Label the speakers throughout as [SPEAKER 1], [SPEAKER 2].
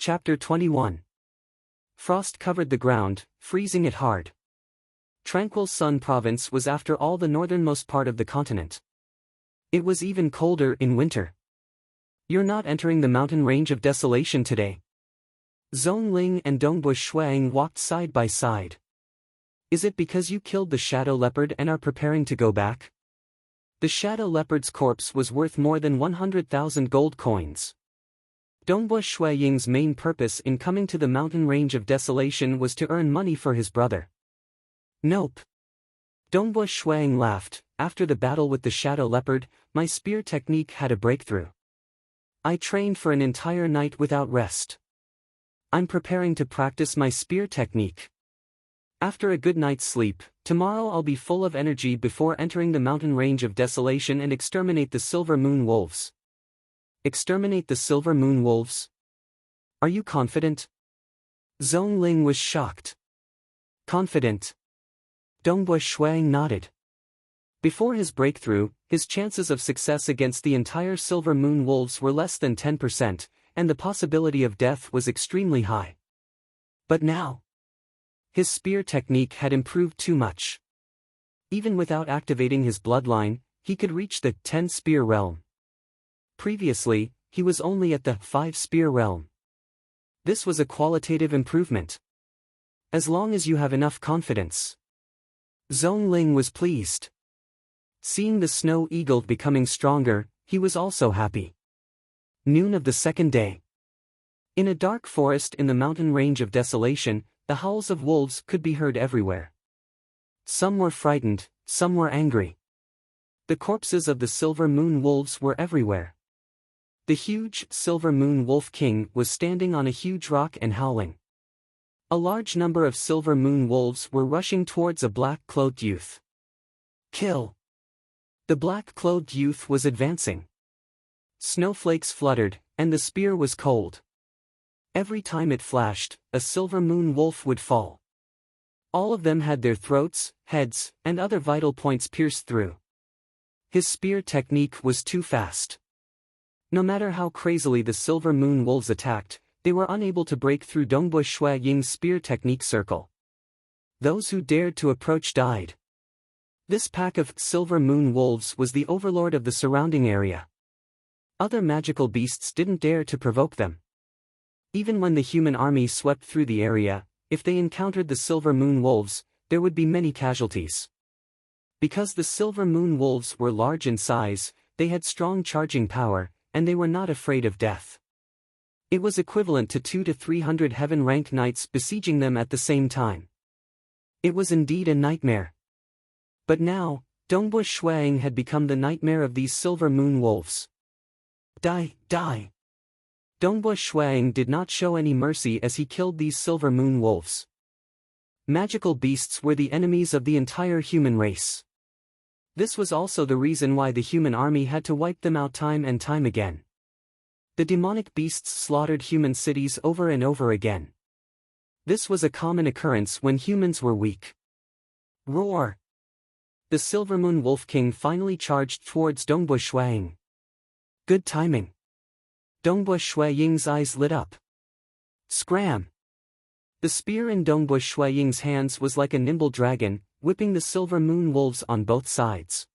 [SPEAKER 1] Chapter 21. Frost covered the ground, freezing it hard. Tranquil Sun Province was after all the northernmost part of the continent. It was even colder in winter. You're not entering the mountain range of desolation today. Zhongling and Dongbush Shuang walked side by side. Is it because you killed the shadow leopard and are preparing to go back? The shadow leopard's corpse was worth more than 100,000 gold coins. Dongbush Shuaying's main purpose in coming to the mountain range of desolation was to earn money for his brother. Nope. Dongbush Shuang laughed. After the battle with the shadow leopard, my spear technique had a breakthrough. I trained for an entire night without rest. I'm preparing to practice my spear technique. After a good night's sleep, tomorrow I'll be full of energy before entering the mountain range of desolation and exterminate the silver moon wolves. Exterminate the silver moon wolves? Are you confident? Zhongling was shocked. Confident? Dongbush Shuang nodded. Before his breakthrough, his chances of success against the entire silver moon wolves were less than 10%, and the possibility of death was extremely high. But now, his spear technique had improved too much. Even without activating his bloodline, he could reach the 10-spear realm. Previously, he was only at the 5-spear realm. This was a qualitative improvement. As long as you have enough confidence. Zhongling was pleased. Seeing the snow eagle becoming stronger, he was also happy. Noon of the second day. In a dark forest in the mountain range of desolation, the howls of wolves could be heard everywhere. Some were frightened, some were angry. The corpses of the silver moon wolves were everywhere. The huge silver moon wolf king was standing on a huge rock and howling. A large number of silver moon wolves were rushing towards a black-clothed youth. Kill! The black-clothed youth was advancing. Snowflakes fluttered, and the spear was cold. Every time it flashed, a silver moon wolf would fall. All of them had their throats, heads, and other vital points pierced through. His spear technique was too fast. No matter how crazily the silver moon wolves attacked, they were unable to break through Dongbush Shuaying's spear technique circle. Those who dared to approach died. This pack of silver moon wolves was the overlord of the surrounding area. Other magical beasts didn't dare to provoke them. Even when the human army swept through the area, if they encountered the silver moon wolves, there would be many casualties. Because the silver moon wolves were large in size, they had strong charging power, and they were not afraid of death. It was equivalent to 200 to 300 heaven-rank knights besieging them at the same time. It was indeed a nightmare. But now, Dongbush Shuang had become the nightmare of these silver moon wolves. Die, die! Dongbush Shuang did not show any mercy as he killed these silver moon wolves. Magical beasts were the enemies of the entire human race. This was also the reason why the human army had to wipe them out time and time again. The demonic beasts slaughtered human cities over and over again. This was a common occurrence when humans were weak. Roar! The Silver Moon Wolf King finally charged towards Dongbush Shuang. Good timing. Dongbush Shuaying's eyes lit up. Scram! The spear in Dongbush Shuaying's hands was like a nimble dragon, whipping the silver moon wolves on both sides.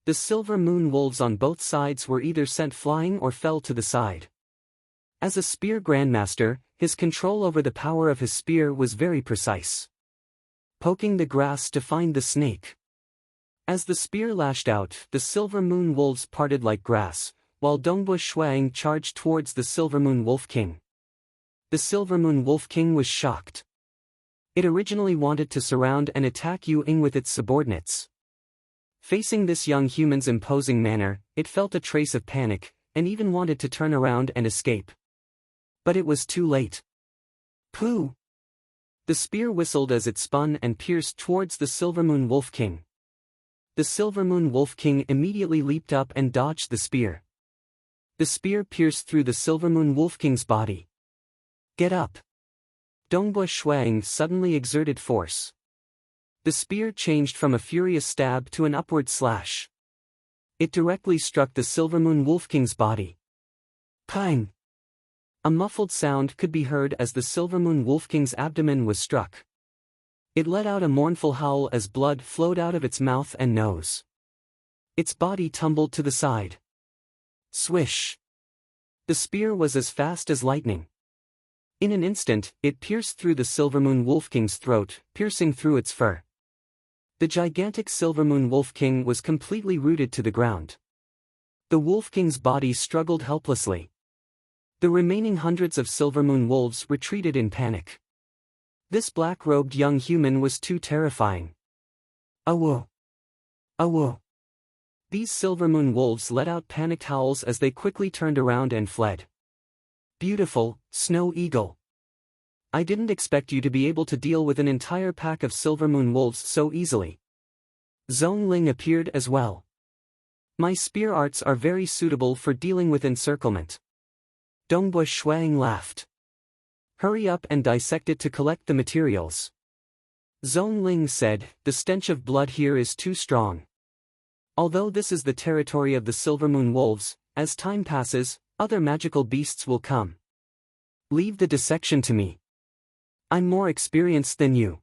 [SPEAKER 1] The silver moon wolves on both sides were either sent flying or fell to the side. As a spear grandmaster, his control over the power of his spear was very precise. Poking the grass to find the snake. As the spear lashed out, the silver moon wolves parted like grass, while Dongbush Shuang charged towards the silver moon wolf king. The silver moon wolf king was shocked. It originally wanted to surround and attack Ying with its subordinates. Facing this young human's imposing manner, it felt a trace of panic, and even wanted to turn around and escape. But it was too late. Pooh! The spear whistled as it spun and pierced towards the Silver Moon Wolf King. The Silver Moon Wolf King immediately leaped up and dodged the spear. The spear pierced through the Silver Moon Wolf King's body. Get up! Dongbush Shuang suddenly exerted force. The spear changed from a furious stab to an upward slash. It directly struck the Silver Moon Wolf King's body. Pang! A muffled sound could be heard as the Silvermoon Wolf King's abdomen was struck. It let out a mournful howl as blood flowed out of its mouth and nose. Its body tumbled to the side. Swish! The spear was as fast as lightning. In an instant, it pierced through the Silvermoon Wolf King's throat, piercing through its fur. The gigantic Silvermoon Wolf King was completely rooted to the ground. The Wolf King's body struggled helplessly. The remaining hundreds of Silvermoon wolves retreated in panic. This black-robed young human was too terrifying. Awoo! Awoo! These Silvermoon wolves let out panicked howls as they quickly turned around and fled. Beautiful, Snow Eagle. I didn't expect you to be able to deal with an entire pack of Silvermoon wolves so easily. Zhongling appeared as well. My spear arts are very suitable for dealing with encirclement. Dongbu Shuang laughed. Hurry up and dissect it to collect the materials. Zhongling said, the stench of blood here is too strong. Although this is the territory of the Silvermoon wolves, as time passes, other magical beasts will come. Leave the dissection to me. I'm more experienced than you.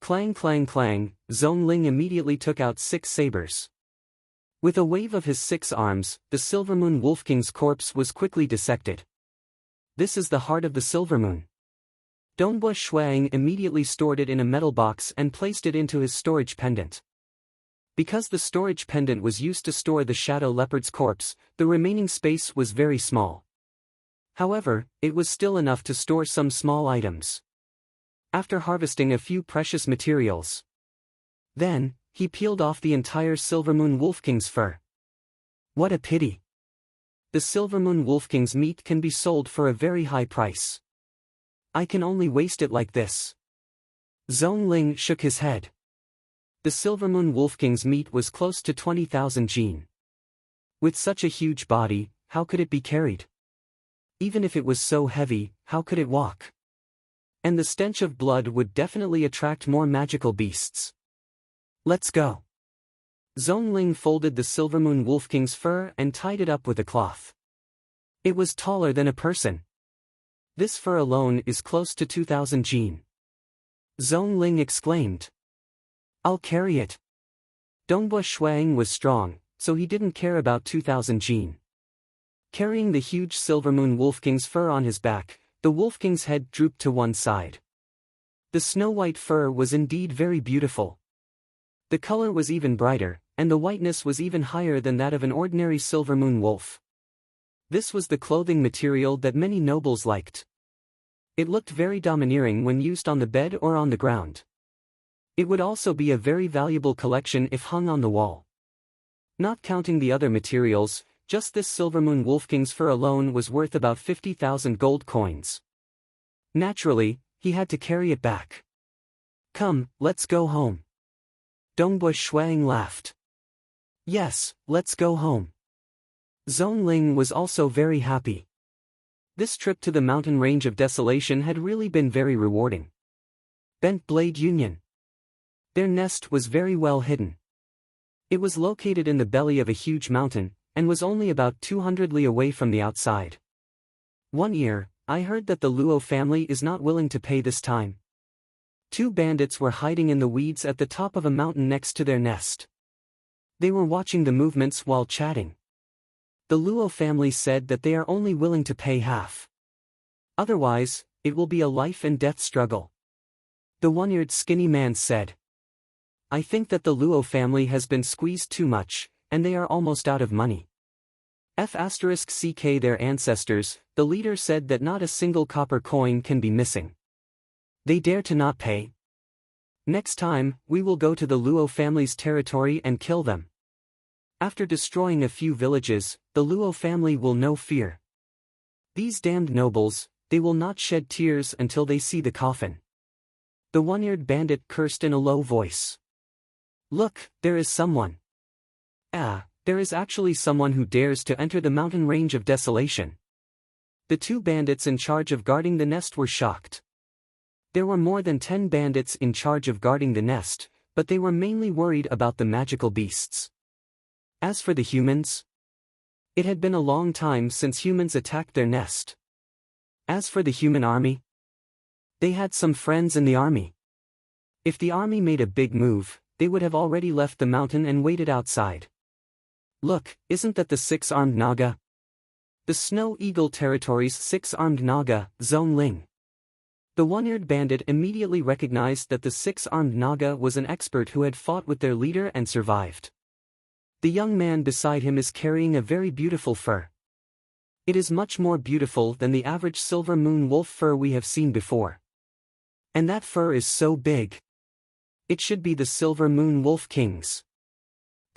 [SPEAKER 1] Clang clang clang, Zhongling immediately took out 6 sabers. With a wave of his 6 arms, the Silvermoon Wolf King's corpse was quickly dissected. This is the heart of the Silvermoon. Dongbu Shuang immediately stored it in a metal box and placed it into his storage pendant. Because the storage pendant was used to store the shadow leopard's corpse, the remaining space was very small. However, it was still enough to store some small items. After harvesting a few precious materials, then, he peeled off the entire Silvermoon Wolf King's fur. What a pity! The Silvermoon Wolf King's meat can be sold for a very high price. I can only waste it like this. Zhongling shook his head. The Silvermoon Wolf King's meat was close to 20,000 jin. With such a huge body, how could it be carried? Even if it was so heavy, how could it walk? And the stench of blood would definitely attract more magical beasts. Let's go. Zhongling folded the Silvermoon Wolf King's fur and tied it up with a cloth. It was taller than a person. This fur alone is close to 2,000 jin. Zhongling exclaimed. I'll carry it. Dongbu Shuang was strong, so he didn't care about 2,000 jin. Carrying the huge Silvermoon Wolf King's fur on his back, the Wolf King's head drooped to one side. The snow-white fur was indeed very beautiful. The color was even brighter, and the whiteness was even higher than that of an ordinary Silvermoon wolf. This was the clothing material that many nobles liked. It looked very domineering when used on the bed or on the ground. It would also be a very valuable collection if hung on the wall. Not counting the other materials, just this Silvermoon Wolf King's fur alone was worth about 50,000 gold coins. Naturally, he had to carry it back. Come, let's go home. Dongbu Shuang laughed. Yes, let's go home. Zhongling was also very happy. This trip to the mountain range of desolation had really been very rewarding. Bent Blade Union. Their nest was very well hidden. It was located in the belly of a huge mountain, and was only about 200 li away from the outside. One year, I heard that the Luo family is not willing to pay this time. 2 bandits were hiding in the weeds at the top of a mountain next to their nest. They were watching the movements while chatting. The Luo family said that they are only willing to pay half. Otherwise, it will be a life and death struggle. The one-eared skinny man said. I think that the Luo family has been squeezed too much, and they are almost out of money. *CK their ancestors, the leader said that not a single copper coin can be missing. They dare to not pay. Next time, we will go to the Luo family's territory and kill them. After destroying a few villages, the Luo family will know fear. These damned nobles, they will not shed tears until they see the coffin. The one-eared bandit cursed in a low voice. Look, there is someone. There is actually someone who dares to enter the mountain range of desolation. The 2 bandits in charge of guarding the nest were shocked. There were more than 10 bandits in charge of guarding the nest, but they were mainly worried about the magical beasts. As for the humans, it had been a long time since humans attacked their nest. As for the human army, they had some friends in the army. If the army made a big move, they would have already left the mountain and waited outside. Look, isn't that the six-armed Naga? The Snow Eagle Territory's six-armed Naga, Zone Ling. The one-eared bandit immediately recognized that the six-armed Naga was an expert who had fought with their leader and survived. The young man beside him is carrying a very beautiful fur. It is much more beautiful than the average silver moon wolf fur we have seen before. And that fur is so big. It should be the silver moon wolf king's.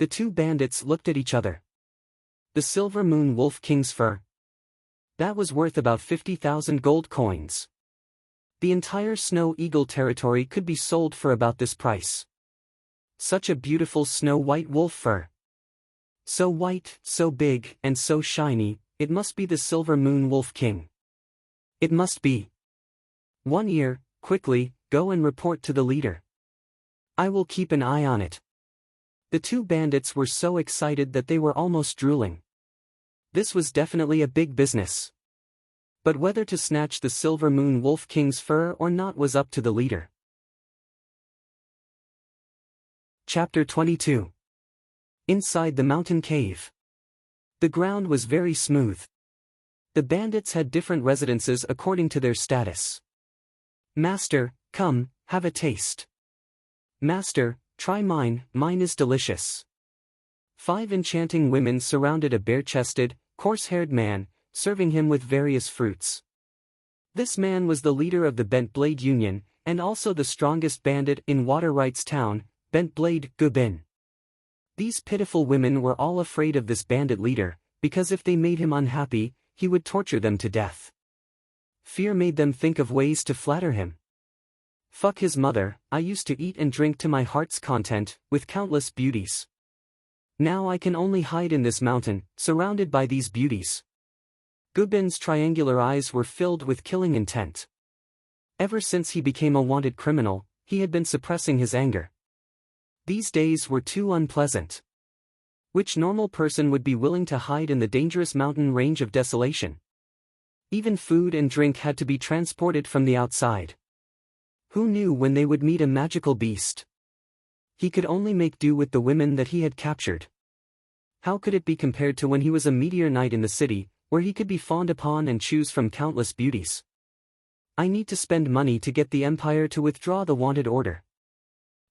[SPEAKER 1] The two bandits looked at each other. The silver moon wolf king's fur. That was worth about 50,000 gold coins. The entire Snow Eagle territory could be sold for about this price. Such a beautiful snow-white wolf fur. So white, so big, and so shiny, it must be the silver moon wolf king. It must be. One Ear, quickly, go and report to the leader. I will keep an eye on it. The two bandits were so excited that they were almost drooling. This was definitely a big business. But whether to snatch the silver moon wolf king's fur or not was up to the leader. Chapter 22. Inside the mountain cave. The ground was very smooth. The bandits had different residences according to their status. Master, come, have a taste. Master, try mine, mine is delicious. 5 enchanting women surrounded a bare-chested, coarse-haired man, serving him with various fruits. This man was the leader of the Bent Blade Union, and also the strongest bandit in Water Rights Town, Bent Blade Gubin. These pitiful women were all afraid of this bandit leader, because if they made him unhappy, he would torture them to death. Fear made them think of ways to flatter him. Fuck his mother, I used to eat and drink to my heart's content, with countless beauties. Now I can only hide in this mountain, surrounded by these beauties. Gubin's triangular eyes were filled with killing intent. Ever since he became a wanted criminal, he had been suppressing his anger. These days were too unpleasant. Which normal person would be willing to hide in the dangerous mountain range of desolation? Even food and drink had to be transported from the outside. Who knew when they would meet a magical beast? He could only make do with the women that he had captured. How could it be compared to when he was a meteor knight in the city, where he could be fawned upon and choose from countless beauties? I need to spend money to get the Empire to withdraw the wanted order.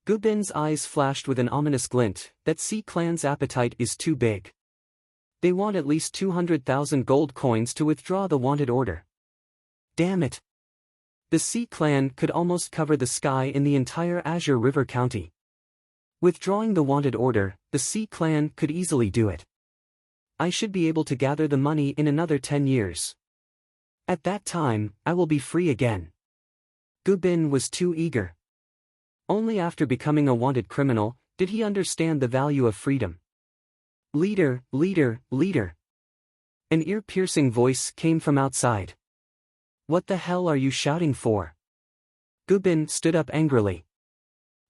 [SPEAKER 1] Gubin's eyes flashed with an ominous glint, that Sea Clan's appetite is too big. They want at least 200,000 gold coins to withdraw the wanted order. Damn it! The Sea Clan could almost cover the sky in the entire Azure River County. Withdrawing the wanted order, the Sea Clan could easily do it. I should be able to gather the money in another 10 years. At that time, I will be free again. Gubin was too eager. Only after becoming a wanted criminal, did he understand the value of freedom. Leader, leader, leader. An ear-piercing voice came from outside. What the hell are you shouting for? Gubin stood up angrily.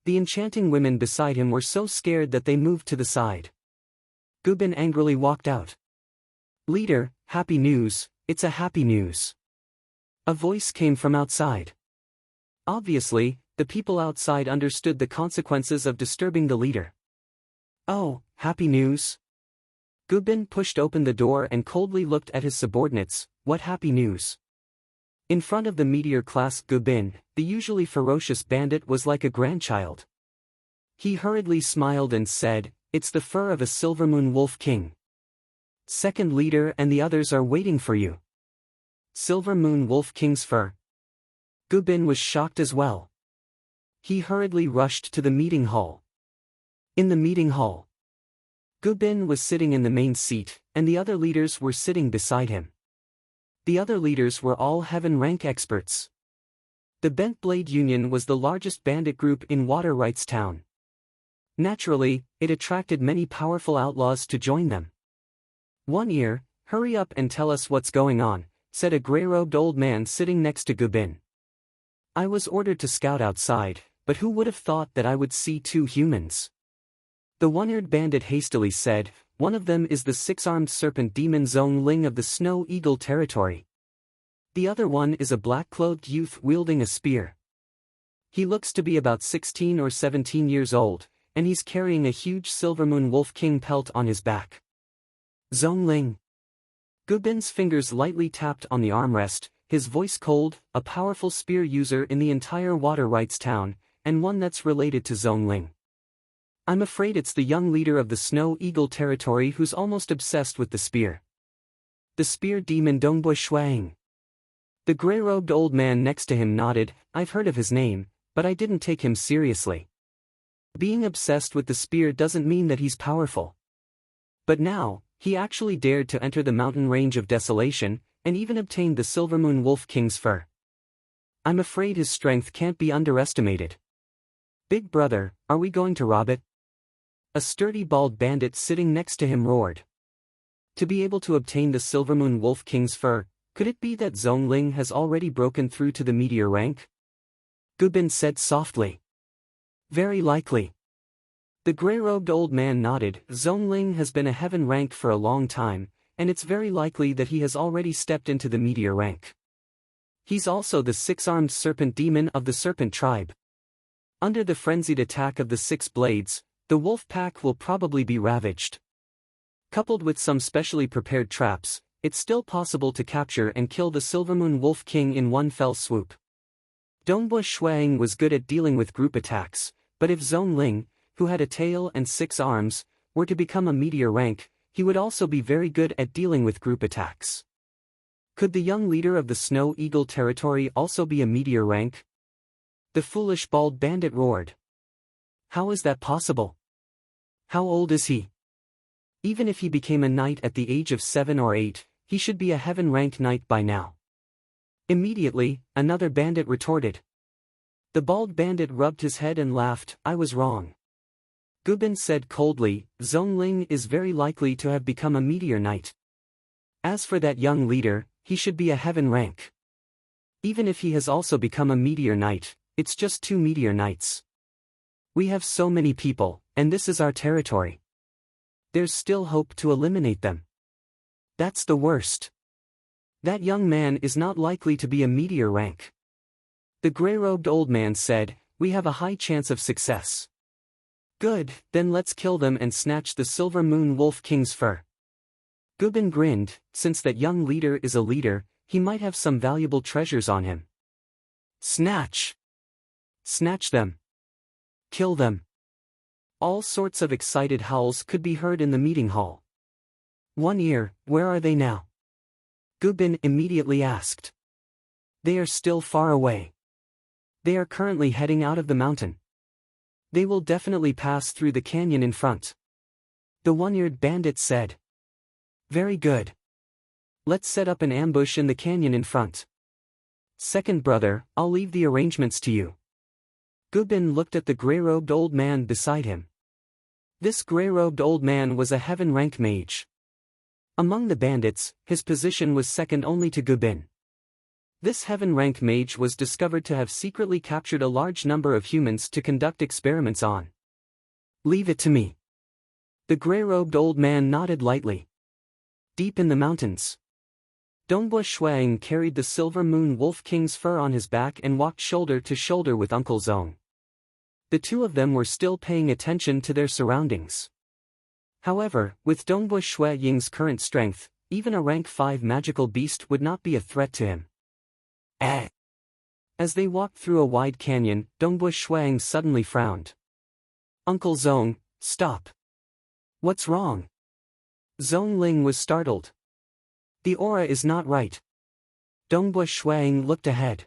[SPEAKER 1] The enchanting women beside him were so scared that they moved to the side. Gubin angrily walked out. Leader, happy news, it's a happy news. A voice came from outside. Obviously, the people outside understood the consequences of disturbing the leader. Oh, happy news? Gubin pushed open the door and coldly looked at his subordinates. What happy news? In front of the meteor-class Gubin, the usually ferocious bandit was like a grandchild. He hurriedly smiled and said, it's the fur of a Silvermoon Wolf King. Second leader and the others are waiting for you. Silvermoon Wolf King's fur. Gubin was shocked as well. He hurriedly rushed to the meeting hall. In the meeting hall, Gubin was sitting in the main seat, and the other leaders were sitting beside him. The other leaders were all heaven rank experts. The Bent Blade Union was the largest bandit group in Water Rights Town. Naturally, it attracted many powerful outlaws to join them. One Ear, hurry up and tell us what's going on, said a grey-robed old man sitting next to Gubin. I was ordered to scout outside, but who would have thought that I would see 2 humans? The one-eared bandit hastily said, one of them is the 6-armed serpent demon Zone Ling of the Snow Eagle territory. The other one is a black-clothed youth wielding a spear. He looks to be about 16 or 17 years old, and he's carrying a huge Silvermoon Wolf King pelt on his back. Zhongling. Gubin's fingers lightly tapped on the armrest, his voice cold, a powerful spear user in the entire Water Rights town, and one that's related to Zhongling. I'm afraid it's the young leader of the Snow Eagle territory who's almost obsessed with the spear. The spear demon Dongbui Shuang. The gray-robed old man next to him nodded. I've heard of his name, but I didn't take him seriously. Being obsessed with the spear doesn't mean that he's powerful. But now, he actually dared to enter the mountain range of desolation, and even obtained the Silvermoon Wolf King's fur. I'm afraid his strength can't be underestimated. Big brother, are we going to rob it? A sturdy bald bandit sitting next to him roared. To be able to obtain the Silvermoon Wolf King's fur, could it be that Zhongling has already broken through to the meteor rank? Gubin said softly. Very likely. The gray-robed old man nodded. Zhongling has been a heaven rank for a long time, and it's very likely that he has already stepped into the meteor rank. He's also the six-armed serpent demon of the serpent tribe. Under the frenzied attack of the six blades, the wolf pack will probably be ravaged. Coupled with some specially prepared traps, it's still possible to capture and kill the Silvermoon Wolf King in one fell swoop. Dongbui Shuang was good at dealing with group attacks, but if Zhongling, who had a tail and 6 arms, were to become a meteor rank, he would also be very good at dealing with group attacks. Could the young leader of the Snow Eagle territory also be a meteor rank? The foolish bald bandit roared. How is that possible? How old is he? Even if he became a knight at the age of 7 or 8, he should be a heaven rank knight by now. Immediately, another bandit retorted. The bald bandit rubbed his head and laughed. I was wrong. Gubin said coldly, Zhongling is very likely to have become a meteor knight. As for that young leader, he should be a heaven rank. Even if he has also become a meteor knight, it's just 2 meteor knights. We have so many people, and this is our territory. There's still hope to eliminate them. That's the worst. That young man is not likely to be a meteor rank. The gray-robed old man said, we have a high chance of success. Good, then let's kill them and snatch the Silvermoon Wolf King's fur. Gubin grinned. Since that young leader is a leader, he might have some valuable treasures on him. Snatch! Snatch them! Kill them! All sorts of excited howls could be heard in the meeting hall. One Ear, where are they now? Gubin immediately asked. They are still far away. They are currently heading out of the mountain. They will definitely pass through the canyon in front. The one-eared bandit said. Very good. Let's set up an ambush in the canyon in front. Second brother, I'll leave the arrangements to you. Gubin looked at the gray-robed old man beside him. This gray-robed old man was a heaven rank mage. Among the bandits, his position was second only to Gubin. This heaven rank mage was discovered to have secretly captured a large number of humans to conduct experiments on. Leave it to me. The gray-robed old man nodded lightly. Deep in the mountains, Dongbui Shuang carried the Silvermoon Wolf King's fur on his back and walked shoulder to shoulder with Uncle Zong. The two of them were still paying attention to their surroundings. However, with Dongbui Shuang's current strength, even a rank 5 magical beast would not be a threat to him. As they walked through a wide canyon, Dongbui Shuang suddenly frowned. Uncle Zong, stop. What's wrong? Zhongling was startled. The aura is not right. Dongbui Shuang looked ahead.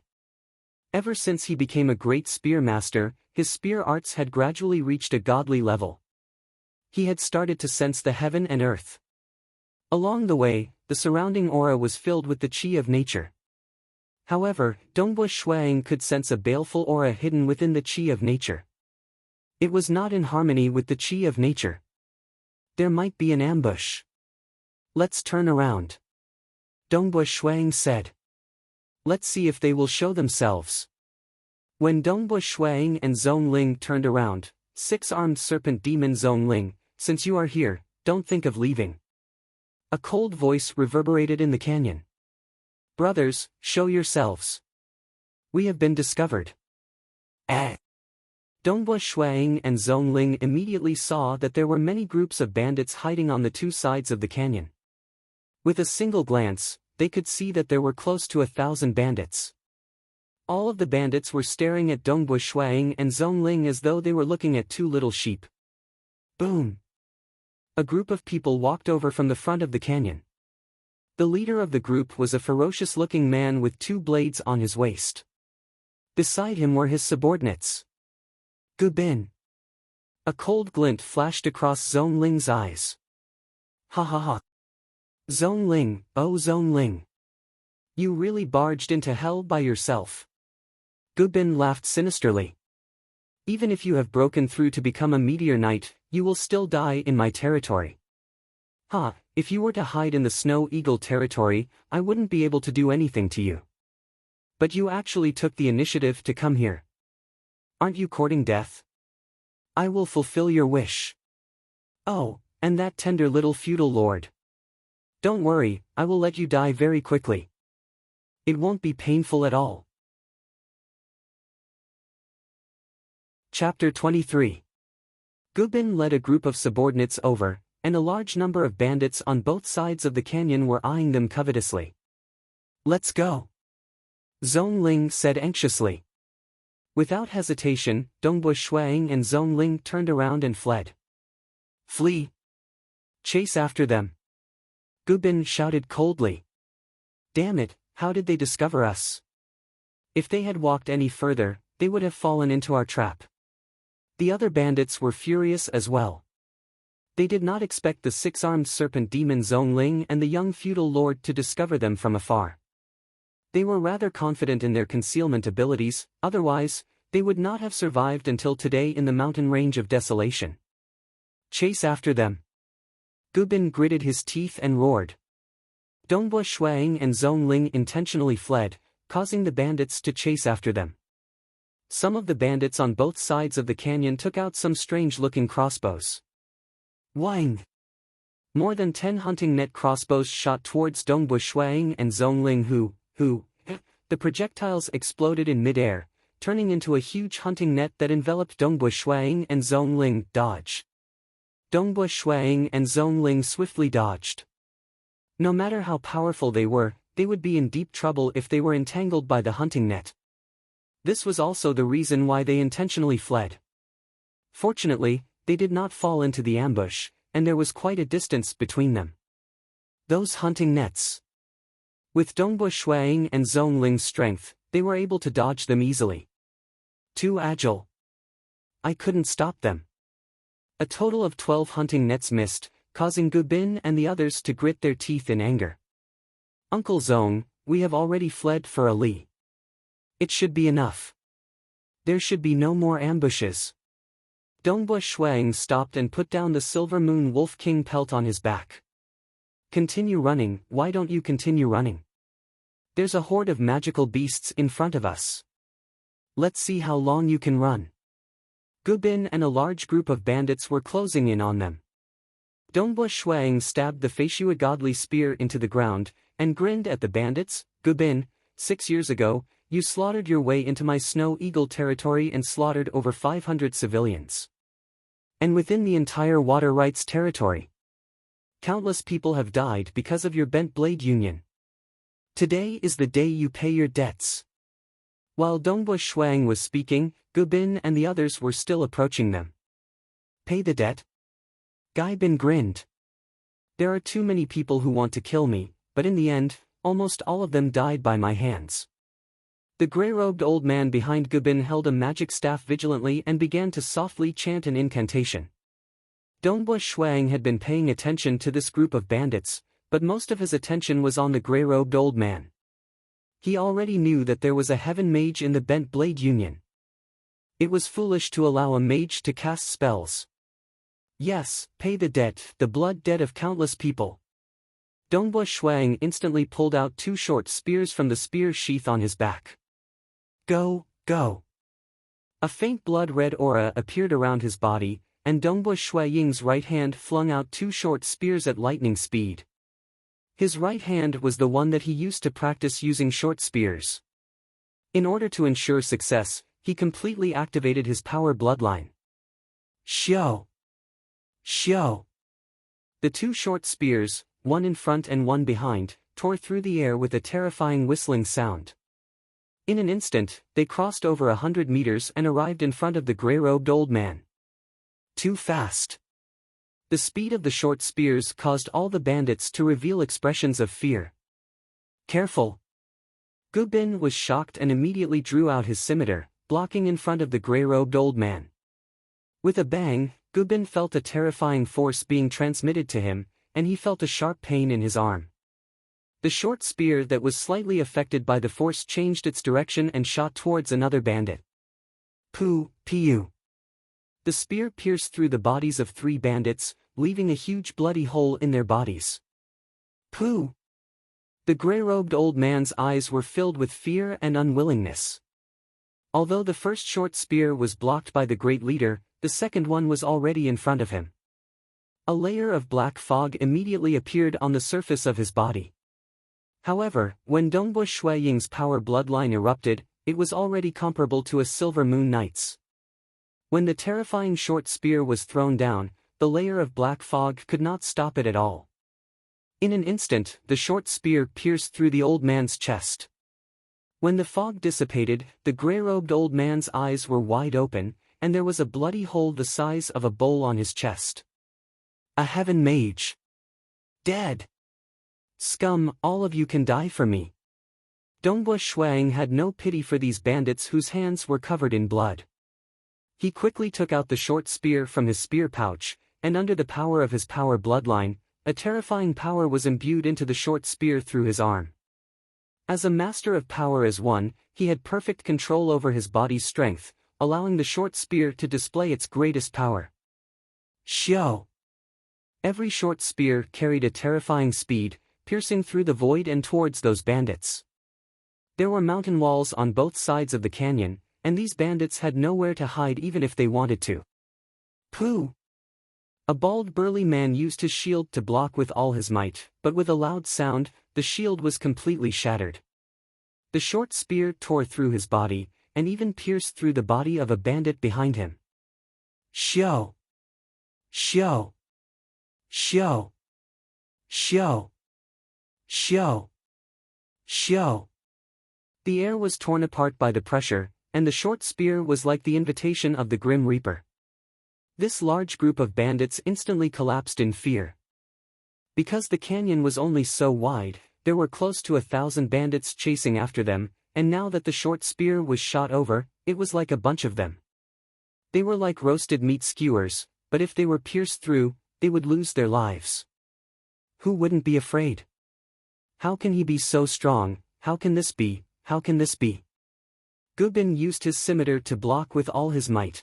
[SPEAKER 1] Ever since he became a great spear master, his spear arts had gradually reached a godly level. He had started to sense the heaven and earth. Along the way, the surrounding aura was filled with the chi of nature. However, Dongbui Shuang could sense a baleful aura hidden within the chi of nature. It was not in harmony with the chi of nature. There might be an ambush. Let's turn around. Dongbui Shuang said. Let's see if they will show themselves. When Dongbui Shuang and Zhongling turned around, 6-armed serpent demon Zhongling, since you are here, don't think of leaving. A cold voice reverberated in the canyon. Brothers, show yourselves. We have been discovered. Ah! Dongbua Shuang and Zhongling immediately saw that there were many groups of bandits hiding on the two sides of the canyon. With a single glance, they could see that there were close to 1,000 bandits. All of the bandits were staring at Dongbua Shuang and Zhongling as though they were looking at two little sheep. Boom! A group of people walked over from the front of the canyon. The leader of the group was a ferocious-looking man with 2 blades on his waist. Beside him were his subordinates. Gubin. A cold glint flashed across Zhongling's eyes. Ha ha ha. Zhongling, oh Zhongling. You really barged into hell by yourself. Gubin laughed sinisterly. Even if you have broken through to become a meteor knight, you will still die in my territory. Ha, if you were to hide in the Snow Eagle territory, I wouldn't be able to do anything to you. But you actually took the initiative to come here. Aren't you courting death? I will fulfill your wish. Oh, and that tender little feudal lord. Don't worry, I will let you die very quickly. It won't be painful at all. Chapter 23. Gubin led a group of subordinates over, and a large number of bandits on both sides of the canyon were eyeing them covetously. Let's go. Zhongling said anxiously. Without hesitation, Dongbua Shuang and Zhongling turned around and fled. Flee! Chase after them! Gubin shouted coldly. Damn it, how did they discover us? If they had walked any further, they would have fallen into our trap. The other bandits were furious as well. They did not expect the 6-armed serpent demon Zhongling and the young feudal lord to discover them from afar. They were rather confident in their concealment abilities, otherwise, they would not have survived until today in the mountain range of desolation. Chase after them. Gubin gritted his teeth and roared. Dongbua Shuang and Zhongling intentionally fled, causing the bandits to chase after them. Some of the bandits on both sides of the canyon took out some strange-looking crossbows. Wang! More than 10 hunting net crossbows shot towards Dongbua Shuang and Zhongling who, the projectiles exploded in midair, turning into a huge hunting net that enveloped Dongbua Shuang and Zhongling. Dodge. Dongbua Shuang and Zhongling swiftly dodged. No matter how powerful they would be in deep trouble if they were entangled by the hunting net. This was also the reason why they intentionally fled. Fortunately, they did not fall into the ambush, and there was quite a distance between them. Those hunting nets. With Dongbua Shuang and Zhongling's strength, they were able to dodge them easily. Too agile. I couldn't stop them. A total of 12 hunting nets missed, causing Gubin and the others to grit their teeth in anger. Uncle Zhong, we have already fled for a li. It should be enough. There should be no more ambushes. Dongbua Shuang stopped and put down the Silver Moon Wolf King pelt on his back. Continue running, why don't you continue running? There's a horde of magical beasts in front of us. Let's see how long you can run. Gubin and a large group of bandits were closing in on them. Dongbua Shuang stabbed the Feishua godly spear into the ground, and grinned at the bandits. Gubin, 6 years ago, you slaughtered your way into my Snow Eagle territory and slaughtered over 500 civilians. And within the entire Water Rights territory. Countless people have died because of your bent blade union. Today is the day you pay your debts. While Dongbua Shuang was speaking, Gubin and the others were still approaching them. Pay the debt? Gaibin grinned. There are too many people who want to kill me, but in the end, almost all of them died by my hands. The grey-robed old man behind Gubin held a magic staff vigilantly and began to softly chant an incantation. Dongbua Shuang had been paying attention to this group of bandits, but most of his attention was on the grey-robed old man. He already knew that there was a heaven mage in the Bent Blade Union. It was foolish to allow a mage to cast spells. Yes, pay the debt, the blood debt of countless people. Dongbua Shuang instantly pulled out 2 short spears from the spear sheath on his back. Go, go. A faint blood-red aura appeared around his body, and Dongbua Shuang's right hand flung out 2 short spears at lightning speed. His right hand was the one that he used to practice using short spears. In order to ensure success, he completely activated his power bloodline. Xiao! Xiao! The two short spears, one in front and one behind, tore through the air with a terrifying whistling sound. In an instant, they crossed over 100 meters and arrived in front of the gray-robed old man. Too fast. The speed of the short spears caused all the bandits to reveal expressions of fear. Careful! Gubin was shocked and immediately drew out his scimitar, blocking in front of the gray-robed old man. With a bang, Gubin felt a terrifying force being transmitted to him, and he felt a sharp pain in his arm. The short spear that was slightly affected by the force changed its direction and shot towards another bandit. Piu. The spear pierced through the bodies of 3 bandits, leaving a huge bloody hole in their bodies. Pooh! The gray-robed old man's eyes were filled with fear and unwillingness. Although the first short spear was blocked by the great leader, the second one was already in front of him. A layer of black fog immediately appeared on the surface of his body. However, when Dongbu Shuiying's power bloodline erupted, it was already comparable to a silver moon knight's. When the terrifying short spear was thrown down, the layer of black fog could not stop it at all. In an instant, the short spear pierced through the old man's chest. When the fog dissipated, the gray-robed old man's eyes were wide open, and there was a bloody hole the size of a bowl on his chest. A heaven mage. Dead. Scum, all of you can die for me. Dongbu Shuiying had no pity for these bandits whose hands were covered in blood. He quickly took out the short spear from his spear pouch, and under the power of his power bloodline, a terrifying power was imbued into the short spear through his arm. As a master of power as one, he had perfect control over his body's strength, allowing the short spear to display its greatest power. Xiao! Every short spear carried a terrifying speed, piercing through the void and towards those bandits. There were mountain walls on both sides of the canyon, and these bandits had nowhere to hide even if they wanted to. Pooh! A bald burly man used his shield to block with all his might, but with a loud sound, the shield was completely shattered. The short spear tore through his body, and even pierced through the body of a bandit behind him. Xiao! Xiao! Xiao! Xiao! Xiao! Xiao! The air was torn apart by the pressure, and the short spear was like the invitation of the Grim Reaper. This large group of bandits instantly collapsed in fear. Because the canyon was only so wide, there were close to 1,000 bandits chasing after them, and now that the short spear was shot over, it was like a bunch of them. They were like roasted meat skewers, but if they were pierced through, they would lose their lives. Who wouldn't be afraid? How can he be so strong? How can this be? How can this be? Gubin used his scimitar to block with all his might.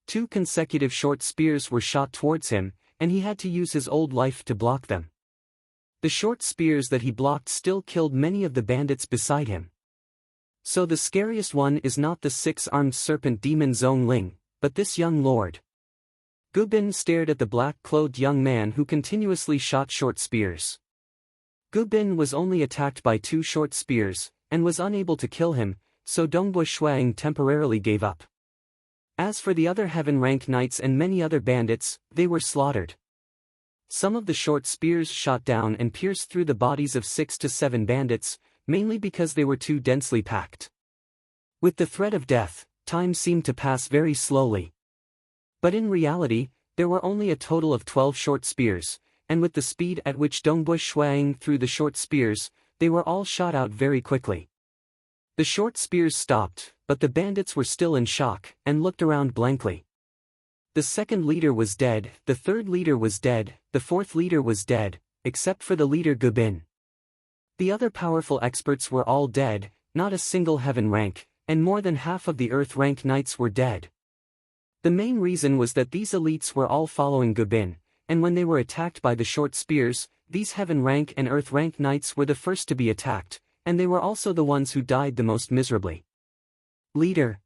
[SPEAKER 1] 2 consecutive short spears were shot towards him, and he had to use his old life to block them. The short spears that he blocked still killed many of the bandits beside him. So the scariest one is not the 6-armed serpent demon Zhong Ling, but this young lord. Gubin stared at the black-clothed young man who continuously shot short spears. Gubin was only attacked by 2 short spears, and was unable to kill him, so Dongbu Shuiying temporarily gave up. As for the other heaven rank knights and many other bandits, they were slaughtered. Some of the short spears shot down and pierced through the bodies of 6 to 7 bandits, mainly because they were too densely packed. With the threat of death, time seemed to pass very slowly. But in reality, there were only a total of 12 short spears, and with the speed at which Dongbu Shuiying threw the short spears, they were all shot out very quickly. The short spears stopped, but the bandits were still in shock, and looked around blankly. The second leader was dead, the third leader was dead, the fourth leader was dead, except for the leader Gubin. The other powerful experts were all dead, not a single heaven rank, and more than half of the earth rank knights were dead. The main reason was that these elites were all following Gubin, and when they were attacked by the short spears, these heaven rank and earth rank knights were the first to be attacked, and they were also the ones who died the most miserably. Leader.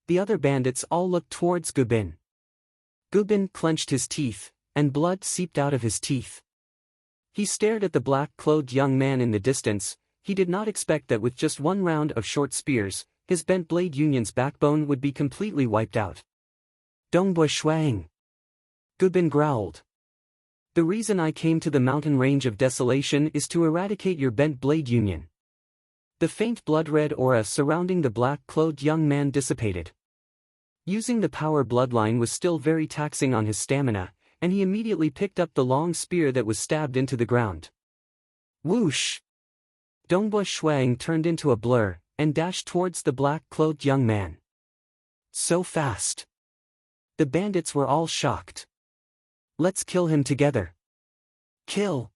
[SPEAKER 1] The other bandits all looked towards Gubin. Gubin clenched his teeth, and blood seeped out of his teeth. He stared at the black-clothed young man in the distance. He did not expect that with just one round of short spears, his bent blade union's backbone would be completely wiped out. Dongbui Shuang. Gubin growled. The reason I came to the mountain range of desolation is to eradicate your bent blade union. The faint blood-red aura surrounding the black-clothed young man dissipated. Using the power bloodline was still very taxing on his stamina, and he immediately picked up the long spear that was stabbed into the ground. Whoosh! Dongbui Shuang turned into a blur, and dashed towards the black-clothed young man. So fast! The bandits were all shocked. Let's kill him together. Kill!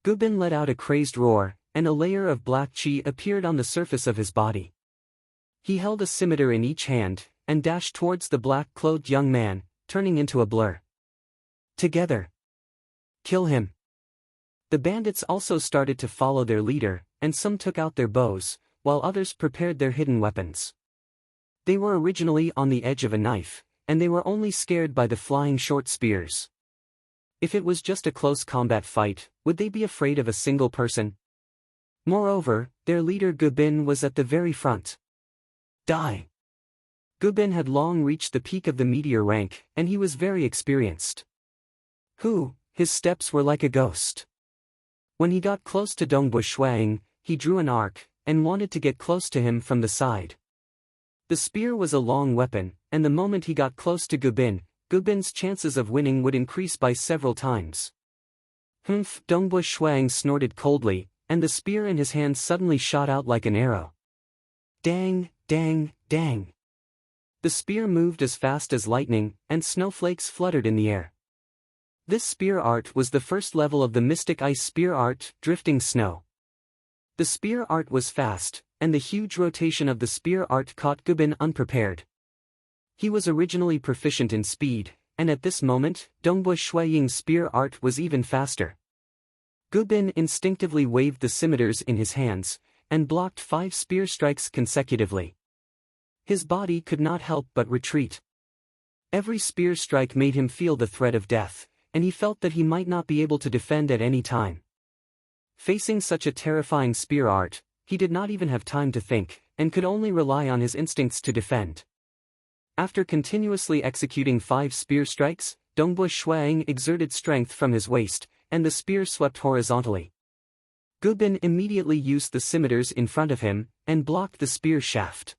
[SPEAKER 1] Gubin let out a crazed roar, and a layer of black chi appeared on the surface of his body. He held a scimitar in each hand, and dashed towards the black-clothed young man, turning into a blur. Together! Kill him! The bandits also started to follow their leader, and some took out their bows, while others prepared their hidden weapons. They were originally on the edge of a knife, and they were only scared by the flying short spears. If it was just a close combat fight, would they be afraid of a single person? Moreover, their leader Gubin was at the very front. Die! Gubin had long reached the peak of the meteor rank, and he was very experienced. His steps were like a ghost. When he got close to Dongbui Shuang, he drew an arc, and wanted to get close to him from the side. The spear was a long weapon, and the moment he got close to Gubin's chances of winning would increase by several times. Humph! Dongbui Shuang snorted coldly, and the spear in his hand suddenly shot out like an arrow. Dang, dang, dang! The spear moved as fast as lightning, and snowflakes fluttered in the air. This spear art was the first level of the mystic ice spear art, drifting snow. The spear art was fast, and the huge rotation of the spear art caught Gubin unprepared. He was originally proficient in speed, and at this moment, Dongbui Shuang's spear art was even faster. Gubin instinctively waved the scimitars in his hands, and blocked 5 spear strikes consecutively. His body could not help but retreat. Every spear strike made him feel the threat of death, and he felt that he might not be able to defend at any time. Facing such a terrifying spear art, he did not even have time to think, and could only rely on his instincts to defend. After continuously executing 5 spear strikes, Dongbui Shuang exerted strength from his waist, and the spear swept horizontally. Gubin immediately used the scimitars in front of him, and blocked the spear shaft.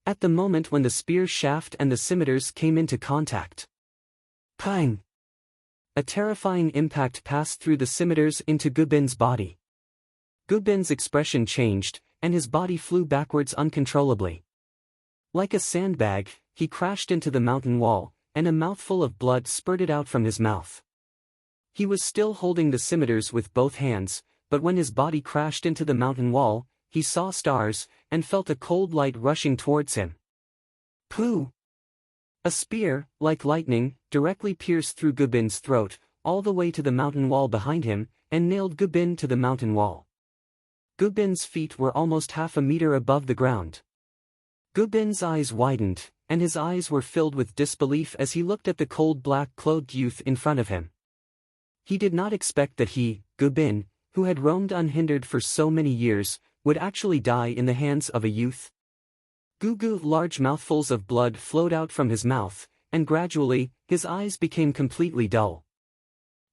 [SPEAKER 1] At the moment when the spear shaft and the scimitars came into contact, pang! A terrifying impact passed through the scimitars into Gubin's body. Gubin's expression changed, and his body flew backwards uncontrollably. Like a sandbag, he crashed into the mountain wall, and a mouthful of blood spurted out from his mouth. He was still holding the scimitars with both hands, but when his body crashed into the mountain wall, he saw stars, and felt a cold light rushing towards him. Pooh! A spear, like lightning, directly pierced through Gubin's throat, all the way to the mountain wall behind him, and nailed Gubin to the mountain wall. Gubin's feet were almost half a meter above the ground. Gubin's eyes widened, and his eyes were filled with disbelief as he looked at the cold black-clothed youth in front of him. He did not expect that he, Gubin, who had roamed unhindered for so many years, would actually die in the hands of a youth. Large mouthfuls of blood flowed out from his mouth, and gradually, his eyes became completely dull.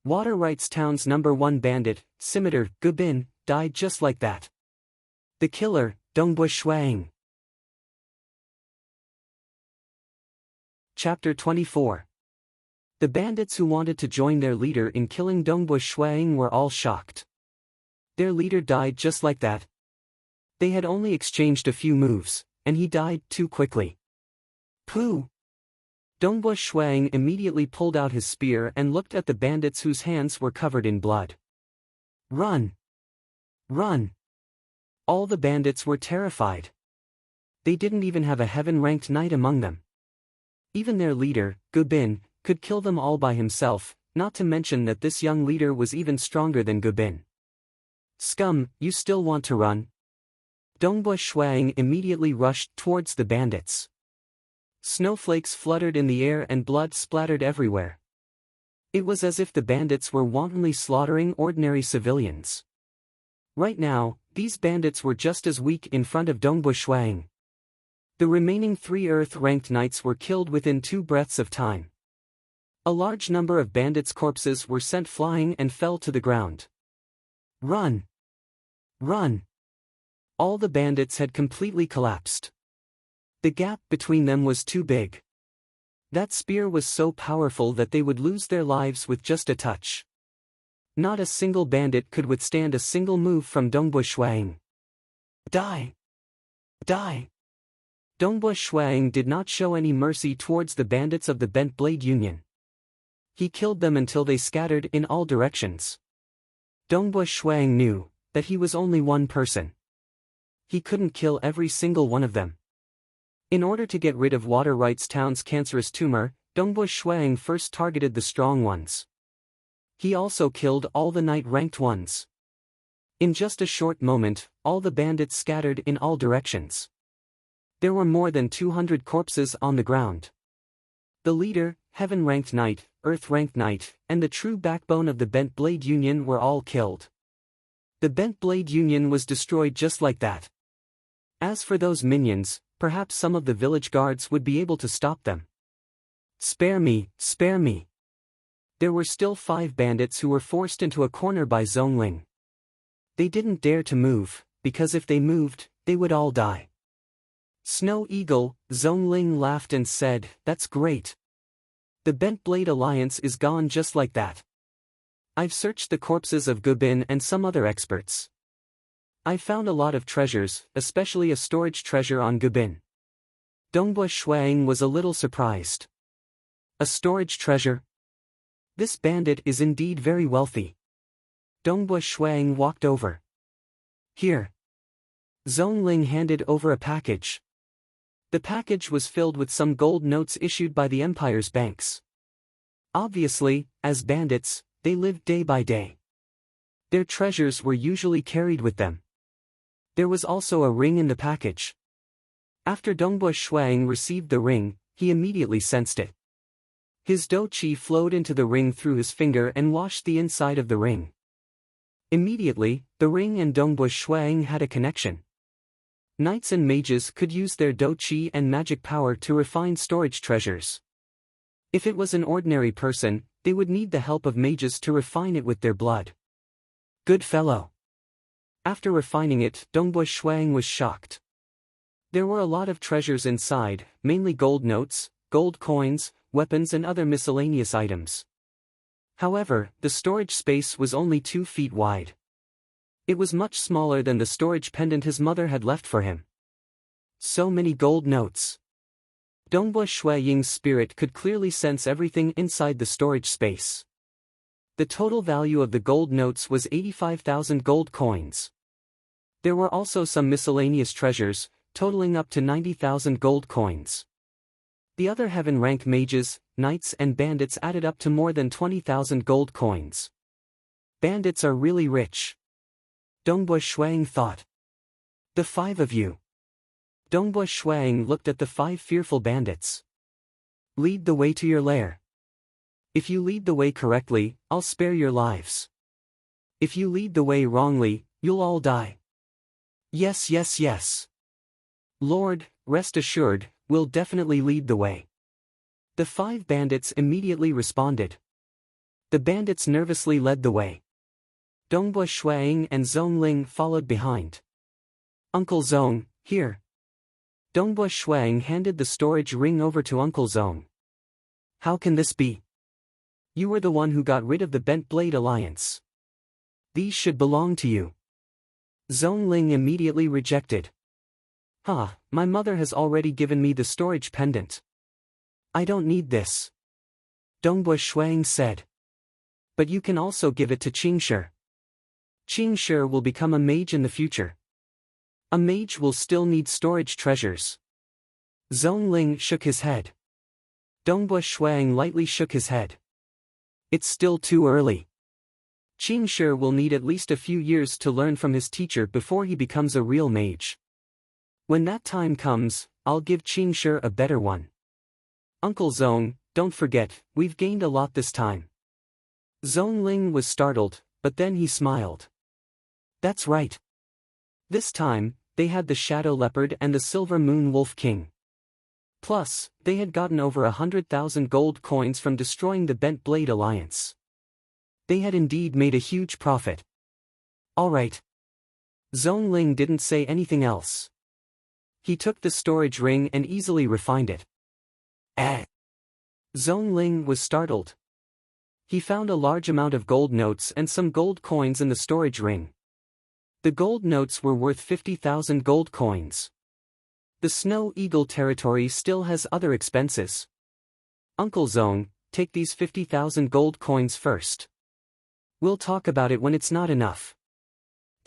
[SPEAKER 1] Water Rights Town's #1 bandit, scimitar, Gubin, died just like that. The killer, Dongbui Shuang. Chapter 24. The bandits who wanted to join their leader in killing Dongbui Shuang were all shocked. Their leader died just like that. They had only exchanged a few moves, and he died too quickly. Pooh! Dongbui Shuang immediately pulled out his spear and looked at the bandits whose hands were covered in blood. Run! Run! All the bandits were terrified. They didn't even have a heaven-ranked knight among them. Even their leader, Gubin, could kill them all by himself, not to mention that this young leader was even stronger than Gubin. Scum, you still want to run? Dongbui Shuang immediately rushed towards the bandits. Snowflakes fluttered in the air and blood splattered everywhere. It was as if the bandits were wantonly slaughtering ordinary civilians. Right now, these bandits were just as weak in front of Dongbu Shuang. The remaining 3 Earth-ranked knights were killed within 2 breaths of time. A large number of bandits' corpses were sent flying and fell to the ground. Run! Run! All the bandits had completely collapsed. The gap between them was too big. That spear was so powerful that they would lose their lives with just a touch. Not a single bandit could withstand a single move from Dongbu Shuang. Die! Die! Dongbu Shuang did not show any mercy towards the bandits of the Bent Blade Union. He killed them until they scattered in all directions. Dongbu Shuang knew that he was only one person. He couldn't kill every single one of them. In order to get rid of Water Rights Town's cancerous tumor, Dongbu Shuang first targeted the strong ones. He also killed all the knight-ranked ones. In just a short moment, all the bandits scattered in all directions. There were more than 200 corpses on the ground. The leader, Heaven-ranked knight, Earth-ranked knight, and the true backbone of the Bent Blade Union were all killed. The Bent Blade Union was destroyed just like that. As for those minions, perhaps some of the village guards would be able to stop them. Spare me, spare me. There were still 5 bandits who were forced into a corner by Zhongling. They didn't dare to move, because if they moved, they would all die. Snow Eagle, Zhongling laughed and said, "That's great. The Bent Blade Alliance is gone just like that. I've searched the corpses of Gubin and some other experts. I found a lot of treasures, especially a storage treasure on Gubin." Dongbu Shuang was a little surprised. A storage treasure? This bandit is indeed very wealthy. Dongbu Shuang walked over. Here. Zhongling handed over a package. The package was filled with some gold notes issued by the Empire's banks. Obviously, as bandits, they lived day by day. Their treasures were usually carried with them. There was also a ring in the package. After Dongbu Shuang received the ring, he immediately sensed it. His Dou-Qi flowed into the ring through his finger and washed the inside of the ring. Immediately, the ring and Dongbu Shuang had a connection. Knights and mages could use their Dou-Qi and magic power to refine storage treasures. If it was an ordinary person, they would need the help of mages to refine it with their blood. Good fellow. After refining it, Dongbu Shuang was shocked. There were a lot of treasures inside, mainly gold notes, gold coins, weapons and other miscellaneous items. However, the storage space was only 2 feet wide. It was much smaller than the storage pendant his mother had left for him. So many gold notes. Dongbu Shuaying's spirit could clearly sense everything inside the storage space. The total value of the gold notes was 85,000 gold coins. There were also some miscellaneous treasures, totaling up to 90,000 gold coins. The other heaven-rank mages, knights and bandits added up to more than 20,000 gold coins. Bandits are really rich. Dongbu Shuang thought. The 5 of you. Dongbu Shuang looked at the 5 fearful bandits. Lead the way to your lair. If you lead the way correctly, I'll spare your lives. If you lead the way wrongly, you'll all die. Yes, yes, yes. Lord, rest assured, we'll definitely lead the way. The 5 bandits immediately responded. The bandits nervously led the way. Dongbu Shuang and Zhongling followed behind. Uncle Zhong, here. Dongbu Shuang handed the storage ring over to Uncle Zhong. How can this be? You were the one who got rid of the Bent Blade Alliance. These should belong to you. Zhongling immediately rejected. My mother has already given me the storage pendant. I don't need this. Dongbu Shuang said. But you can also give it to Qingshi. Qingshi will become a mage in the future. A mage will still need storage treasures. Zhongling shook his head. Dongbu Shuang lightly shook his head. It's still too early. Qingshi will need at least a few years to learn from his teacher before he becomes a real mage. When that time comes, I'll give Qingshi a better one. Uncle Zhong, don't forget, we've gained a lot this time. Zhongling was startled, but then he smiled. That's right. This time, they had the Shadow Leopard and the Silver Moon Wolf King. Plus, they had gotten over 100,000 gold coins from destroying the Bent Blade Alliance. They had indeed made a huge profit. All right. Zhongling didn't say anything else. He took the storage ring and easily refined it. Zhongling was startled. He found a large amount of gold notes and some gold coins in the storage ring. The gold notes were worth 50,000 gold coins. The Snow Eagle territory still has other expenses. Uncle Zong, take these 50,000 gold coins first. We'll talk about it when it's not enough.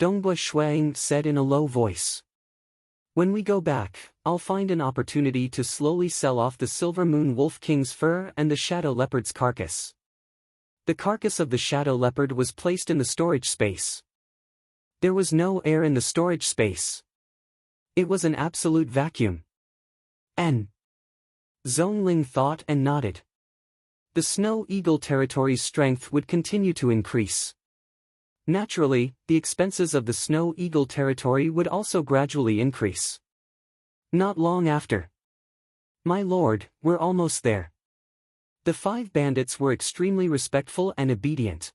[SPEAKER 1] Dongbua Shuang said in a low voice. When we go back, I'll find an opportunity to slowly sell off the Silver Moon Wolf King's fur and the Shadow Leopard's carcass. The carcass of the Shadow Leopard was placed in the storage space. There was no air in the storage space. It was an absolute vacuum. Zhongling thought and nodded. The Snow Eagle territory's strength would continue to increase. Naturally, the expenses of the Snow Eagle territory would also gradually increase. Not long after. My lord, we're almost there. The 5 bandits were extremely respectful and obedient.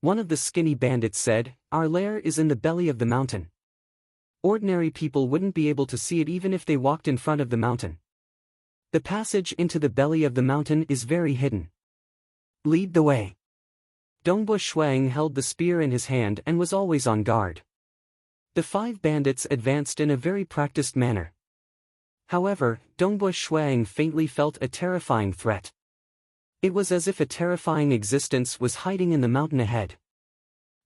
[SPEAKER 1] One of the skinny bandits said, "Our lair is in the belly of the mountain. Ordinary people wouldn't be able to see it even if they walked in front of the mountain. The passage into the belly of the mountain is very hidden. Lead the way." Dongbua Shuang held the spear in his hand and was always on guard. The 5 bandits advanced in a very practiced manner. However, Dongbua Shuang faintly felt a terrifying threat. It was as if a terrifying existence was hiding in the mountain ahead.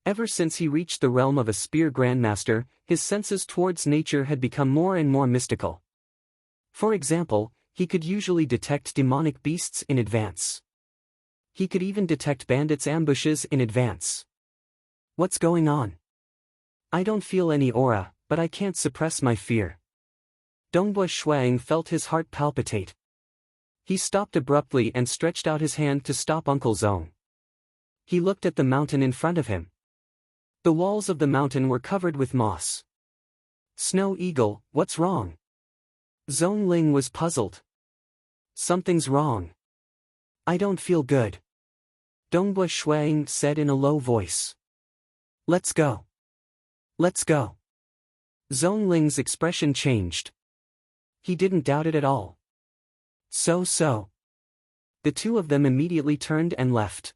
[SPEAKER 1] Ever since he reached the realm of a spear grandmaster, his senses towards nature had become more and more mystical. For example, he could usually detect demonic beasts in advance. He could even detect bandits' ambushes in advance. What's going on? I don't feel any aura, but I can't suppress my fear. Dongbua Shuang felt his heart palpitate. He stopped abruptly and stretched out his hand to stop Uncle Zong. He looked at the mountain in front of him. The walls of the mountain were covered with moss. Snow Eagle, what's wrong? Zhongling was puzzled. Something's wrong. I don't feel good. Dongbua Shuang said in a low voice. Let's go. Let's go. Zhongling's expression changed. He didn't doubt it at all. So. The two of them immediately turned and left.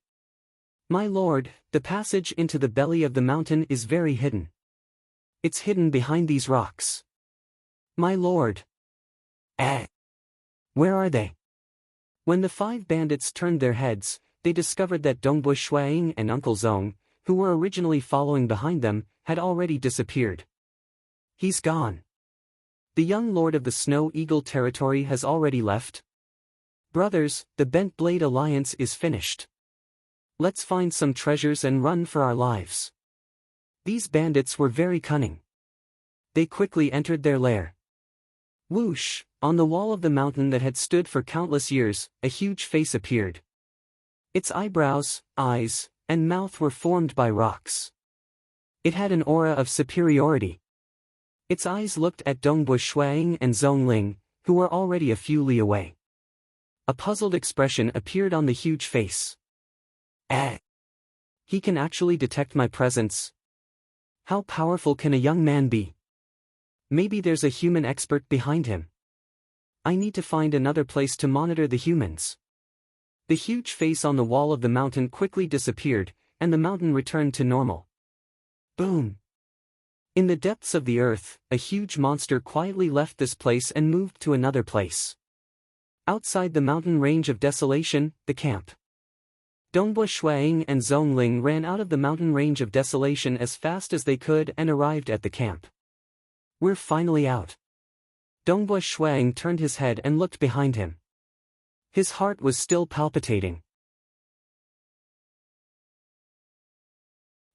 [SPEAKER 1] My lord, the passage into the belly of the mountain is very hidden. It's hidden behind these rocks. My lord. Where are they? When the 5 bandits turned their heads, they discovered that Dongbua Shuang and Uncle Zong, who were originally following behind them, had already disappeared. He's gone. The young lord of the Snow Eagle territory has already left. Brothers, the Bent Blade Alliance is finished. Let's find some treasures and run for our lives. These bandits were very cunning. They quickly entered their lair. Whoosh, on the wall of the mountain that had stood for countless years, a huge face appeared. Its eyebrows, eyes, and mouth were formed by rocks. It had an aura of superiority. Its eyes looked at Dongbua Shuang and Zhongling, who were already a few li away. A puzzled expression appeared on the huge face. He can actually detect my presence. How powerful can a young man be? Maybe there's a human expert behind him. I need to find another place to monitor the humans. The huge face on the wall of the mountain quickly disappeared, and the mountain returned to normal. Boom! In the depths of the earth, a huge monster quietly left this place and moved to another place. Outside the mountain range of desolation, the camp. Dongbua Shuang and Zhongling ran out of the mountain range of desolation as fast as they could and arrived at the camp. We're finally out. Dongbua Shuang turned his head and looked behind him. His heart was still palpitating.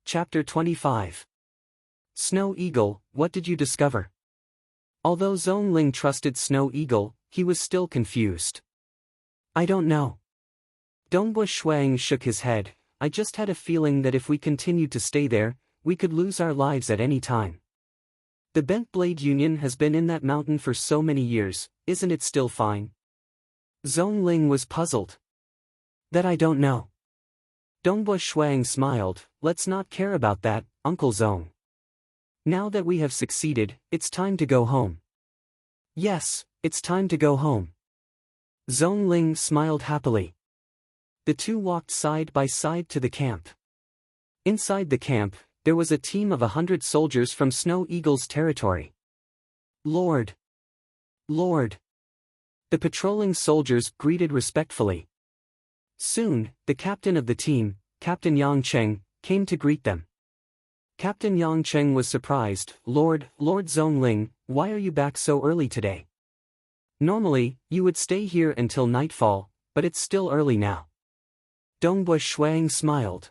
[SPEAKER 1] Chapter 25. Snow Eagle, what did you discover? Although Zhongling trusted Snow Eagle, he was still confused. I don't know. Dongbua Shuang shook his head, I just had a feeling that if we continued to stay there, we could lose our lives at any time. The Bent Blade Union has been in that mountain for so many years, isn't it still fine? Zhongling was puzzled. That I don't know. Dongbo Shuang smiled, let's not care about that, Uncle Zong. Now that we have succeeded, it's time to go home. Yes, it's time to go home. Zhongling smiled happily. The two walked side by side to the camp. Inside the camp, there was a team of 100 soldiers from Snow Eagle's territory. Lord! Lord! The patrolling soldiers greeted respectfully. Soon, the captain of the team, Captain Yang Cheng, came to greet them. Captain Yang Cheng was surprised. Lord Zhongling, why are you back so early today? Normally, you would stay here until nightfall, but it's still early now. Dongbo Shuang smiled.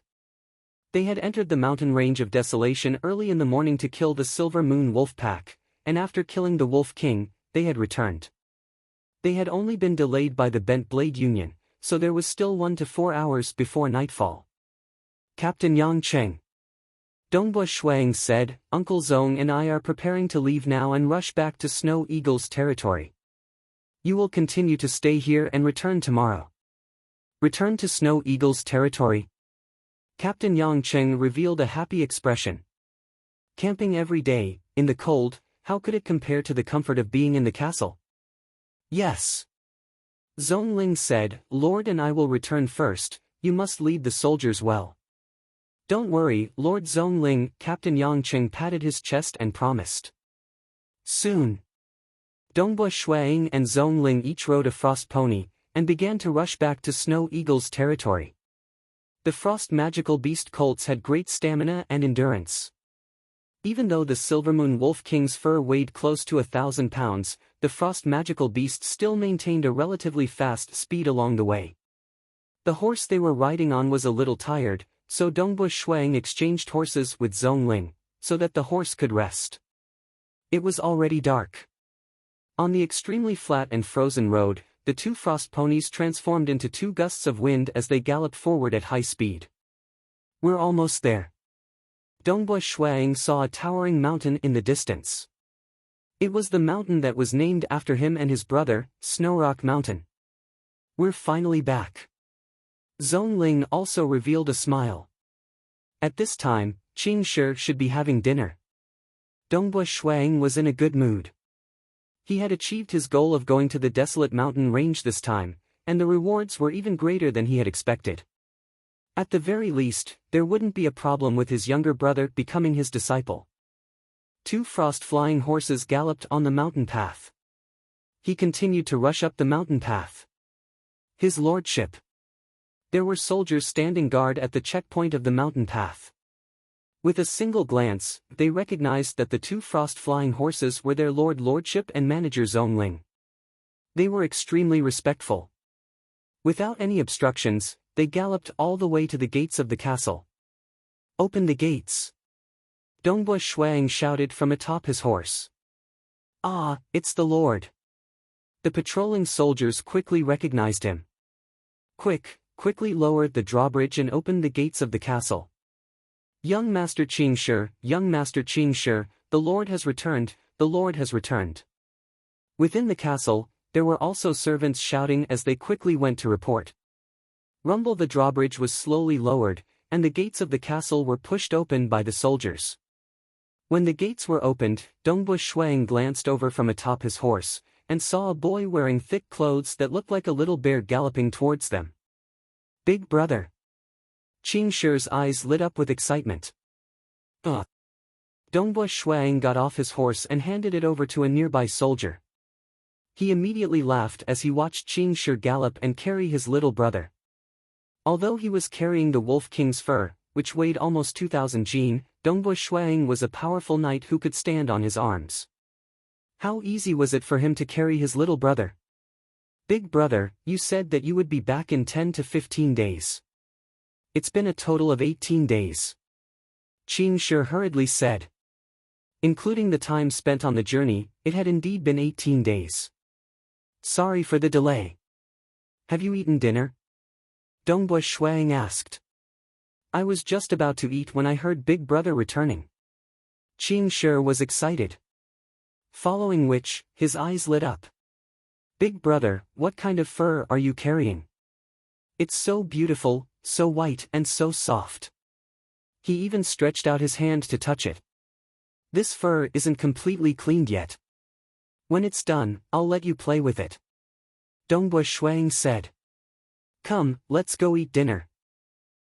[SPEAKER 1] They had entered the mountain range of desolation early in the morning to kill the Silver Moon Wolf Pack, and after killing the Wolf King, they had returned. They had only been delayed by the Bent Blade Union, so there was still 1 to 4 hours before nightfall. Captain Yang Cheng. Dongbo Shuang said, Uncle Zong and I are preparing to leave now and rush back to Snow Eagle's territory. You will continue to stay here and return tomorrow. Return to Snow Eagle's territory? Captain Yang Cheng revealed a happy expression. Camping every day, in the cold, how could it compare to the comfort of being in the castle? Yes. Zhongling said, Lord and I will return first, you must lead the soldiers well. Don't worry, Lord Zhongling, Captain Yang Cheng patted his chest and promised. Soon. Dongbo Shuang and Zhongling each rode a frost pony, and began to rush back to Snow Eagle's territory. The frost magical beast colts had great stamina and endurance. Even though the Silvermoon Wolf King's fur weighed close to 1,000 pounds, the frost magical beast still maintained a relatively fast speed along the way. The horse they were riding on was a little tired, so Dongbo Shuang exchanged horses with Zhongling, so that the horse could rest. It was already dark. On the extremely flat and frozen road, the two frost ponies transformed into 2 gusts of wind as they galloped forward at high speed. We're almost there. Dongbo Shuang saw a towering mountain in the distance. It was the mountain that was named after him and his brother, Snowrock Mountain. We're finally back. Zhongling also revealed a smile. At this time, Qingshi should be having dinner. Dongbo Shuang was in a good mood. He had achieved his goal of going to the desolate mountain range this time, and the rewards were even greater than he had expected. At the very least, there wouldn't be a problem with his younger brother becoming his disciple. 2 frost-flying horses galloped on the mountain path. He continued to rush up the mountain path. His lordship. There were soldiers standing guard at the checkpoint of the mountain path. With a single glance, they recognized that the 2 frost-flying horses were their lordship and manager Zhongling. They were extremely respectful. Without any obstructions, they galloped all the way to the gates of the castle. Open the gates! Dongbo Shuang shouted from atop his horse. Ah, it's the Lord! The patrolling soldiers quickly recognized him. Quickly lowered the drawbridge and opened the gates of the castle. Young Master Qingshi, the Lord has returned, the Lord has returned. Within the castle, there were also servants shouting as they quickly went to report. Rumble the drawbridge was slowly lowered, and the gates of the castle were pushed open by the soldiers. When the gates were opened, Dongbo Shuang glanced over from atop his horse, and saw a boy wearing thick clothes that looked like a little bear galloping towards them. Big brother! Qingshi's eyes lit up with excitement. Dongbo Shuang got off his horse and handed it over to a nearby soldier. He immediately laughed as he watched Qingshi gallop and carry his little brother. Although he was carrying the Wolf King's fur, which weighed almost 2,000 jin, Dongbo Shuang was a powerful knight who could stand on his arms. How easy was it for him to carry his little brother? Big brother, you said that you would be back in 10 to 15 days. It's been a total of 18 days. Qingshi hurriedly said. Including the time spent on the journey, it had indeed been 18 days. Sorry for the delay. Have you eaten dinner? Dongbo Shuang asked. I was just about to eat when I heard Big Brother returning. Qing Shi was excited. Following which, his eyes lit up. Big Brother, what kind of fur are you carrying? It's so beautiful, so white and so soft. He even stretched out his hand to touch it. This fur isn't completely cleaned yet. When it's done, I'll let you play with it. Dongbui Shuang said. Come, let's go eat dinner.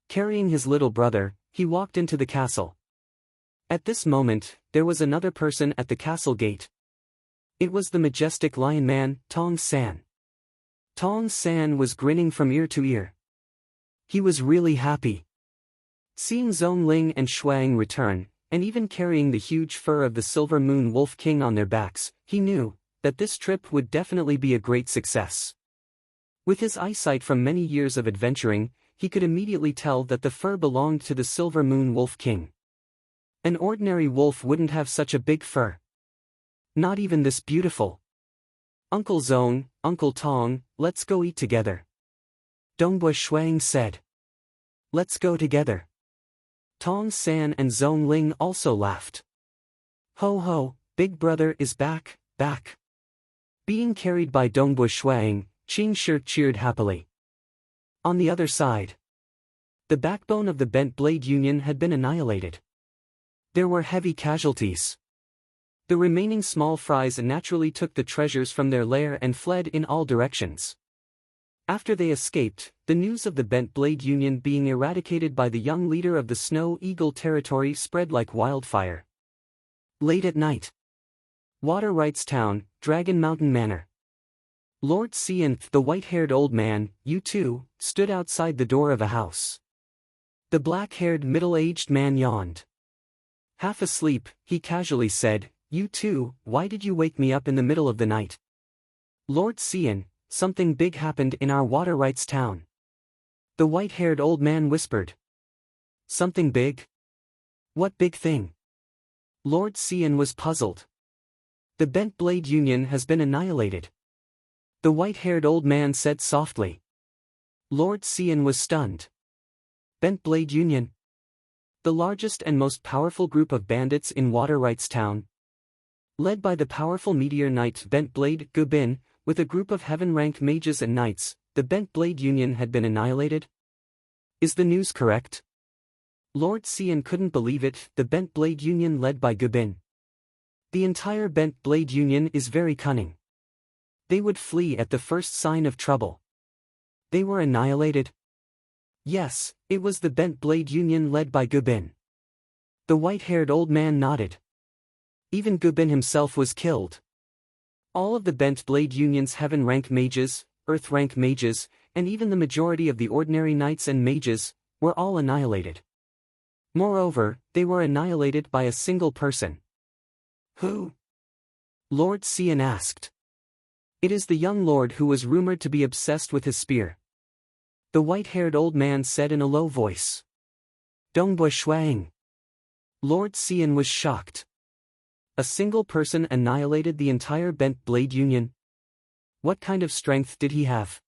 [SPEAKER 1] Carrying his little brother, he walked into the castle. At this moment, there was another person at the castle gate. It was the majestic lion man, Tong San. Tong San was grinning from ear to ear. He was really happy. Seeing Zhongling and Shuang return, and even carrying the huge fur of the Silver Moon Wolf King on their backs, he knew that this trip would definitely be a great success. With his eyesight from many years of adventuring, he could immediately tell that the fur belonged to the Silver Moon Wolf King. An ordinary wolf wouldn't have such a big fur. Not even this beautiful. Uncle Zong, Uncle Tong, let's go eat together. Dongbui Shuang said. Let's go together. Tong San and Zhongling also laughed. Ho ho, Big Brother is back, back. Being carried by Dongbui Shuang, Qing Shi cheered happily. On the other side, the backbone of the Bent Blade Union had been annihilated. There were heavy casualties. The remaining small fries naturally took the treasures from their lair and fled in all directions. After they escaped, the news of the Bent Blade Union being eradicated by the young leader of the Snow Eagle territory spread like wildfire. Late at night. Water Rights Town, Dragon Mountain Manor. Lord Xian, the white-haired old man, you too, stood outside the door of a house. The black-haired middle-aged man yawned. Half asleep, he casually said, You too, why did you wake me up in the middle of the night? Lord Xian, something big happened in our Water Rights Town. The white-haired old man whispered. Something big? What big thing? Lord Xian was puzzled. The Bent Blade Union has been annihilated. The white-haired old man said softly. Lord Xian was stunned. Bent Blade Union? The largest and most powerful group of bandits in Water Rights Town. Led by the powerful meteor knight Bent Blade Gubin, with a group of heaven-ranked mages and knights, the Bent Blade Union had been annihilated? Is the news correct? Lord Xian couldn't believe it, the Bent Blade Union led by Gubin. The entire Bent Blade Union is very cunning. They would flee at the first sign of trouble. They were annihilated? Yes, it was the Bent Blade Union led by Gubin. The white-haired old man nodded. Even Gubin himself was killed. All of the Bent Blade Union's heaven-rank mages, earth-rank mages, and even the majority of the ordinary knights and mages, were all annihilated. Moreover, they were annihilated by a single person. Who? Lord Xian asked. It is the young lord who was rumored to be obsessed with his spear. The white-haired old man said in a low voice. Dongbui Shuang. Lord Xian was shocked. A single person annihilated the entire Bent Blade Union? What kind of strength did he have?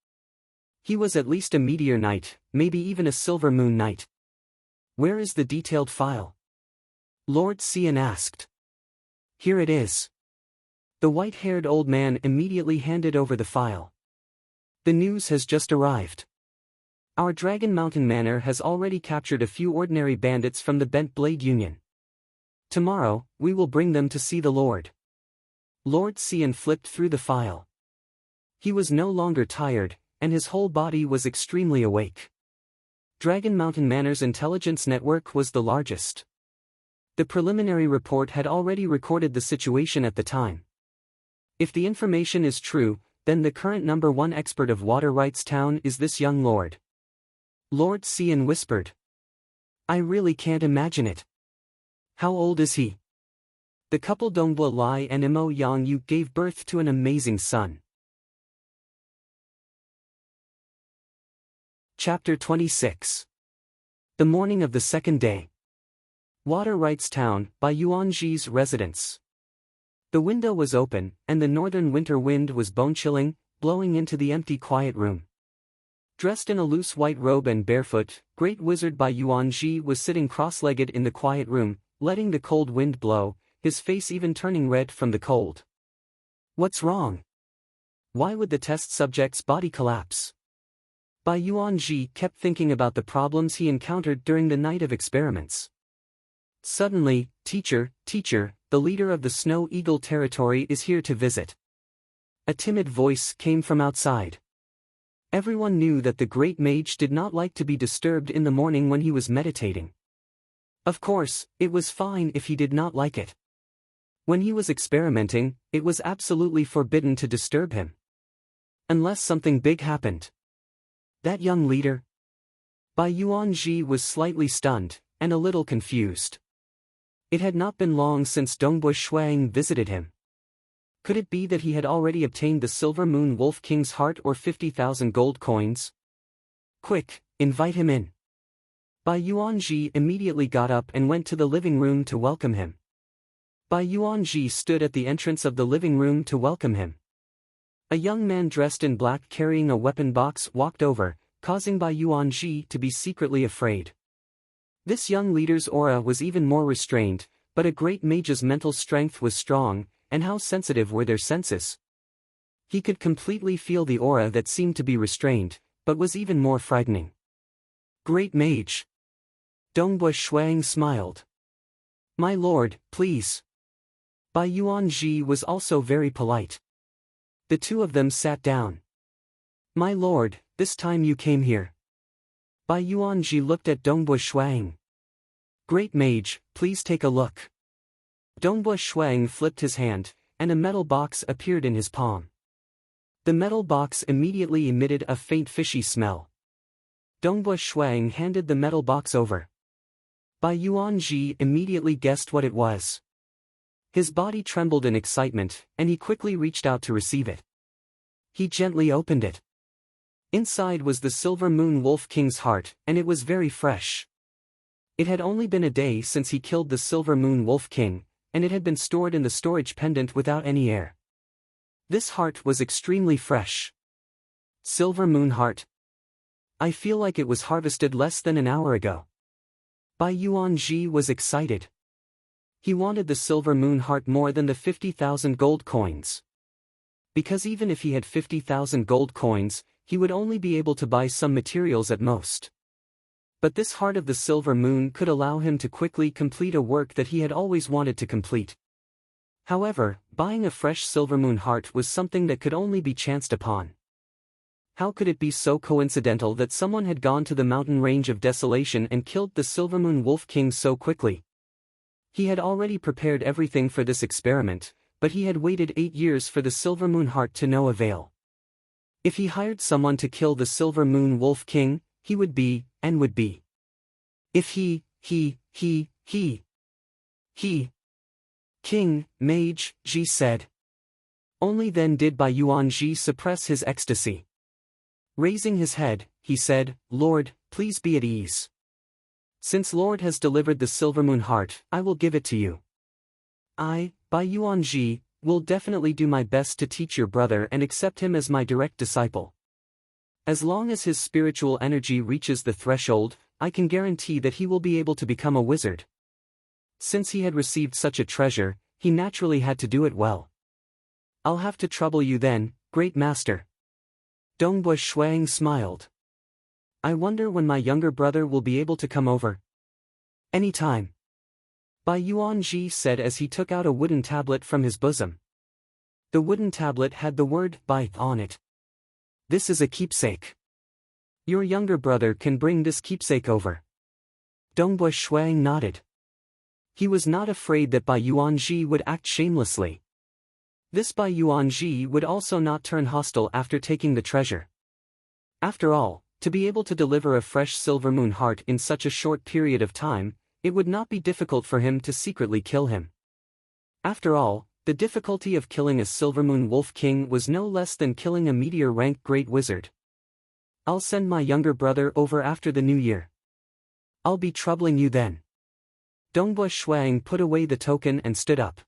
[SPEAKER 1] He was at least a meteor knight, maybe even a silver moon knight. Where is the detailed file? Lord Xian asked. Here it is. The white-haired old man immediately handed over the file. The news has just arrived. Our Dragon Mountain Manor has already captured a few ordinary bandits from the Bent Blade Union. Tomorrow, we will bring them to see the Lord. Lord Xian flipped through the file. He was no longer tired, and his whole body was extremely awake. Dragon Mountain Manor's intelligence network was the largest. The preliminary report had already recorded the situation at the time. If the information is true, then the current #1 expert of Water Rights Town is this young lord. Lord Xian whispered. I really can't imagine it. How old is he? The couple Dongbui Lai and Mo Yang Yu gave birth to an amazing son. Chapter 26. The morning of the second day. Water Rights Town, by Yuanji's residence. The window was open, and the northern winter wind was bone-chilling, blowing into the empty quiet room. Dressed in a loose white robe and barefoot, Great Wizard Bai Yuanji was sitting cross-legged in the quiet room, letting the cold wind blow, his face even turning red from the cold. What's wrong? Why would the test subject's body collapse? Bai Yuanji kept thinking about the problems he encountered during the night of experiments. Suddenly, teacher, the leader of the Snow Eagle territory is here to visit. A timid voice came from outside. Everyone knew that the great mage did not like to be disturbed in the morning when he was meditating. Of course, it was fine if he did not like it. When he was experimenting, it was absolutely forbidden to disturb him. Unless something big happened. That young leader? Bai Yuanji was slightly stunned, and a little confused. It had not been long since Dongbu Shuang visited him. Could it be that he had already obtained the Silver Moon Wolf King's heart or 50,000 gold coins? Quick, invite him in. Bai Yuanji immediately got up and went to the living room to welcome him. Bai Yuanji stood at the entrance of the living room to welcome him. A young man dressed in black carrying a weapon box walked over, causing Bai Yuanji to be secretly afraid. This young leader's aura was even more restrained, but a great mage's mental strength was strong, and how sensitive were their senses. He could completely feel the aura that seemed to be restrained, but was even more frightening. Great mage. Dongbu Shuang smiled. My lord, please. Bai Yuanji was also very polite. The two of them sat down. My lord, this time you came here. Bai Yuanji looked at Dongbu Shuang. Great mage, please take a look. Dongbu Shuang flipped his hand, and a metal box appeared in his palm. The metal box immediately emitted a faint fishy smell. Dongbu Shuang handed the metal box over. Bai Yuanji immediately guessed what it was. His body trembled in excitement, and he quickly reached out to receive it. He gently opened it. Inside was the Silver Moon Wolf King's heart, and it was very fresh. It had only been a day since he killed the Silver Moon Wolf King, and it had been stored in the storage pendant without any air. This heart was extremely fresh. Silver Moon Heart. I feel like it was harvested less than an hour ago. Bai Yuanji was excited. He wanted the Silver Moon Heart more than the 50,000 gold coins. Because even if he had 50,000 gold coins, he would only be able to buy some materials at most. But this heart of the Silver Moon could allow him to quickly complete a work that he had always wanted to complete. However, buying a fresh Silver Moon heart was something that could only be chanced upon. How could it be so coincidental that someone had gone to the mountain range of desolation and killed the Silver Moon Wolf King so quickly? He had already prepared everything for this experiment, but he had waited 8 years for the Silver Moon heart to no avail. If he hired someone to kill the Silver Moon Wolf King, he would be, and would be. If he, King, Mage, Ji said. Only then did Bai Yuanji suppress his ecstasy. Raising his head, he said, Lord, please be at ease. Since Lord has delivered the Silver Moon heart, I will give it to you. I, Bai Yuanji, will definitely do my best to teach your brother and accept him as my direct disciple. As long as his spiritual energy reaches the threshold, I can guarantee that he will be able to become a wizard. Since he had received such a treasure, he naturally had to do it well. I'll have to trouble you then, great master. Dongbu Shuang smiled. I wonder when my younger brother will be able to come over. Anytime. Bai Yuanji said as he took out a wooden tablet from his bosom. The wooden tablet had the word Bai on it. This is a keepsake. Your younger brother can bring this keepsake over. Dongbu Shuang nodded. He was not afraid that Bai Yuanji would act shamelessly. This Bai Yuanji would also not turn hostile after taking the treasure. After all, to be able to deliver a fresh Silver Moon heart in such a short period of time, it would not be difficult for him to secretly kill him. After all, the difficulty of killing a Silver Moon Wolf King was no less than killing a meteor-ranked great wizard. I'll send my younger brother over after the new year. I'll be troubling you then. Dongbu Shuang put away the token and stood up.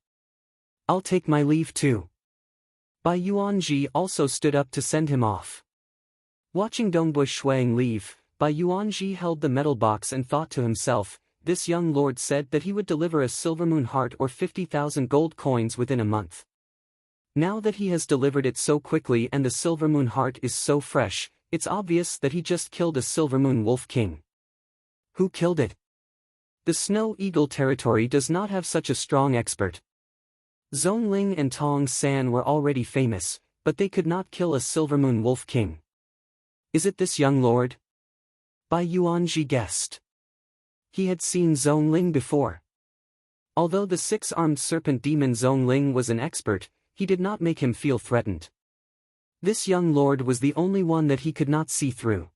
[SPEAKER 1] I'll take my leave too. Bai Yuanji also stood up to send him off. Watching Dongbu Shuang leave, Bai Yuanji held the metal box and thought to himself, this young lord said that he would deliver a silver moon heart or 50,000 gold coins within a month. Now that he has delivered it so quickly and the silver moon heart is so fresh, it's obvious that he just killed a silver moon wolf king. Who killed it? The Snow Eagle territory does not have such a strong expert. Zhongling and Tong San were already famous, but they could not kill a silver moon wolf king. Is it this young lord? Bai Yuanji guessed. He had seen Zhongling before. Although the six-armed serpent demon Zhongling was an expert, he did not make him feel threatened. This young lord was the only one that he could not see through.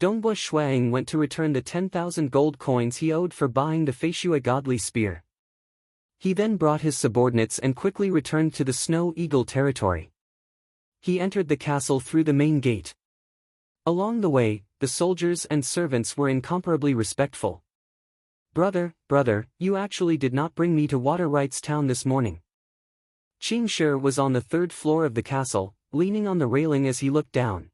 [SPEAKER 1] Dongbu Shuang went to return the 10,000 gold coins he owed for buying the Feishua godly spear. He then brought his subordinates and quickly returned to the Snow Eagle territory. He entered the castle through the main gate. Along the way, the soldiers and servants were incomparably respectful. Brother, you actually did not bring me to Water Rights Town this morning. Qingshi was on the third floor of the castle, leaning on the railing as he looked down.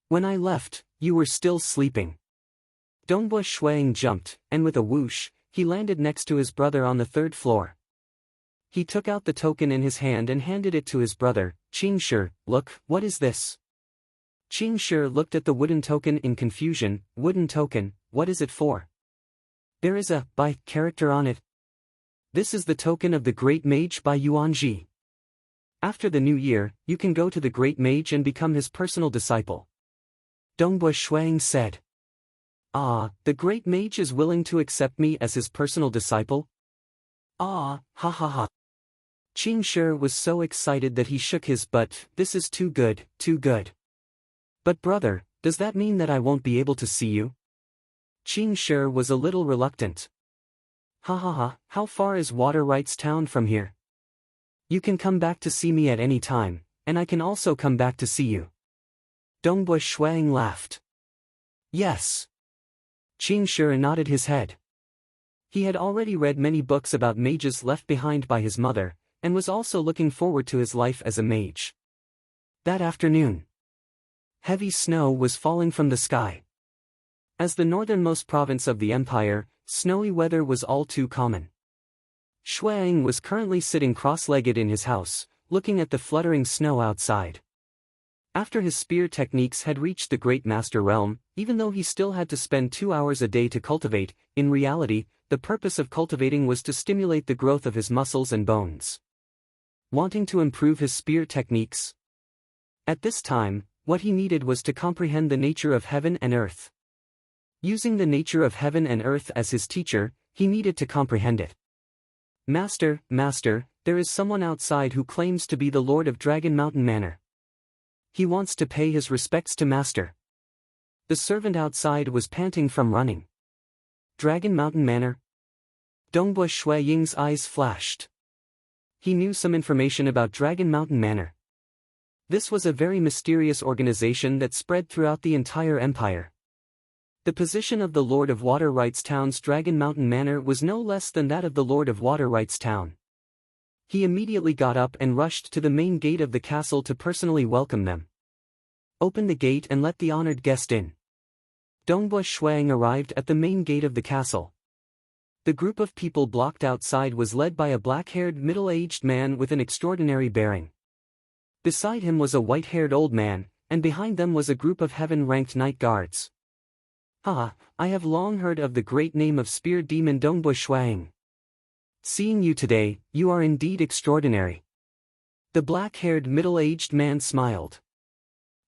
[SPEAKER 1] When I left, you were still sleeping. Dongbu Shuang jumped, and with a whoosh, he landed next to his brother on the third floor. He took out the token in his hand and handed it to his brother. Qingshi, look, what is this? Qingshi looked at the wooden token in confusion. Wooden token, what is it for? There is a Bai character on it. This is the token of the Great Mage Bai Yuanji. After the new year, you can go to the Great Mage and become his personal disciple. Dongbu Shuang said. Ah, the Great Mage is willing to accept me as his personal disciple? Ah, ha ha ha. Qingshi was so excited that he shook his butt. This is too good, too good. But brother, does that mean that I won't be able to see you? Qingshi was a little reluctant. Ha ha ha, how far is Water Rights Town from here? You can come back to see me at any time, and I can also come back to see you. Dongbu Shuang laughed. Yes. Qingshi nodded his head. He had already read many books about mages left behind by his mother, and was also looking forward to his life as a mage. That afternoon, heavy snow was falling from the sky. As the northernmost province of the empire, snowy weather was all too common. Shuang was currently sitting cross-legged in his house, looking at the fluttering snow outside. After his spear techniques had reached the Great Master realm, even though he still had to spend 2 hours a day to cultivate, in reality, the purpose of cultivating was to stimulate the growth of his muscles and bones. Wanting to improve his spear techniques? At this time, what he needed was to comprehend the nature of heaven and earth. Using the nature of heaven and earth as his teacher, he needed to comprehend it. Master, there is someone outside who claims to be the Lord of Dragon Mountain Manor. He wants to pay his respects to Master. The servant outside was panting from running. Dragon Mountain Manor? Dongbu Shuang's eyes flashed. He knew some information about Dragon Mountain Manor. This was a very mysterious organization that spread throughout the entire empire. The position of the Lord of Water Rights Town's Dragon Mountain Manor was no less than that of the Lord of Water Rights Town. He immediately got up and rushed to the main gate of the castle to personally welcome them. Open the gate and let the honored guest in. Dongbu Shuang arrived at the main gate of the castle. The group of people blocked outside was led by a black-haired middle-aged man with an extraordinary bearing. Beside him was a white-haired old man, and behind them was a group of heaven-ranked night guards. Ah, I have long heard of the great name of spear demon Dongbu Shuang. Seeing you today, you are indeed extraordinary. The black-haired middle-aged man smiled.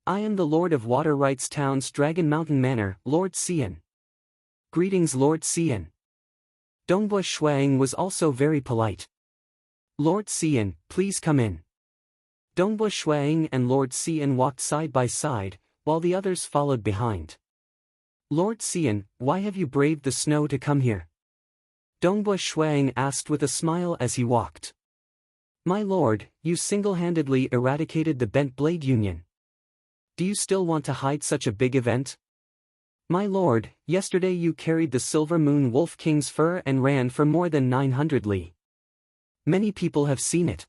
[SPEAKER 1] I am the Lord of Water Rights Town's Dragon Mountain Manor, Lord Xian. Greetings Lord Xian. Dongbu Shuang was also very polite. Lord Xian, please come in. Dongbu Shuang and Lord Xian walked side by side, while the others followed behind. Lord Xian, why have you braved the snow to come here? Dongbu Shuang asked with a smile as he walked. My lord, you single-handedly eradicated the Bent Blade Union. Do you still want to hide such a big event? My lord, yesterday you carried the Silver Moon Wolf King's fur and ran for more than 900 li. Many people have seen it.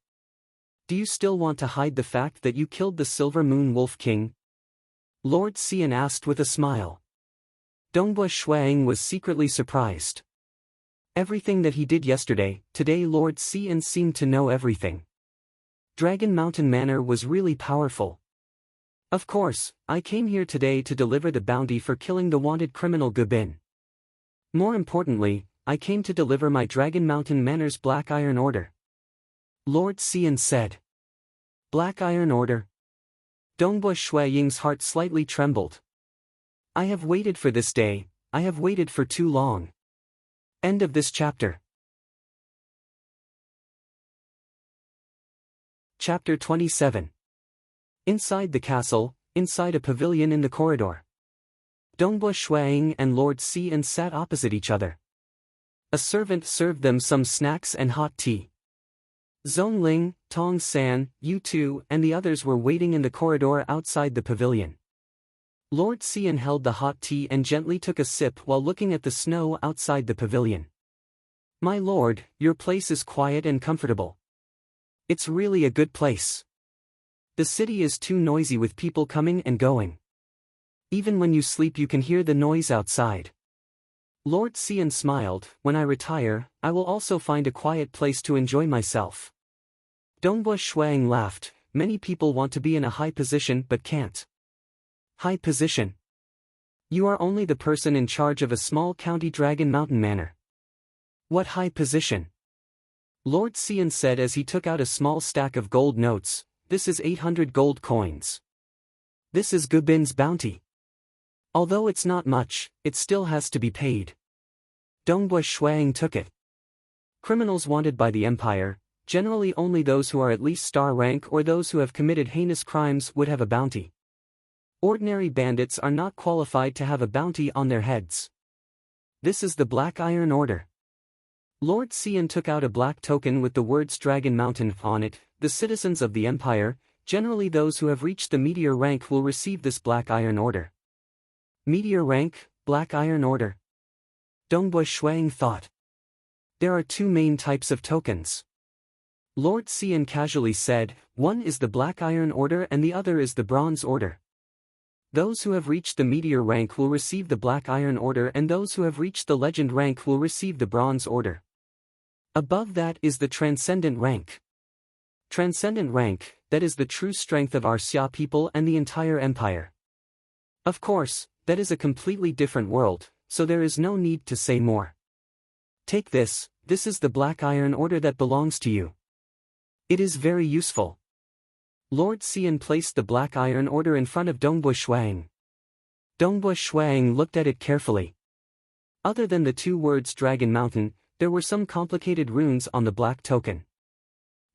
[SPEAKER 1] Do you still want to hide the fact that you killed the Silver Moon Wolf King? Lord Xian asked with a smile. Dongbua Shuang was secretly surprised. Everything that he did yesterday, today Lord Xian seemed to know everything. Dragon Mountain Manor was really powerful. Of course, I came here today to deliver the bounty for killing the wanted criminal Gubin. More importantly, I came to deliver my Dragon Mountain Manor's Black Iron Order. Lord Xian said. Black Iron Order? Dongbua Shuaying's heart slightly trembled. I have waited for this day, I have waited for too long. End of this chapter. Chapter 27. Inside the castle, inside a pavilion in the corridor. Dongbua Shuaying and Lord Xian sat opposite each other. A servant served them some snacks and hot tea. Zhongling, Tong San, Yu Tu, and the others were waiting in the corridor outside the pavilion. Lord Xian held the hot tea and gently took a sip while looking at the snow outside the pavilion. My lord, your place is quiet and comfortable. It's really a good place. The city is too noisy with people coming and going. Even when you sleep you can hear the noise outside. Lord Xian smiled. When I retire, I will also find a quiet place to enjoy myself. Dongbua Shuang laughed. Many people want to be in a high position but can't. High position? You are only the person in charge of a small county Dragon Mountain Manor. What high position? Lord Xian said as he took out a small stack of gold notes. This is 800 gold coins. This is Gubin's bounty. Although it's not much, it still has to be paid. Dongbua Shuang took it. Criminals wanted by the Empire, generally only those who are at least star rank or those who have committed heinous crimes would have a bounty. Ordinary bandits are not qualified to have a bounty on their heads. This is the Black Iron Order. Lord Xian took out a black token with the words Dragon Mountain on it. The citizens of the Empire, generally those who have reached the meteor rank, will receive this Black Iron Order. Meteor rank, Black Iron Order. Dongbua Shuang thought. There are two main types of tokens. Lord Xian casually said, one is the Black Iron Order and the other is the Bronze Order. Those who have reached the meteor rank will receive the Black Iron Order and those who have reached the legend rank will receive the Bronze Order. Above that is the Transcendent rank. Transcendent rank, that is the true strength of our Xia people and the entire empire. Of course, that is a completely different world, so there is no need to say more. Take this, this is the Black Iron Order that belongs to you. It is very useful. Lord Xian placed the Black Iron Order in front of Dongbua Shuang. Dongbua Shuang looked at it carefully. Other than the two words Dragon Mountain, there were some complicated runes on the black token.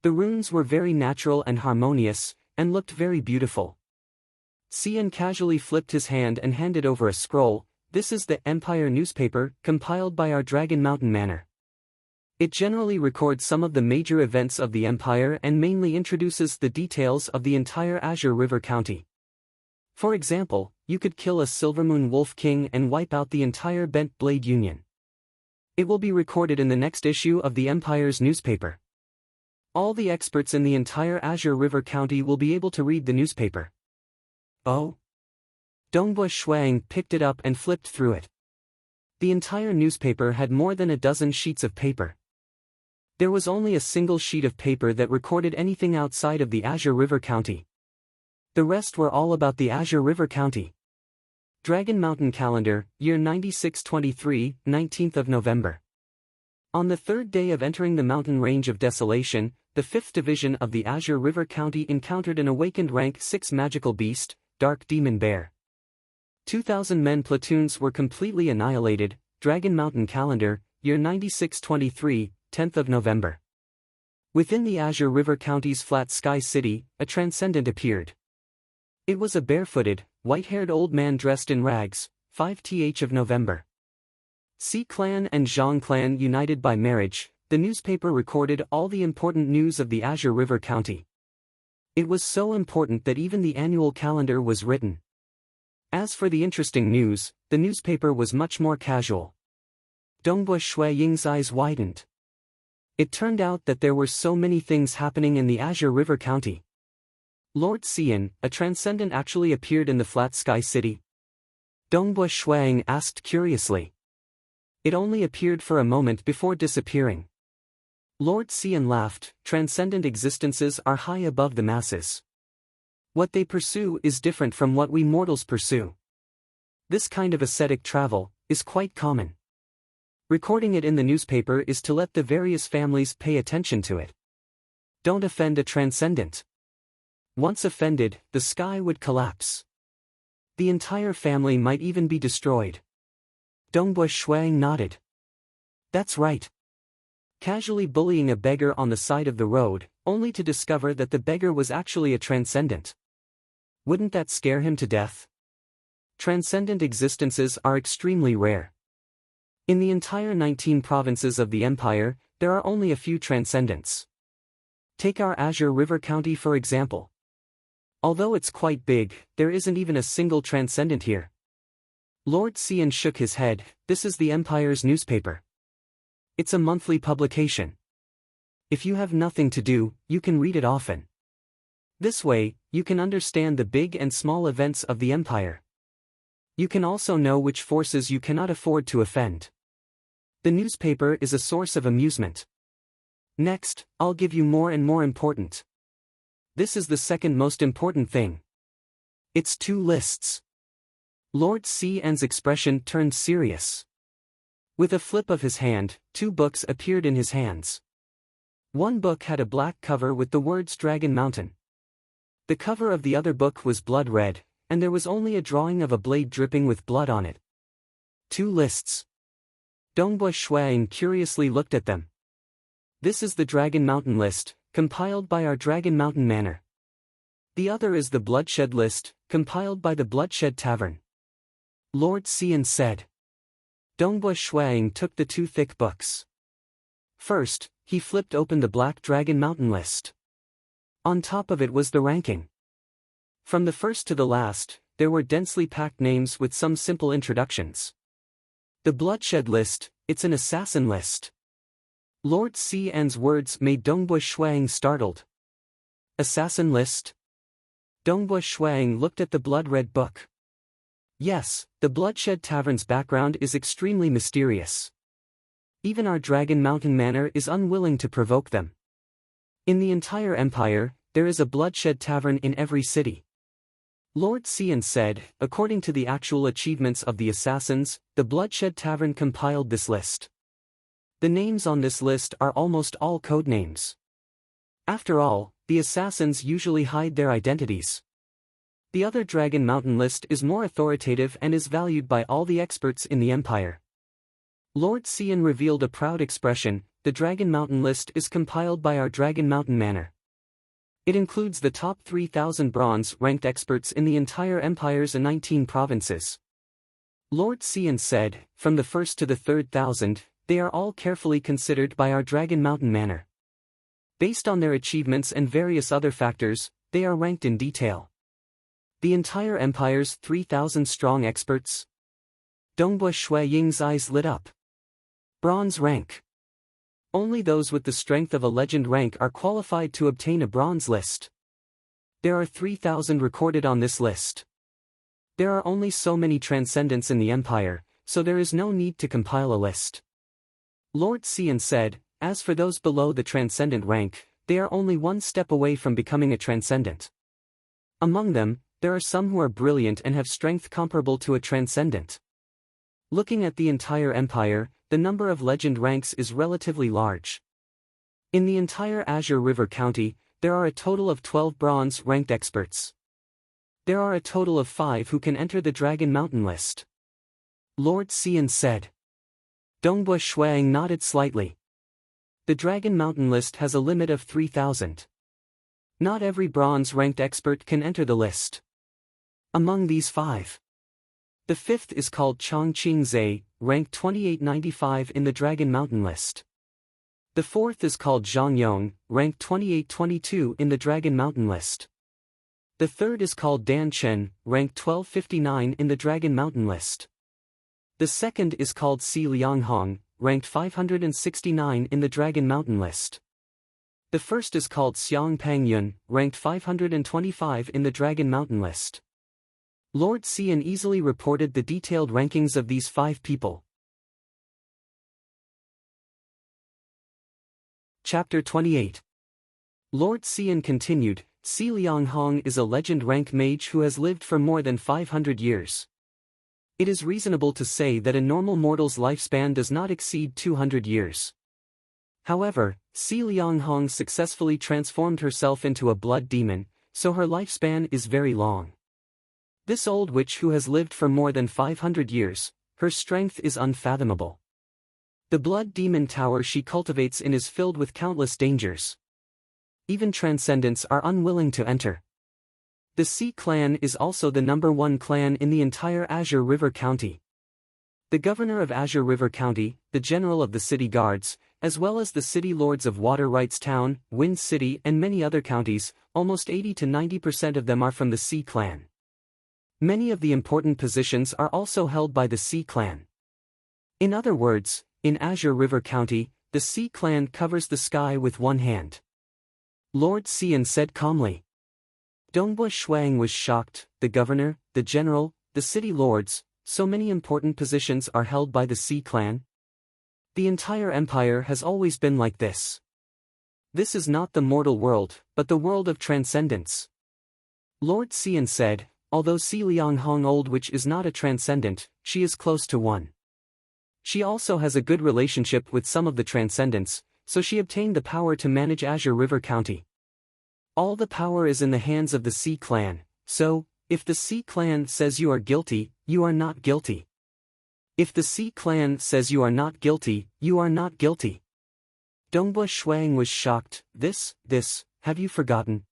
[SPEAKER 1] The runes were very natural and harmonious, and looked very beautiful. Xian casually flipped his hand and handed over a scroll. This is the Empire newspaper, compiled by our Dragon Mountain Manor. It generally records some of the major events of the Empire and mainly introduces the details of the entire Azure River County. For example, you could kill a Silvermoon Wolf King and wipe out the entire Bent Blade Union. It will be recorded in the next issue of the Empire's newspaper. All the experts in the entire Azure River County will be able to read the newspaper. Oh? Dongbua Shuang picked it up and flipped through it. The entire newspaper had more than a dozen sheets of paper. There was only a single sheet of paper that recorded anything outside of the Azure River County. The rest were all about the Azure River County. Dragon Mountain Calendar, Year 9623, 19th of November. On the third day of entering the mountain range of Desolation, the 5th Division of the Azure River County encountered an awakened rank 6 magical beast, Dark Demon Bear. 2,000 men platoons were completely annihilated. Dragon Mountain Calendar, Year 9623, 10th of November. Within the Azure River County's Flat Sky City, a transcendent appeared. It was a barefooted, white-haired old man dressed in rags. 5th of November. Xi Clan and Zhang Clan united by marriage. The newspaper recorded all the important news of the Azure River County. It was so important that even the annual calendar was written. As for the interesting news, the newspaper was much more casual. Dongbua Shuaying's eyes widened. It turned out that there were so many things happening in the Azure River County. Lord Xian, a transcendent actually appeared in the flat sky city? Dongbua Shuang asked curiously. It only appeared for a moment before disappearing. Lord Xian laughed. Transcendent existences are high above the masses. What they pursue is different from what we mortals pursue. This kind of ascetic travel is quite common. Recording it in the newspaper is to let the various families pay attention to it. Don't offend a transcendent. Once offended, the sky would collapse. The entire family might even be destroyed. Dongbua Shuang nodded. That's right. Casually bullying a beggar on the side of the road, only to discover that the beggar was actually a transcendent. Wouldn't that scare him to death? Transcendent existences are extremely rare. In the entire 19 provinces of the empire, there are only a few transcendents. Take our Azure River County for example. Although it's quite big, there isn't even a single transcendent here. Lord Xian shook his head. This is the Empire's newspaper. It's a monthly publication. If you have nothing to do, you can read it often. This way, you can understand the big and small events of the Empire. You can also know which forces you cannot afford to offend. The newspaper is a source of amusement. Next, I'll give you more and more important. This is the second most important thing. It's 2 lists. Lord Xian's expression turned serious. With a flip of his hand, 2 books appeared in his hands. One book had a black cover with the words Dragon Mountain. The cover of the other book was blood red, and there was only a drawing of a blade dripping with blood on it. 2 lists. Dongbua Shuang curiously looked at them. This is the Dragon Mountain list, compiled by our Dragon Mountain Manor. The other is the Bloodshed list, compiled by the Bloodshed Tavern. Lord Xian said. Dongbua Shuang took the 2 thick books. First, he flipped open the Black Dragon Mountain list. On top of it was the ranking. From the first to the last, there were densely packed names with some simple introductions. The Bloodshed list, it's an assassin list. Lord Xian's words made Dongbua Shuang startled. Assassin list? Dongbua Shuang looked at the blood-red book. Yes, the Bloodshed Tavern's background is extremely mysterious. Even our Dragon Mountain Manor is unwilling to provoke them. In the entire empire, there is a Bloodshed Tavern in every city. Lord Xian said, according to the actual achievements of the assassins, the Bloodshed Tavern compiled this list. The names on this list are almost all code names. After all, the assassins usually hide their identities. The other Dragon Mountain list is more authoritative and is valued by all the experts in the empire. Lord Xian revealed a proud expression. The Dragon Mountain list is compiled by our Dragon Mountain Manor. It includes the top 3,000 bronze-ranked experts in the entire empire's 19 provinces. Lord Xian said, from the first to the 3,000, they are all carefully considered by our Dragon Mountain Manor. Based on their achievements and various other factors, they are ranked in detail. The entire empire's 3,000-strong experts? Dongbua Ying's eyes lit up. Bronze rank. Only those with the strength of a legend rank are qualified to obtain a bronze list. There are 3,000 recorded on this list. There are only so many transcendents in the empire, so there is no need to compile a list. Lord Xian said, as for those below the transcendent rank, they are only one step away from becoming a transcendent. Among them, there are some who are brilliant and have strength comparable to a transcendent. Looking at the entire empire, the number of legend ranks is relatively large. In the entire Azure River County, there are a total of 12 bronze-ranked experts. There are a total of 5 who can enter the Dragon Mountain list. Lord Xian said. Dongbua Shuang nodded slightly. The Dragon Mountain list has a limit of 3,000. Not every bronze-ranked expert can enter the list. Among these 5, the 5th is called Chongqing Zhe, ranked 2895 in the Dragon Mountain list. The 4th is called Zhang Yong, ranked 2822 in the Dragon Mountain list. The 3rd is called Dan Chen, ranked 1259 in the Dragon Mountain list. The 2nd is called Si Lianghong, ranked 569 in the Dragon Mountain list. The first is called Xiang Pangyun, ranked 525 in the Dragon Mountain list. Lord Xian easily reported the detailed rankings of these 5 people. Chapter 28. Lord Xian continued, Si Lianghong is a legend rank mage who has lived for more than 500 years. It is reasonable to say that a normal mortal's lifespan does not exceed 200 years. However, Si Lianghong successfully transformed herself into a blood demon, so her lifespan is very long. This old witch who has lived for more than 500 years, her strength is unfathomable. The blood demon tower she cultivates in is filled with countless dangers. Even transcendents are unwilling to enter. The Sea clan is also the #1 clan in the entire Azure River County. The governor of Azure River County, the general of the city guards, as well as the city lords of Water Rights Town, Wind City and many other counties, almost 80 to 90% of them are from the Sea clan. Many of the important positions are also held by the Sea clan. In other words, in Azure River County, the Sea clan covers the sky with one hand. Lord Xian said calmly. Dongbua Shuang was shocked. The governor, the general, the city lords, so many important positions are held by the Sea clan. The entire empire has always been like this. This is not the mortal world, but the world of transcendence. Lord Xian said, although Si Lianghong Old Witch is not a transcendent, she is close to one. She also has a good relationship with some of the transcendents, so she obtained the power to manage Azure River County. All the power is in the hands of the Sea clan, so, if the Sea clan says you are guilty, you are not guilty. If the Sea clan says you are not guilty, you are not guilty. Dongbua Shuang was shocked. This, have you forgotten?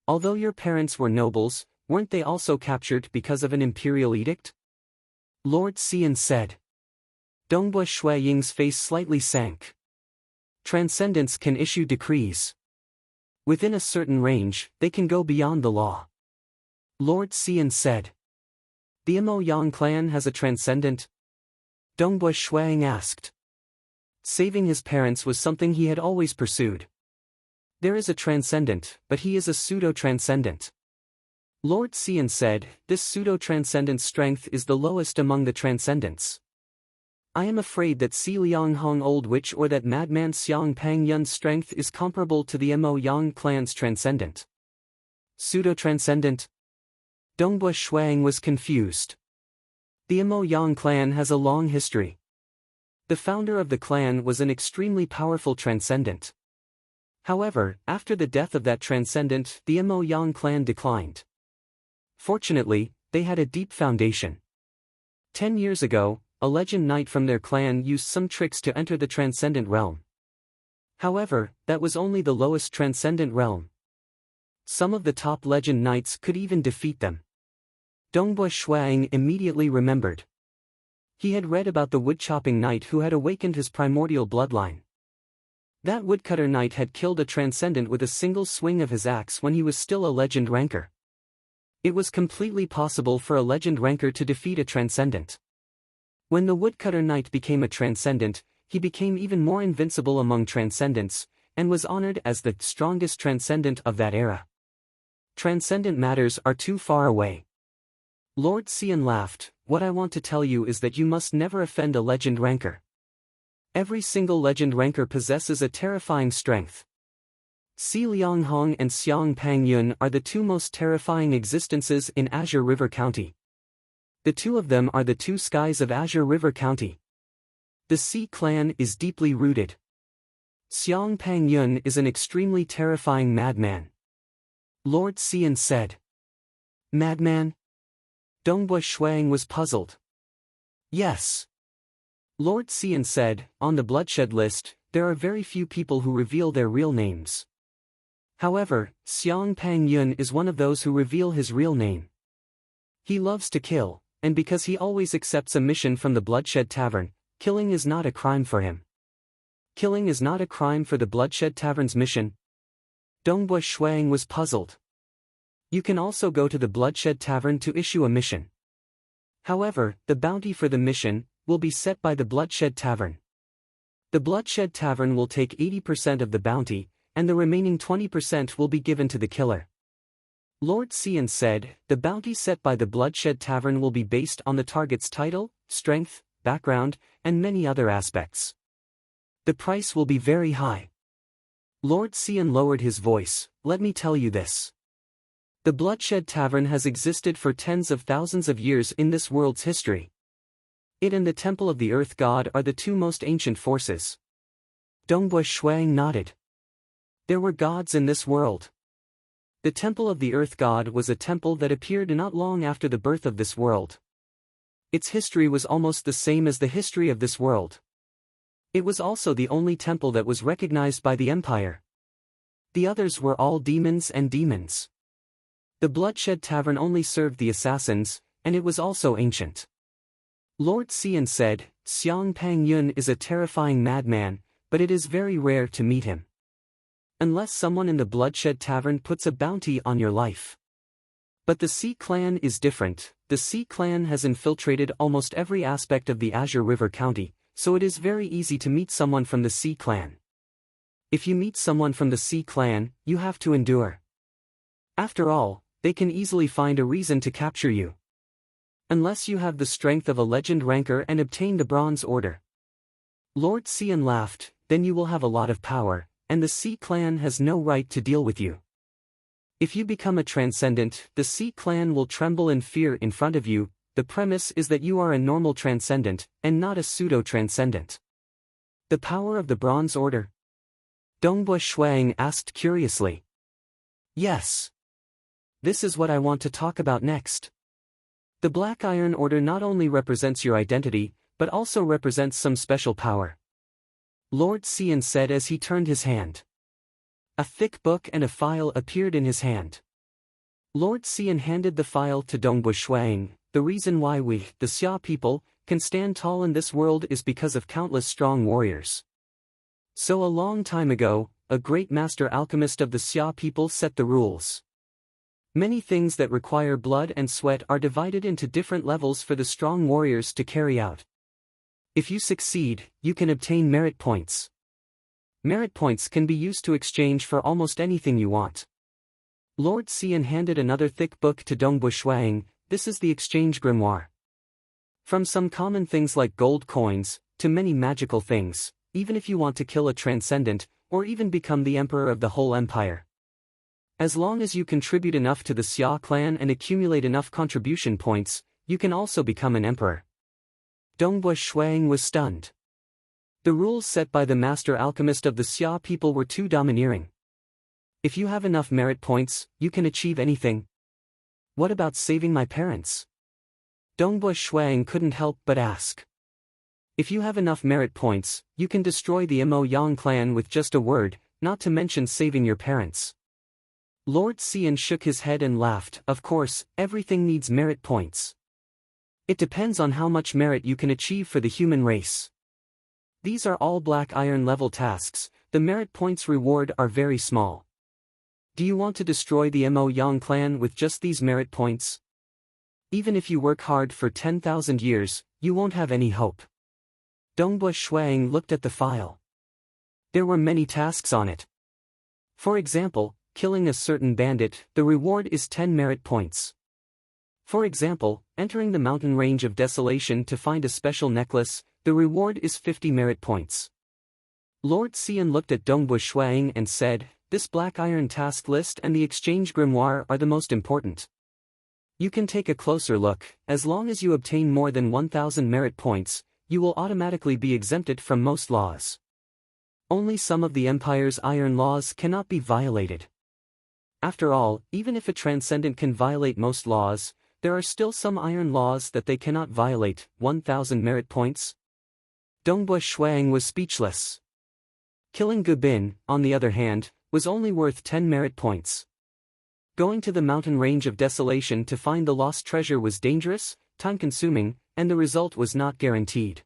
[SPEAKER 1] Although your parents were nobles, weren't they also captured because of an imperial edict? Lord Xian said. Dongbua Shuaying's face slightly sank. Transcendents can issue decrees. Within a certain range, they can go beyond the law. Lord Xian said. The Mo Yang clan has a transcendent? Dongbua Shuaying asked. Saving his parents was something he had always pursued. There is a transcendent, but he is a pseudo-transcendent. Lord Xian said, this pseudo-transcendent strength is the lowest among the transcendents. I am afraid that Si Lianghong Old Witch or that madman Xiang Pangyun's strength is comparable to the Mo Yang clan's transcendent. Pseudo-transcendent? Dongbua Shuang was confused. The Mo Yang clan has a long history. The founder of the clan was an extremely powerful transcendent. However, after the death of that transcendent, the Mo Yang clan declined. Fortunately, they had a deep foundation. 10 years ago, a legend knight from their clan used some tricks to enter the transcendent realm. However, that was only the lowest transcendent realm. Some of the top legend knights could even defeat them. Dongbua Shuang immediately remembered. He had read about the woodchopping knight who had awakened his primordial bloodline. That woodcutter knight had killed a transcendent with a single swing of his axe when he was still a legend ranker. It was completely possible for a legend ranker to defeat a transcendent. When the woodcutter knight became a transcendent, he became even more invincible among transcendents, and was honored as the strongest transcendent of that era. Transcendent matters are too far away. Lord Xian laughed. What I want to tell you is that you must never offend a legend ranker. Every single legend ranker possesses a terrifying strength. Si Lianghong and Xiang Pangyun are the two most terrifying existences in Azure River County. The two of them are the two skies of Azure River County. The Sea clan is deeply rooted. Xiang Pangyun is an extremely terrifying madman. Lord Xian said. Madman? Dongbua Shuang was puzzled. Yes. Lord Xian said, on the bloodshed list, there are very few people who reveal their real names. However, Xiang Pangyun is one of those who reveal his real name. He loves to kill, and because he always accepts a mission from the Bloodshed Tavern, killing is not a crime for him. Killing is not a crime for the Bloodshed Tavern's mission? Dongbua Shuang was puzzled. You can also go to the Bloodshed Tavern to issue a mission. However, the bounty for the mission will be set by the Bloodshed Tavern. The Bloodshed Tavern will take 80% of the bounty, and the remaining 20% will be given to the killer. Lord Xian said, the bounty set by the Bloodshed Tavern will be based on the target's title, strength, background, and many other aspects. The price will be very high. Lord Xian lowered his voice, let me tell you this. The Bloodshed Tavern has existed for tens of thousands of years in this world's history. It and the Temple of the Earth God are the two most ancient forces. Dongbui Shuang nodded. There were gods in this world. The Temple of the Earth God was a temple that appeared not long after the birth of this world. Its history was almost the same as the history of this world. It was also the only temple that was recognized by the Empire. The others were all demons and demons. The Bloodshed Tavern only served the assassins, and it was also ancient. Lord Xian said, Xiang Pang Yun is a terrifying madman, but it is very rare to meet him. Unless someone in the Bloodshed Tavern puts a bounty on your life. But the Sea Clan is different. The Sea Clan has infiltrated almost every aspect of the Azure River County, so it is very easy to meet someone from the Sea Clan. If you meet someone from the Sea Clan, you have to endure. After all, they can easily find a reason to capture you. Unless you have the strength of a legend ranker and obtain the Bronze Order. Lord Xian laughed, then you will have a lot of power, and the Sea Clan has no right to deal with you. If you become a transcendent, the Sea Clan will tremble in fear in front of you. The premise is that you are a normal transcendent, and not a pseudo-transcendent. The power of the Bronze Order? Dongbui Shuang asked curiously. Yes. This is what I want to talk about next. The Black Iron Order not only represents your identity, but also represents some special power. Lord Xian said as he turned his hand. A thick book and a file appeared in his hand. Lord Xian handed the file to Dongbui Shuang. The reason why we, the Xia people, can stand tall in this world is because of countless strong warriors. So a long time ago, a great master alchemist of the Xia people set the rules. Many things that require blood and sweat are divided into different levels for the strong warriors to carry out. If you succeed, you can obtain merit points. Merit points can be used to exchange for almost anything you want. Lord Xian handed another thick book to Dongbui Shuang. This is the exchange grimoire. From some common things like gold coins, to many magical things, even if you want to kill a transcendent, or even become the emperor of the whole empire. As long as you contribute enough to the Xia clan and accumulate enough contribution points, you can also become an emperor. Dongbui Shuang was stunned. The rules set by the master alchemist of the Xia people were too domineering. If you have enough merit points, you can achieve anything. What about saving my parents? Dongbui Shuang couldn't help but ask. If you have enough merit points, you can destroy the Mo Yang clan with just a word, not to mention saving your parents. Lord Xian shook his head and laughed. Of course, everything needs merit points. It depends on how much merit you can achieve for the human race. These are all Black Iron level tasks. The merit points reward are very small. Do you want to destroy the Mo Yang clan with just these merit points? Even if you work hard for 10,000 years, you won't have any hope. Dongbui Shuang looked at the file. There were many tasks on it. For example, killing a certain bandit, the reward is 10 merit points. For example, entering the mountain range of desolation to find a special necklace, the reward is 50 merit points. Lord Xian looked at Dongbui Shuang and said, this Black Iron task list and the exchange grimoire are the most important. You can take a closer look. As long as you obtain more than 1,000 merit points, you will automatically be exempted from most laws. Only some of the Empire's iron laws cannot be violated. After all, even if a transcendent can violate most laws, there are still some iron laws that they cannot violate. 1,000 merit points? Dongbui Shuang was speechless. Killing Gubin, on the other hand, was only worth 10 merit points. Going to the mountain range of desolation to find the lost treasure was dangerous, time-consuming, and the result was not guaranteed.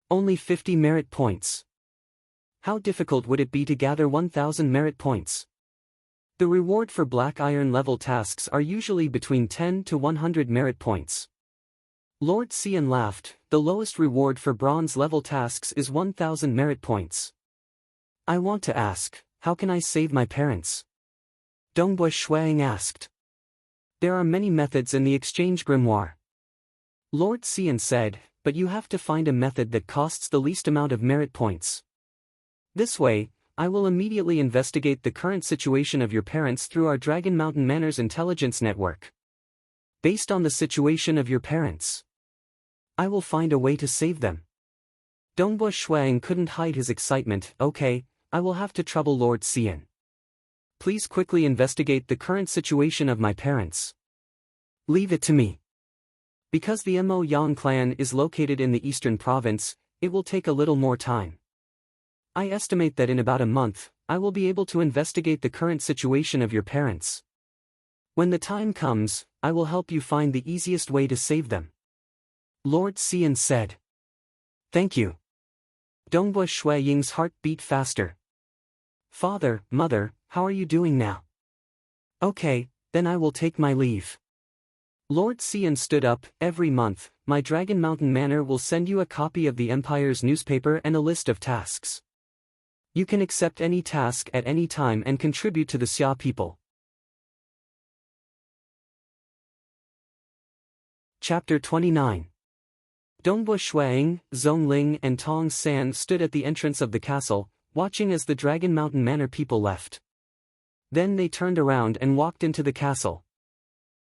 [SPEAKER 1] Only 50 merit points. How difficult would it be to gather 1,000 merit points? The reward for Black Iron level tasks are usually between 10 to 100 merit points. Lord Xian laughed. The lowest reward for bronze level tasks is 1,000 merit points. I want to ask, how can I save my parents? Dongbui Shuang asked. There are many methods in the exchange grimoire. Lord Xian said, but you have to find a method that costs the least amount of merit points. This way, I will immediately investigate the current situation of your parents through our Dragon Mountain Manor's intelligence network. Based on the situation of your parents, I will find a way to save them. Dongbui Shuang couldn't hide his excitement. Okay, I will have to trouble Lord Xian. Please quickly investigate the current situation of my parents. Leave it to me. Because the Mo Yang clan is located in the eastern province, it will take a little more time. I estimate that in about a month, I will be able to investigate the current situation of your parents. When the time comes, I will help you find the easiest way to save them. Lord Xian said. Thank you. Dongbui Shuaying's heart beat faster. Father, mother, how are you doing now? Okay, then I will take my leave. Lord Xian stood up. Every month, my Dragon Mountain Manor will send you a copy of the Empire's newspaper and a list of tasks. You can accept any task at any time and contribute to the Xia people. Chapter 29. Dongbui Shuang, Zhongling and Tong San stood at the entrance of the castle, watching as the Dragon Mountain Manor people left. Then they turned around and walked into the castle.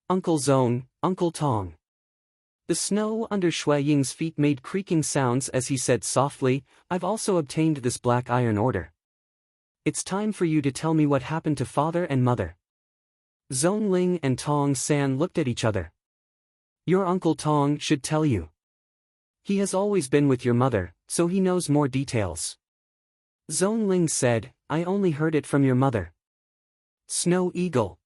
[SPEAKER 1] Uncle Zhong, Uncle Tong. The snow under Shui Ying's feet made creaking sounds as he said softly, I've also obtained this black iron order. It's time for you to tell me what happened to father and mother. Zhongling and Tong San looked at each other. Your Uncle Tong should tell you. He has always been with your mother, so he knows more details. Zhongling said, I only heard it from your mother. Snow Eagle.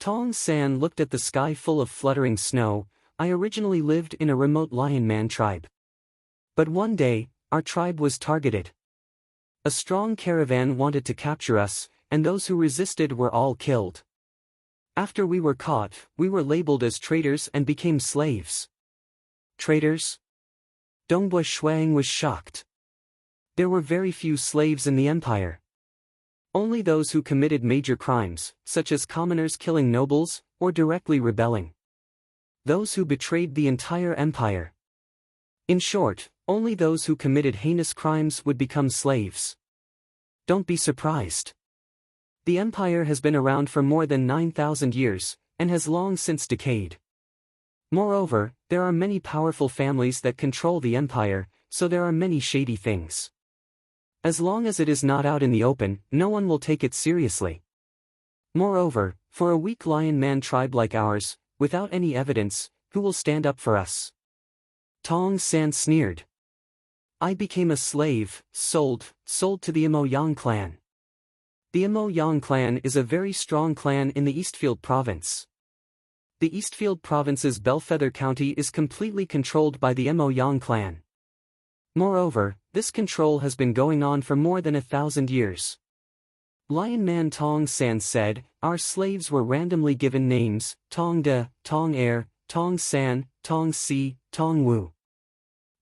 [SPEAKER 1] Tong San looked at the sky full of fluttering snow. I originally lived in a remote lion man tribe. But one day, our tribe was targeted. A strong caravan wanted to capture us, and those who resisted were all killed. After we were caught, we were labeled as traitors and became slaves. Traitors? Dongbui Shuang was shocked. There were very few slaves in the empire. Only those who committed major crimes, such as commoners killing nobles, or directly rebelling. Those who betrayed the entire empire. In short, only those who committed heinous crimes would become slaves. Don't be surprised. The empire has been around for more than 9,000 years, and has long since decayed. Moreover, there are many powerful families that control the empire, so there are many shady things. As long as it is not out in the open, no one will take it seriously. Moreover, for a weak lion man tribe like ours, without any evidence, who will stand up for us? Tong San sneered. I became a slave, sold to the Mo Yang clan. The Mo Yang clan is a very strong clan in the Eastfield province. The Eastfield province's Bellfeather County is completely controlled by the Mo Yang clan. Moreover, this control has been going on for more than 1,000 years. Lion Man Tong San said, our slaves were randomly given names, Tong De, Tong Air, Tong San, Tong Si, Tong Wu.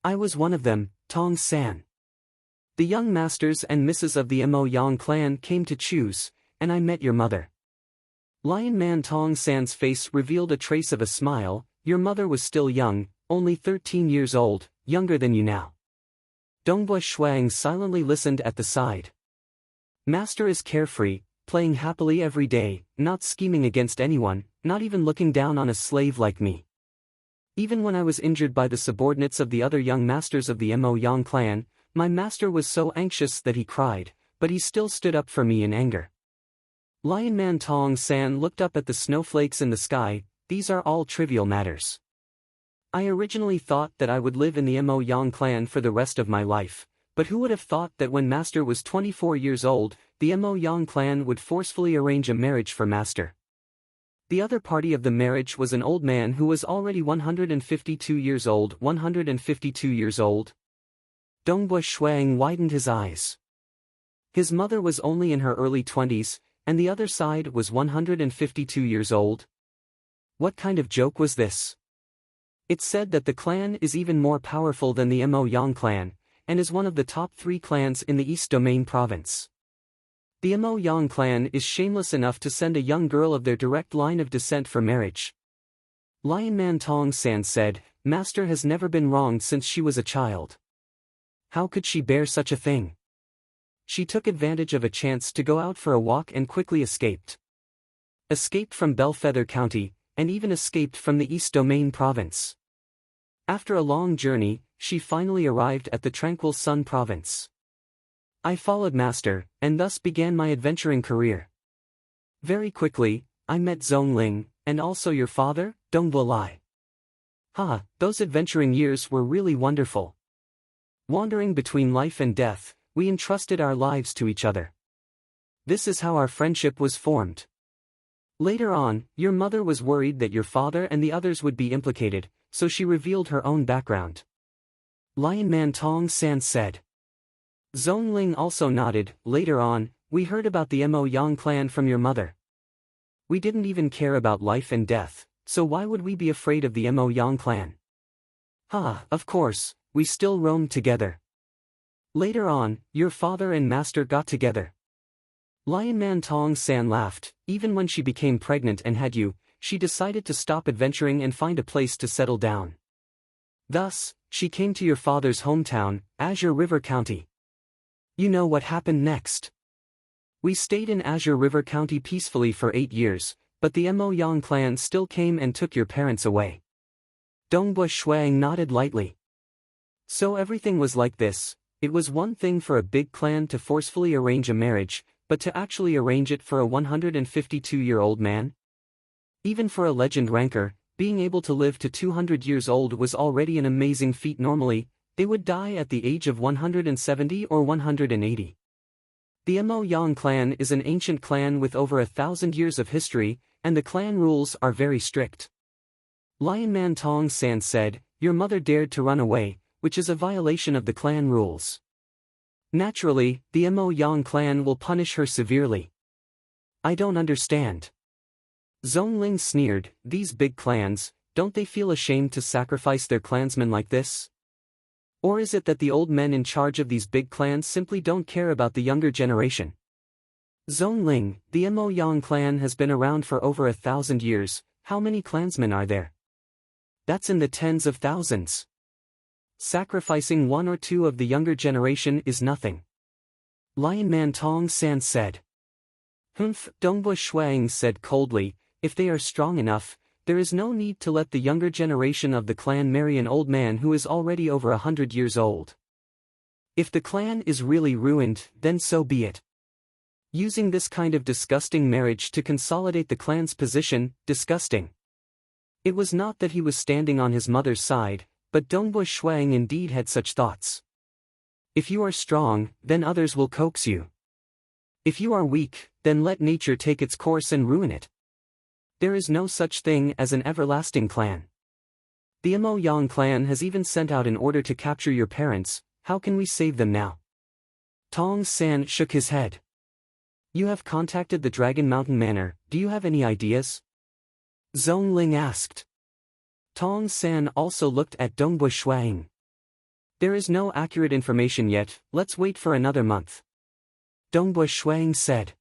[SPEAKER 1] I was one of them, Tong San. The young masters and misses of the Mo Yang clan came to choose, and I met your mother. Lion Man Tong San's face revealed a trace of a smile. Your mother was still young, only 13 years old, younger than you now. Dongbui Shuang silently listened at the side. Master is carefree, playing happily every day, not scheming against anyone, not even looking down on a slave like me. Even when I was injured by the subordinates of the other young masters of the Mo Yang clan, my master was so anxious that he cried, but he still stood up for me in anger. Lion Man Tong San looked up at the snowflakes in the sky. These are all trivial matters. I originally thought that I would live in the Mo Yang clan for the rest of my life, but who would have thought that when Master was 24 years old, the Mo Yang clan would forcefully arrange a marriage for Master. The other party of the marriage was an old man who was already 152 years old. 152 years old? Dongbui Shuang widened his eyes. His mother was only in her early 20s, and the other side was 152 years old. What kind of joke was this? It's said that the clan is even more powerful than the Mo Yang clan, and is one of the top 3 clans in the East Domain province. The Mo Yang clan is shameless enough to send a young girl of their direct line of descent for marriage. Lion Man Tong San said, Master has never been wronged since she was a child. How could she bear such a thing? She took advantage of a chance to go out for a walk and quickly escaped. Escaped from Bellfeather County, and even escaped from the East Domain Province. After a long journey, she finally arrived at the Tranquil Sun Province. I followed Master, and thus began my adventuring career. Very quickly, I met Zhong Ling, and also your father, Dongbo Lai. Those adventuring years were really wonderful. Wandering between life and death, we entrusted our lives to each other. This is how our friendship was formed. Later on, your mother was worried that your father and the others would be implicated, so she revealed her own background. Lion Man Tong San said. Zhong Ling also nodded. Later on, we heard about the Mo Yang clan from your mother. We didn't even care about life and death, so why would we be afraid of the Mo Yang clan? Of course, we still roamed together. Later on, your father and Master got together. Lion Man Tong San laughed. Even when she became pregnant and had you, she decided to stop adventuring and find a place to settle down. Thus, she came to your father's hometown, Azure River County. You know what happened next? We stayed in Azure River County peacefully for 8 years, but the Mo Yang clan still came and took your parents away. Dongbo Shuang nodded lightly. So everything was like this. It was one thing for a big clan to forcefully arrange a marriage, but to actually arrange it for a 152-year-old man? Even for a legend ranker, being able to live to 200 years old was already an amazing feat. Normally, they would die at the age of 170 or 180. The Mo Yang clan is an ancient clan with over 1,000 years of history, and the clan rules are very strict. Lion Man Tong San said, your mother dared to run away, which is a violation of the clan rules. Naturally, the Mo Yang clan will punish her severely. I don't understand. Zhong Ling sneered, these big clans, don't they feel ashamed to sacrifice their clansmen like this? Or is it that the old men in charge of these big clans simply don't care about the younger generation? Zhong Ling, the Mo Yang clan has been around for over 1,000 years, how many clansmen are there? That's in the tens of thousands. Sacrificing 1 or 2 of the younger generation is nothing. Lion Man Tong San said. Dongbo Shuang said coldly, if they are strong enough, there is no need to let the younger generation of the clan marry an old man who is already over 100 years old. If the clan is really ruined, then so be it. Using this kind of disgusting marriage to consolidate the clan's position, disgusting. It was not that he was standing on his mother's side, but Dongbo Shuang indeed had such thoughts. If you are strong, then others will coax you. If you are weak, then let nature take its course and ruin it. There is no such thing as an everlasting clan. The Mo Yang clan has even sent out an order to capture your parents. How can we save them now? Tong San shook his head. You have contacted the Dragon Mountain Manor, do you have any ideas? Zhong Ling asked. Tong San also looked at Dongbo Shuang. There is no accurate information yet, let's wait for another month. Dongbo Shuang said.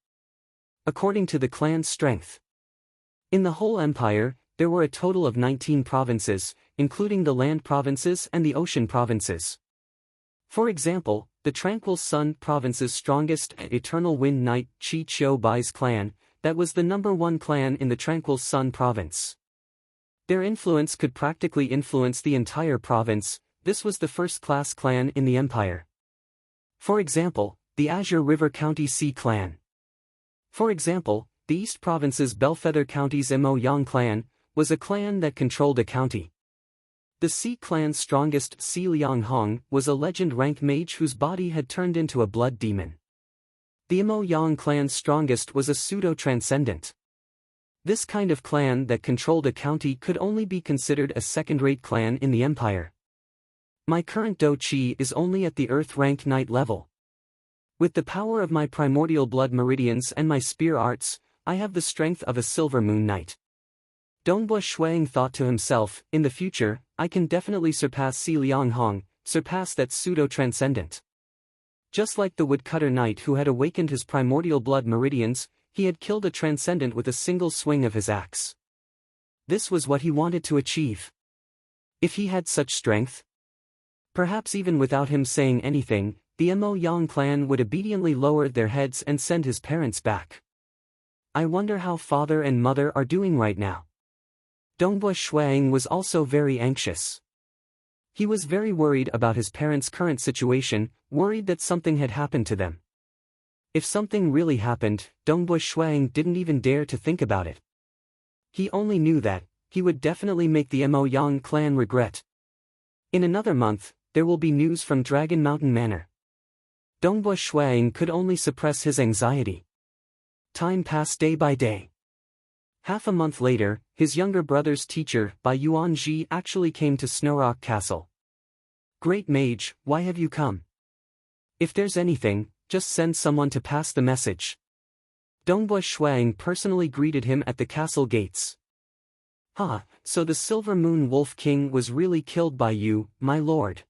[SPEAKER 1] According to the clan's strength. In the whole empire, there were a total of 19 provinces, including the land provinces and the ocean provinces. For example, the Tranquil Sun Province's strongest Eternal Wind Knight Chi Chiu Bai's clan, that was the #1 clan in the Tranquil Sun Province. Their influence could practically influence the entire province. This was the first-class clan in the empire. For example, the Azure River County Sea clan. For example, the East Province's Bellfeather County's Mo Yang clan, was a clan that controlled a county. The Sea clan's strongest, Si Liang Hong, was a legend rank mage whose body had turned into a blood demon. The Mo Yang clan's strongest was a pseudo-transcendent. This kind of clan that controlled a county could only be considered a second-rate clan in the empire. My current Do Chi is only at the Earth rank Knight level. With the power of my primordial blood meridians and my spear arts, I have the strength of a Silver Moon Knight. Dongbo Shuang thought to himself, in the future, I can definitely surpass Si Liang Hong, surpass that pseudo-transcendent. Just like the woodcutter knight who had awakened his primordial blood meridians, he had killed a transcendent with a single swing of his axe. This was what he wanted to achieve. If he had such strength, perhaps even without him saying anything, the Mo Yang clan would obediently lower their heads and send his parents back. I wonder how father and mother are doing right now. Dongbui Shuang was also very anxious. He was very worried about his parents' current situation, worried that something had happened to them. If something really happened, Dongbui Shuang didn't even dare to think about it. He only knew that he would definitely make the Mo Yang clan regret. In another month, there will be news from Dragon Mountain Manor. Dongbui Shuang could only suppress his anxiety. Time passed day by day. Half a month later, his younger brother's teacher, Bai Yuanji, actually came to Snowrock Castle. "Great mage, why have you come? If there's anything, just send someone to pass the message." Dongbui Shuang personally greeted him at the castle gates. So the Silver Moon Wolf King was really killed by you, my lord.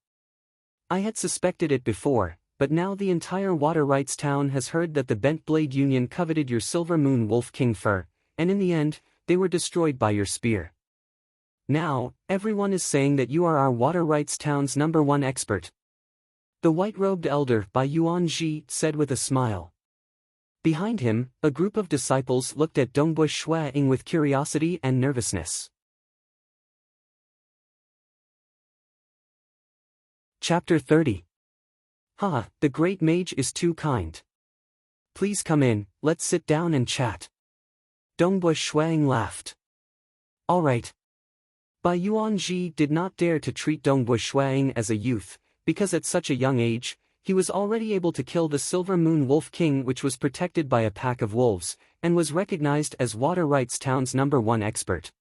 [SPEAKER 1] I had suspected it before, but now the entire Water Rights town has heard that the Bent Blade Union coveted your Silver Moon Wolf King fur, and in the end, they were destroyed by your spear. Now, everyone is saying that you are our Water Rights town's #1 expert. The white-robed elder Bai Yuanji said with a smile. Behind him, a group of disciples looked at Dongbui Shuang with curiosity and nervousness. Chapter 30. The great mage is too kind. Please come in, let's sit down and chat. Dongbui Shuang laughed. All right. Bai Yuanji did not dare to treat Dongbui Shuang as a youth, because at such a young age, he was already able to kill the Silver Moon Wolf King, which was protected by a pack of wolves, and was recognized as Water Rights town's #1 expert.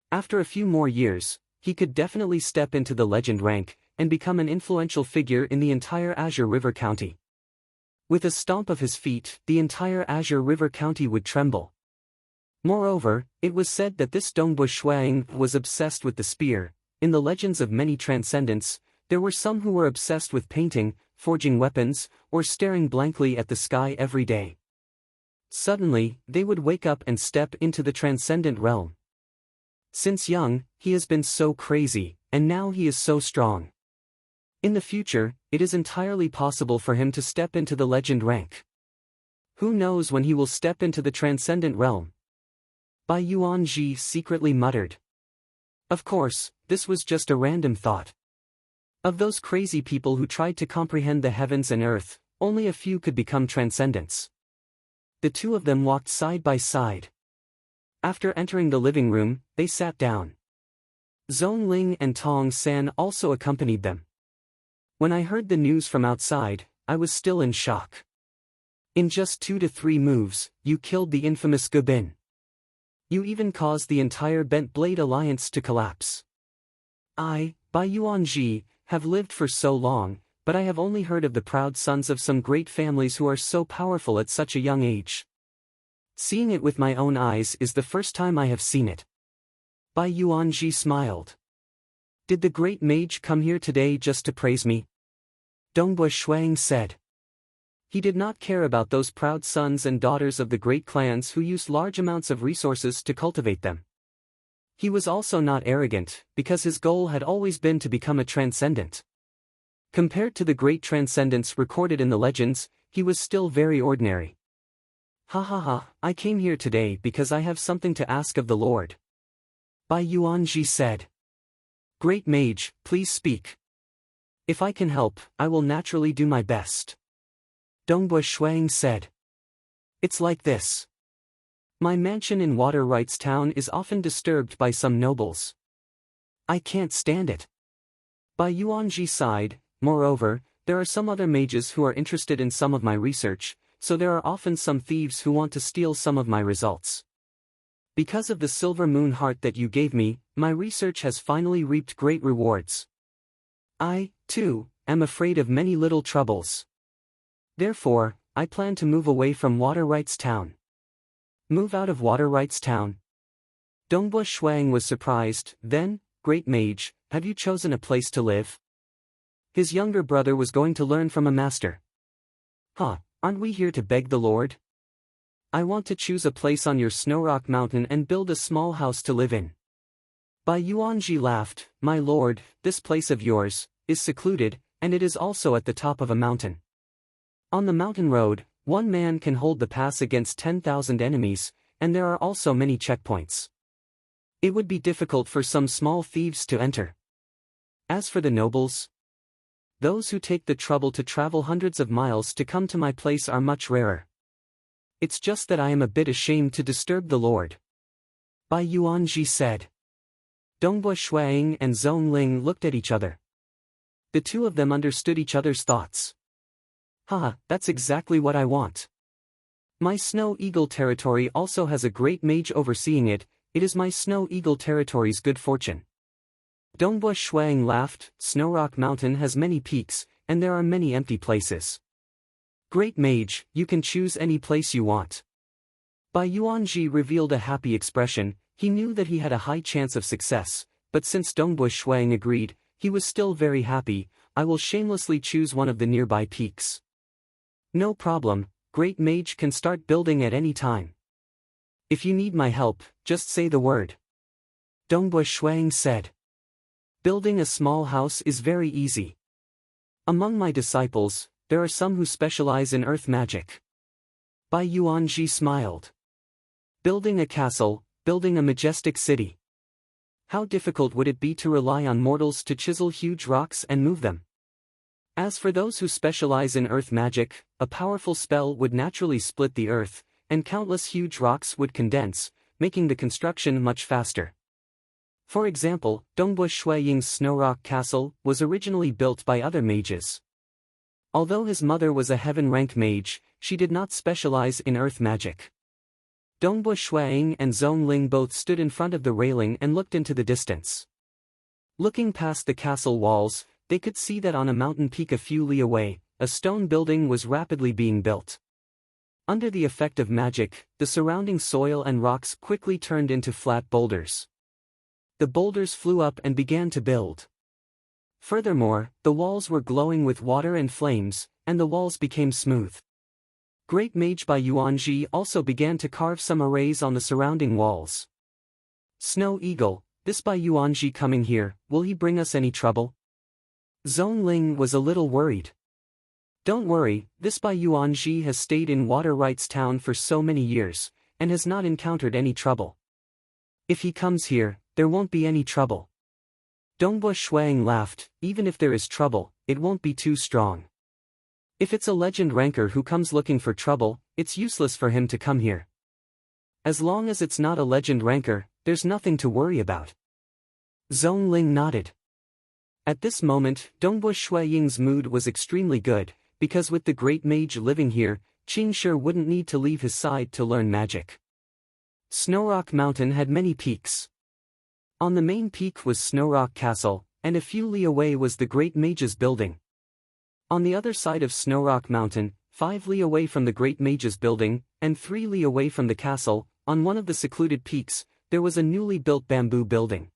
[SPEAKER 1] After a few more years, he could definitely step into the legend rank, and become an influential figure in the entire Azure River County. With a stomp of his feet, the entire Azure River County would tremble. Moreover, it was said that this Dongbui Shuang was obsessed with the spear. In the legends of many transcendents, there were some who were obsessed with painting, forging weapons, or staring blankly at the sky every day. Suddenly, they would wake up and step into the transcendent realm. Since young, he has been so crazy, and now he is so strong. In the future, it is entirely possible for him to step into the legend rank. Who knows when he will step into the transcendent realm? Bai Yuanji secretly muttered. Of course, this was just a random thought. Of those crazy people who tried to comprehend the heavens and earth, only a few could become transcendents. The two of them walked side by side. After entering the living room, they sat down. Zhong Ling and Tong San also accompanied them. When I heard the news from outside, I was still in shock. In just 2 to 3 moves, you killed the infamous Gubin. You even caused the entire Bent Blade Alliance to collapse. I, Bai Yuanji, have lived for so long, but I have only heard of the proud sons of some great families who are so powerful at such a young age. Seeing it with my own eyes is the first time I have seen it. Bai Yuanji smiled. Did the great mage come here today just to praise me? Dongbui Shuang said. He did not care about those proud sons and daughters of the great clans who used large amounts of resources to cultivate them. He was also not arrogant, because his goal had always been to become a transcendent. Compared to the great transcendents recorded in the legends, he was still very ordinary. I came here today because I have something to ask of the Lord. Bai Yuanji said. Great mage, please speak. If I can help, I will naturally do my best. Dongbui Shuang said. It's like this. My mansion in Water Rights Town is often disturbed by some nobles. I can't stand it. Bai Yuanji sighed. Moreover, there are some other mages who are interested in some of my research, so there are often some thieves who want to steal some of my results. Because of the silver moon heart that you gave me, my research has finally reaped great rewards. I, too, am afraid of many little troubles. Therefore, I plan to move away from Water Rights Town. Move out of Water Rights Town? Dongbui Shuang was surprised. Then, great mage, have you chosen a place to live? His younger brother was going to learn from a master. Aren't we here to beg the Lord? I want to choose a place on your snow rock mountain and build a small house to live in. Bai Yuanji laughed, My lord, this place of yours is secluded, and it is also at the top of a mountain. On the mountain road, one man can hold the pass against 10,000 enemies, and there are also many checkpoints. It would be difficult for some small thieves to enter. As for the nobles, those who take the trouble to travel hundreds of miles to come to my place are much rarer. It's just that I am a bit ashamed to disturb the Lord. Bai Yuanji said. Dongbua Shuang and Zhong Ling looked at each other. The two of them understood each other's thoughts. That's exactly what I want. My Snow Eagle territory also has a great mage overseeing it. It is my Snow Eagle territory's good fortune. Dongbua Shuang laughed, Snow Rock Mountain has many peaks, and there are many empty places. Great mage, you can choose any place you want. Bai Yuanji revealed a happy expression. He knew that he had a high chance of success, but since Dongbua Shuang agreed, he was still very happy. I will shamelessly choose one of the nearby peaks. No problem, Great Mage can start building at any time. If you need my help, just say the word. Dongbua Shuang said. Building a small house is very easy. Among my disciples, there are some who specialize in earth magic. Bai Yuanji smiled. Building a castle, building a majestic city. How difficult would it be to rely on mortals to chisel huge rocks and move them? As for those who specialize in earth magic, a powerful spell would naturally split the earth, and countless huge rocks would condense, making the construction much faster. For example, Dongbua Shuiying's Snow Rock Castle was originally built by other mages. Although his mother was a heaven rank mage, she did not specialize in earth magic. Dongbua Shuiying and Zhong Ling both stood in front of the railing and looked into the distance. Looking past the castle walls, they could see that on a mountain peak a few li away, a stone building was rapidly being built. Under the effect of magic, the surrounding soil and rocks quickly turned into flat boulders. The boulders flew up and began to build. Furthermore, the walls were glowing with water and flames, and the walls became smooth. Great Mage Bai Yuanji also began to carve some arrays on the surrounding walls. Snow Eagle, this Bai Yuanji coming here, will he bring us any trouble? Zhong Ling was a little worried. Don't worry, this Bai Yuanji has stayed in Water Rights Town for so many years, and has not encountered any trouble. If he comes here, there won't be any trouble. Dongbua Shuang laughed, even if there is trouble, it won't be too strong. If it's a legend ranker who comes looking for trouble, it's useless for him to come here. As long as it's not a legend ranker, there's nothing to worry about. Zhong Ling nodded. At this moment, Dongbua Shuiying's mood was extremely good, because with the great mage living here, Qingshi wouldn't need to leave his side to learn magic. Snow Rock Mountain had many peaks. On the main peak was Snow Rock Castle, and a few li away was the Great Mage's building. On the other side of Snow Rock Mountain, 5 li away from the Great Mage's building, and 3 li away from the castle, on one of the secluded peaks, there was a newly built bamboo building.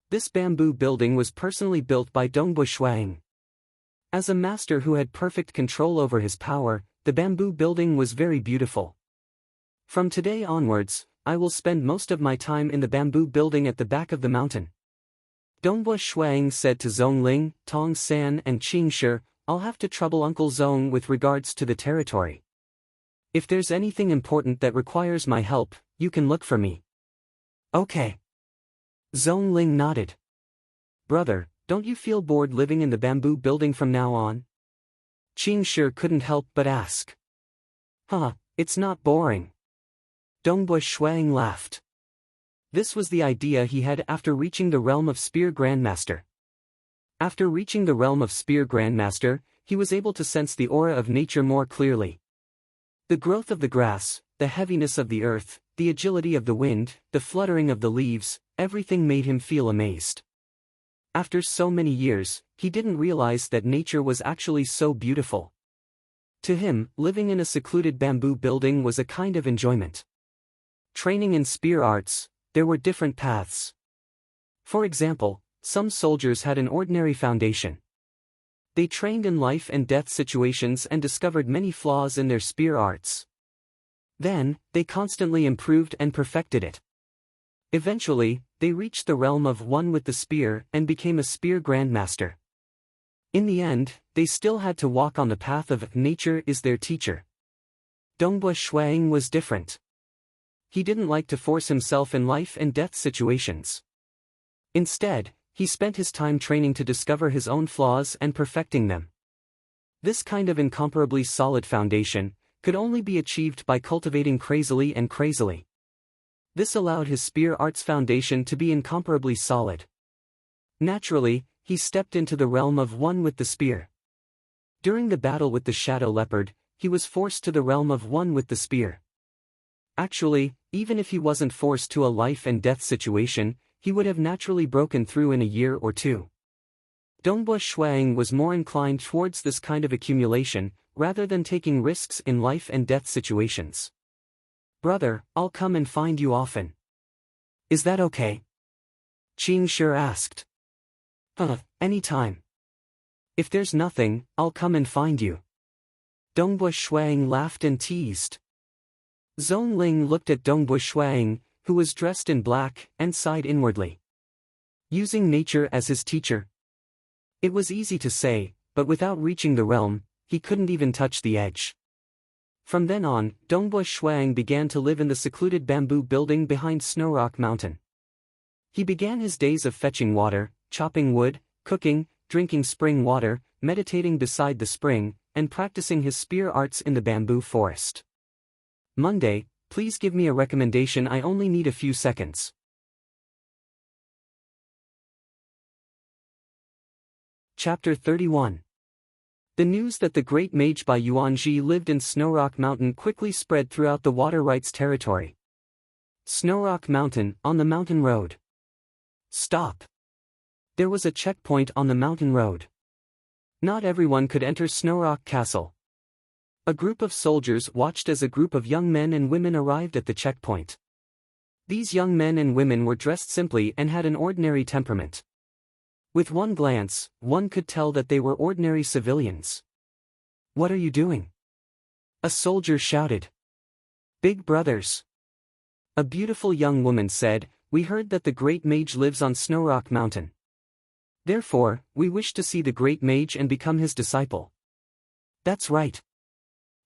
[SPEAKER 1] This bamboo building was personally built by Dongbua Shuang. As a master who had perfect control over his power, the bamboo building was very beautiful. From today onwards, I will spend most of my time in the bamboo building at the back of the mountain. Dongbua Shuang said to Zhong Ling, Tong San and Qingshi, I'll have to trouble Uncle Zhong with regards to the territory. If there's anything important that requires my help, you can look for me. Okay. Zhong Ling nodded. Brother, don't you feel bored living in the bamboo building from now on? Qingshi couldn't help but ask. It's not boring. Dongbua Shuang laughed. This was the idea he had after reaching the realm of Spear Grandmaster. After reaching the realm of Spear Grandmaster, he was able to sense the aura of nature more clearly. The growth of the grass, the heaviness of the earth, the agility of the wind, the fluttering of the leaves, everything made him feel amazed. After so many years, he didn't realize that nature was actually so beautiful. To him, living in a secluded bamboo building was a kind of enjoyment. Training in spear arts, there were different paths. For example, some soldiers had an ordinary foundation. They trained in life and death situations and discovered many flaws in their spear arts. Then, they constantly improved and perfected it. Eventually, they reached the realm of one with the spear and became a spear grandmaster. In the end, they still had to walk on the path of nature is their teacher. Dongbua Shuang was different. He didn't like to force himself in life and death situations. Instead, he spent his time training to discover his own flaws and perfecting them. This kind of incomparably solid foundation could only be achieved by cultivating crazily and crazily. This allowed his spear arts foundation to be incomparably solid. Naturally, he stepped into the realm of one with the spear. During the battle with the shadow leopard, he was forced to the realm of one with the spear. Actually, even if he wasn't forced to a life and death situation, he would have naturally broken through in a year or two. Dongbua Shuang was more inclined towards this kind of accumulation, rather than taking risks in life and death situations. Brother, I'll come and find you often. Is that okay? Qing Shi asked. Anytime. If there's nothing, I'll come and find you. Dongbua Shuang laughed and teased. Zhong Ling looked at Dongbua Shuang, who was dressed in black, and sighed inwardly. Using nature as his teacher? It was easy to say, but without reaching the realm, he couldn't even touch the edge. From then on, Dongbua Shuang began to live in the secluded bamboo building behind Snowrock Mountain. He began his days of fetching water, chopping wood, cooking, drinking spring water, meditating beside the spring, and practicing his spear arts in the bamboo forest. Monday, please give me a recommendation. I only need a few seconds. Chapter 31. The news that the great mage Bai Yuanji lived in Snowrock Mountain quickly spread throughout the Water Rights territory. Snowrock Mountain, on the mountain road. Stop. There was a checkpoint on the mountain road. Not everyone could enter Snowrock Castle. A group of soldiers watched as a group of young men and women arrived at the checkpoint. These young men and women were dressed simply and had an ordinary temperament. With one glance, one could tell that they were ordinary civilians. What are you doing? A soldier shouted. Big brothers. A beautiful young woman said, we heard that the great mage lives on Snowrock Mountain. Therefore, we wish to see the great mage and become his disciple. That's right.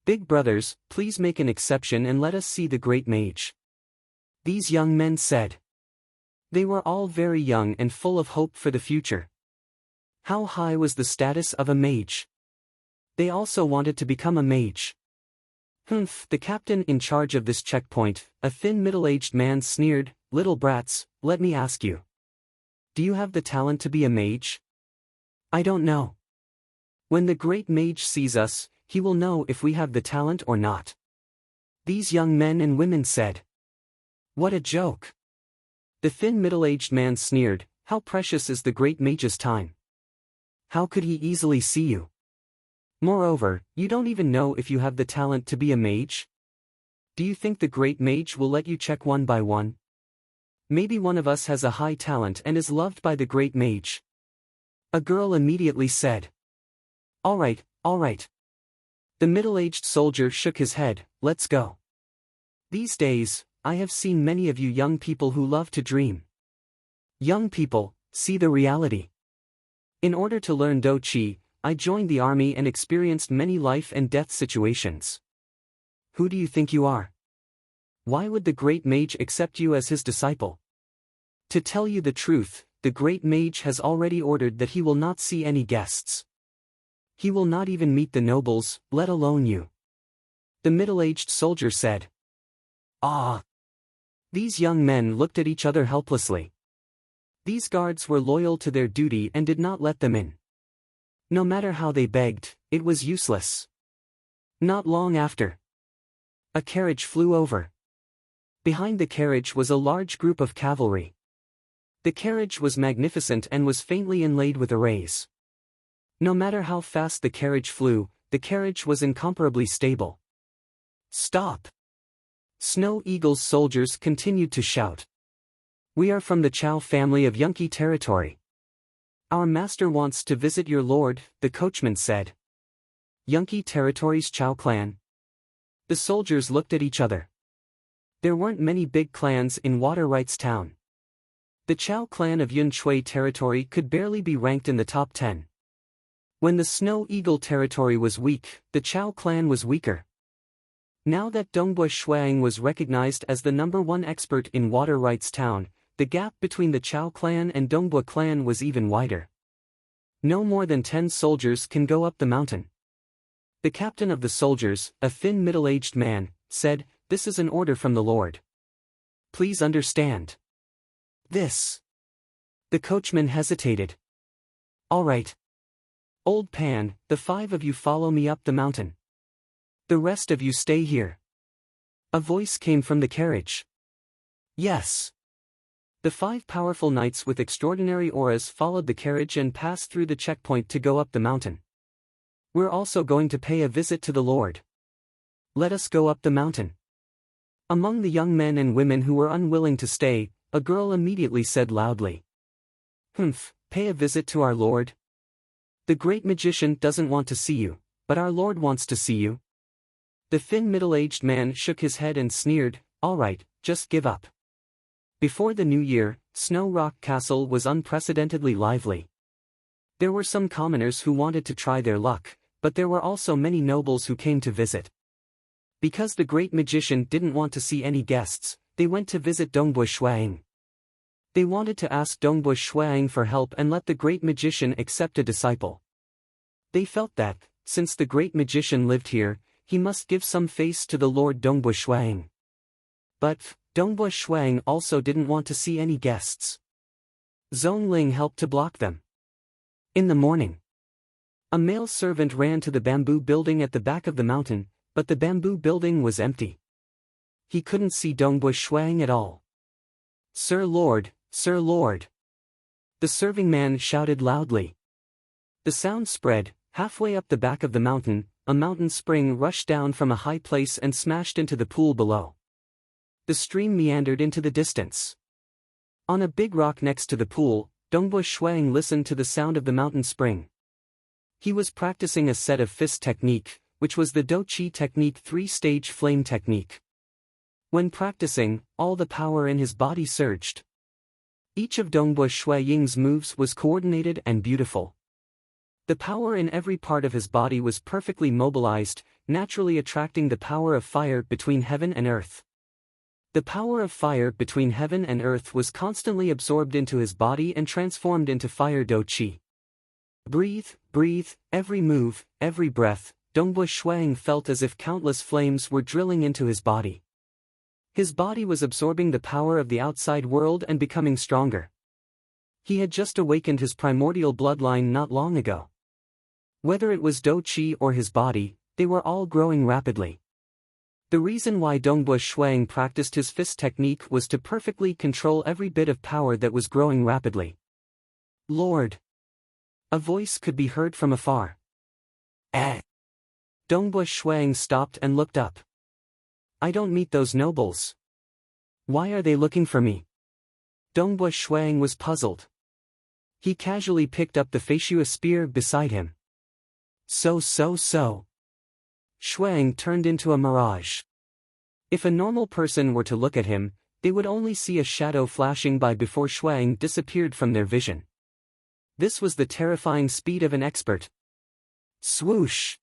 [SPEAKER 1] Big brothers, please make an exception and let us see the great mage. These young men said. They were all very young and full of hope for the future. How high was the status of a mage? They also wanted to become a mage. The captain in charge of this checkpoint, a thin middle-aged man sneered, little brats, let me ask you. Do you have the talent to be a mage? I don't know. When the great mage sees us, he will know if we have the talent or not. These young men and women said. What a joke. The thin middle-aged man sneered, how precious is the great mage's time? How could he easily see you? Moreover, you don't even know if you have the talent to be a mage? Do you think the great mage will let you check one by one? Maybe one of us has a high talent and is loved by the great mage. A girl immediately said. All right. The middle-aged soldier shook his head, let's go. These days, I have seen many of you young people who love to dream. Young people, see the reality. In order to learn Do Chi, I joined the army and experienced many life and death situations. Who do you think you are? Why would the great mage accept you as his disciple? To tell you the truth, the great mage has already ordered that he will not see any guests. He will not even meet the nobles, let alone you. The middle-aged soldier said. Ah! These young men looked at each other helplessly. These guards were loyal to their duty and did not let them in. No matter how they begged, it was useless. Not long after, a carriage flew over. Behind the carriage was a large group of cavalry. The carriage was magnificent and was faintly inlaid with arrays. No matter how fast the carriage flew, the carriage was incomparably stable. Stop! Snow Eagle's soldiers continued to shout. We are from the Chow family of Yunqi territory. Our master wants to visit your lord, the coachman said. Yunki Territory's Chow clan. The soldiers looked at each other. There weren't many big clans in Water Rights Town. The Chow clan of Yun Shui Territory could barely be ranked in the top 10. When the Snow Eagle Territory was weak, the Chow clan was weaker. Now that Dongbua Shuang was recognized as the #1 expert in Water Rights Town, the gap between the Chow clan and Dongbua clan was even wider. No more than 10 soldiers can go up the mountain. The captain of the soldiers, a thin middle-aged man, said, "This is an order from the Lord. Please understand. This." The coachman hesitated. "All right. Old Pan, the 5 of you follow me up the mountain. The rest of you stay here." A voice came from the carriage. "Yes." The 5 powerful knights with extraordinary auras followed the carriage and passed through the checkpoint to go up the mountain. "We're also going to pay a visit to the Lord. Let us go up the mountain." Among the young men and women who were unwilling to stay, a girl immediately said loudly, "Humph, pay a visit to our Lord? The great magician doesn't want to see you, but our Lord wants to see you." The thin middle-aged man shook his head and sneered, "All right, just give up." Before the new year, Snow Rock Castle was unprecedentedly lively. There were some commoners who wanted to try their luck, but there were also many nobles who came to visit. Because the great magician didn't want to see any guests, they went to visit Dongbua Shuang. They wanted to ask Dongbua Shuang for help and let the great magician accept a disciple. They felt that, since the great magician lived here, he must give some face to the Lord Dongbua Shuang. But Dongbua Shuang also didn't want to see any guests. Zhong Ling helped to block them. In the morning, a male servant ran to the bamboo building at the back of the mountain, but the bamboo building was empty. He couldn't see Dongbua Shuang at all. "Sir Lord, Sir Lord!" The serving man shouted loudly. The sound spread. Halfway up the back of the mountain, a mountain spring rushed down from a high place and smashed into the pool below. The stream meandered into the distance. On a big rock next to the pool, Dongbua Shuang listened to the sound of the mountain spring. He was practicing a set of fist technique, which was the Do Chi technique 3-stage flame technique. When practicing, all the power in his body surged. Each of Dongbua Shuang's moves was coordinated and beautiful. The power in every part of his body was perfectly mobilized, naturally attracting the power of fire between heaven and earth. The power of fire between heaven and earth was constantly absorbed into his body and transformed into fire Do Chi. Breathe, breathe, every move, every breath, Dongbua Shuang felt as if countless flames were drilling into his body. His body was absorbing the power of the outside world and becoming stronger. He had just awakened his primordial bloodline not long ago. Whether it was Do Chi or his body, they were all growing rapidly. The reason why Dongbua Shuang practiced his fist technique was to perfectly control every bit of power that was growing rapidly. "Lord!" A voice could be heard from afar. "Eh?" Dongbua Shuang stopped and looked up. "I don't meet those nobles. Why are they looking for me?" Dongbua Shuang was puzzled. He casually picked up the Feishua spear beside him. So. Shuang turned into a mirage. If a normal person were to look at him, they would only see a shadow flashing by before Shuang disappeared from their vision. This was the terrifying speed of an expert. Swoosh!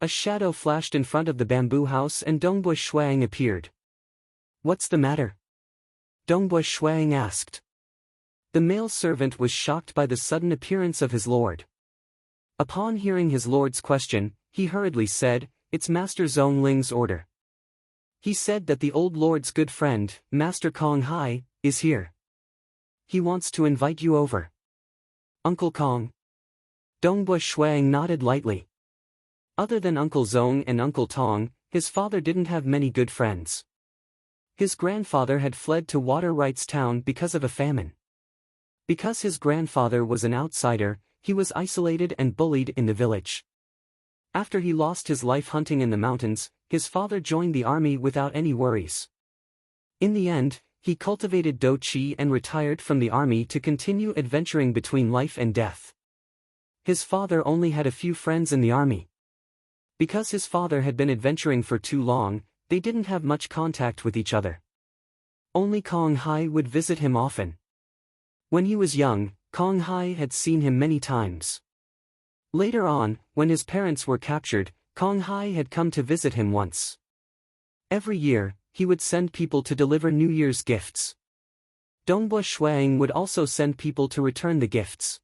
[SPEAKER 1] A shadow flashed in front of the bamboo house and Dongbua Shuang appeared. "What's the matter?" Dongbua Shuang asked. The male servant was shocked by the sudden appearance of his lord. Upon hearing his lord's question, he hurriedly said, "It's Master Zhong Ling's order. He said that the old lord's good friend, Master Kong Hai, is here. He wants to invite you over." "Uncle Kong?" Dongbua Shuang nodded lightly. Other than Uncle Zhong and Uncle Tong, his father didn't have many good friends. His grandfather had fled to Water Rights Town because of a famine. Because his grandfather was an outsider, he was isolated and bullied in the village. After he lost his life hunting in the mountains, his father joined the army without any worries. In the end, he cultivated Do Chi and retired from the army to continue adventuring between life and death. His father only had a few friends in the army. Because his father had been adventuring for too long, they didn't have much contact with each other. Only Kong Hai would visit him often. When he was young, Kong Hai had seen him many times. Later on, when his parents were captured, Kong Hai had come to visit him once. Every year, he would send people to deliver New Year's gifts. Dongbua Shuang would also send people to return the gifts.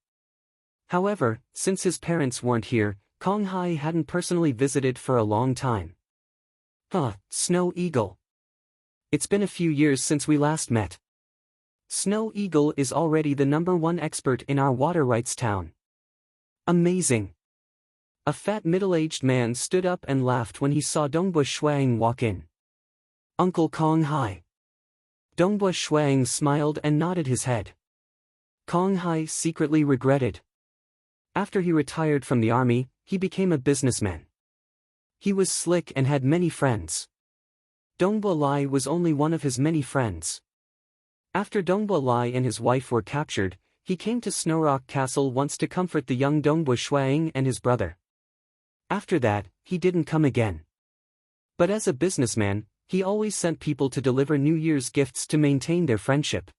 [SPEAKER 1] However, since his parents weren't here, Kong Hai hadn't personally visited for a long time. Snow Eagle. It's been a few years since we last met. Snow Eagle is already the #1 expert in our water rights town. Amazing. A fat middle-aged man stood up and laughed when he saw Dongbua Shuang walk in. Uncle Kong Hai. Dongbua Shuang smiled and nodded his head. Kong Hai secretly regretted. After he retired from the army, he became a businessman. He was slick and had many friends. Dongbua Lai was only one of his many friends. After Dongbua Lai and his wife were captured, he came to Snowrock Castle once to comfort the young Dongbua Shuang and his brother. After that, he didn't come again. But as a businessman, he always sent people to deliver New Year's gifts to maintain their friendship.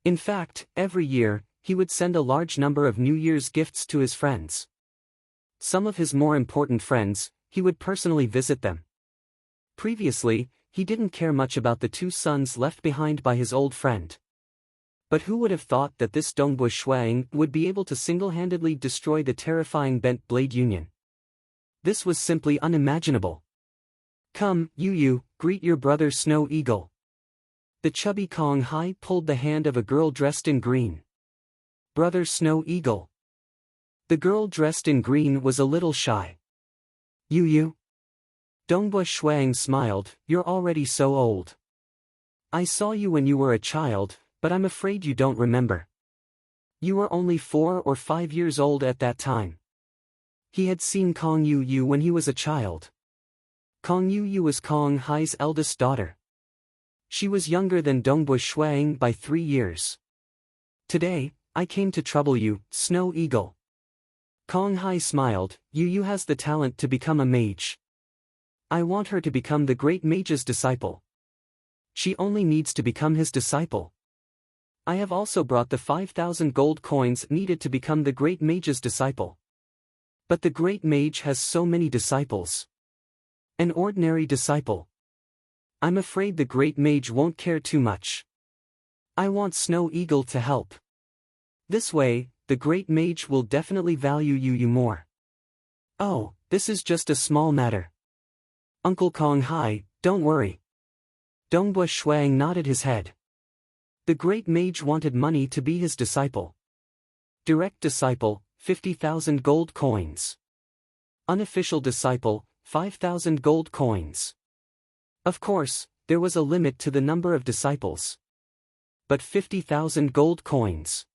[SPEAKER 1] In fact, every year, he would send a large number of New Year's gifts to his friends. Some of his more important friends, he would personally visit them. Previously, he didn't care much about the 2 sons left behind by his old friend. But who would have thought that this Dongbua Shuang would be able to single-handedly destroy the terrifying Bent Blade Union? This was simply unimaginable. Come, Yu, greet your brother Snow Eagle. The chubby Kong Hai pulled the hand of a girl dressed in green. Brother Snow Eagle. The girl dressed in green was a little shy. Yu. Dongbua Shuang smiled, you're already so old. I saw you when you were a child, but I'm afraid you don't remember. You were only 4 or 5 years old at that time. He had seen Kong Yu when he was a child. Kong Yu was Kong Hai's eldest daughter. She was younger than Dongbua Shuang by 3 years. Today, I came to trouble you, Snow Eagle. Kong Hai smiled, Yu has the talent to become a mage. I want her to become the great mage's disciple. She only needs to become his disciple. I have also brought the 5,000 gold coins needed to become the great mage's disciple. But the great mage has so many disciples. An ordinary disciple. I'm afraid the great mage won't care too much. I want Snow Eagle to help. This way, the great mage will definitely value Yu more. Oh, this is just a small matter. Uncle Kong Hai, don't worry. Dongbua Shuang nodded his head. The great mage wanted money to be his disciple. Direct disciple, 50,000 gold coins. Unofficial disciple, 5,000 gold coins. Of course, there was a limit to the number of disciples. But 50,000 gold coins.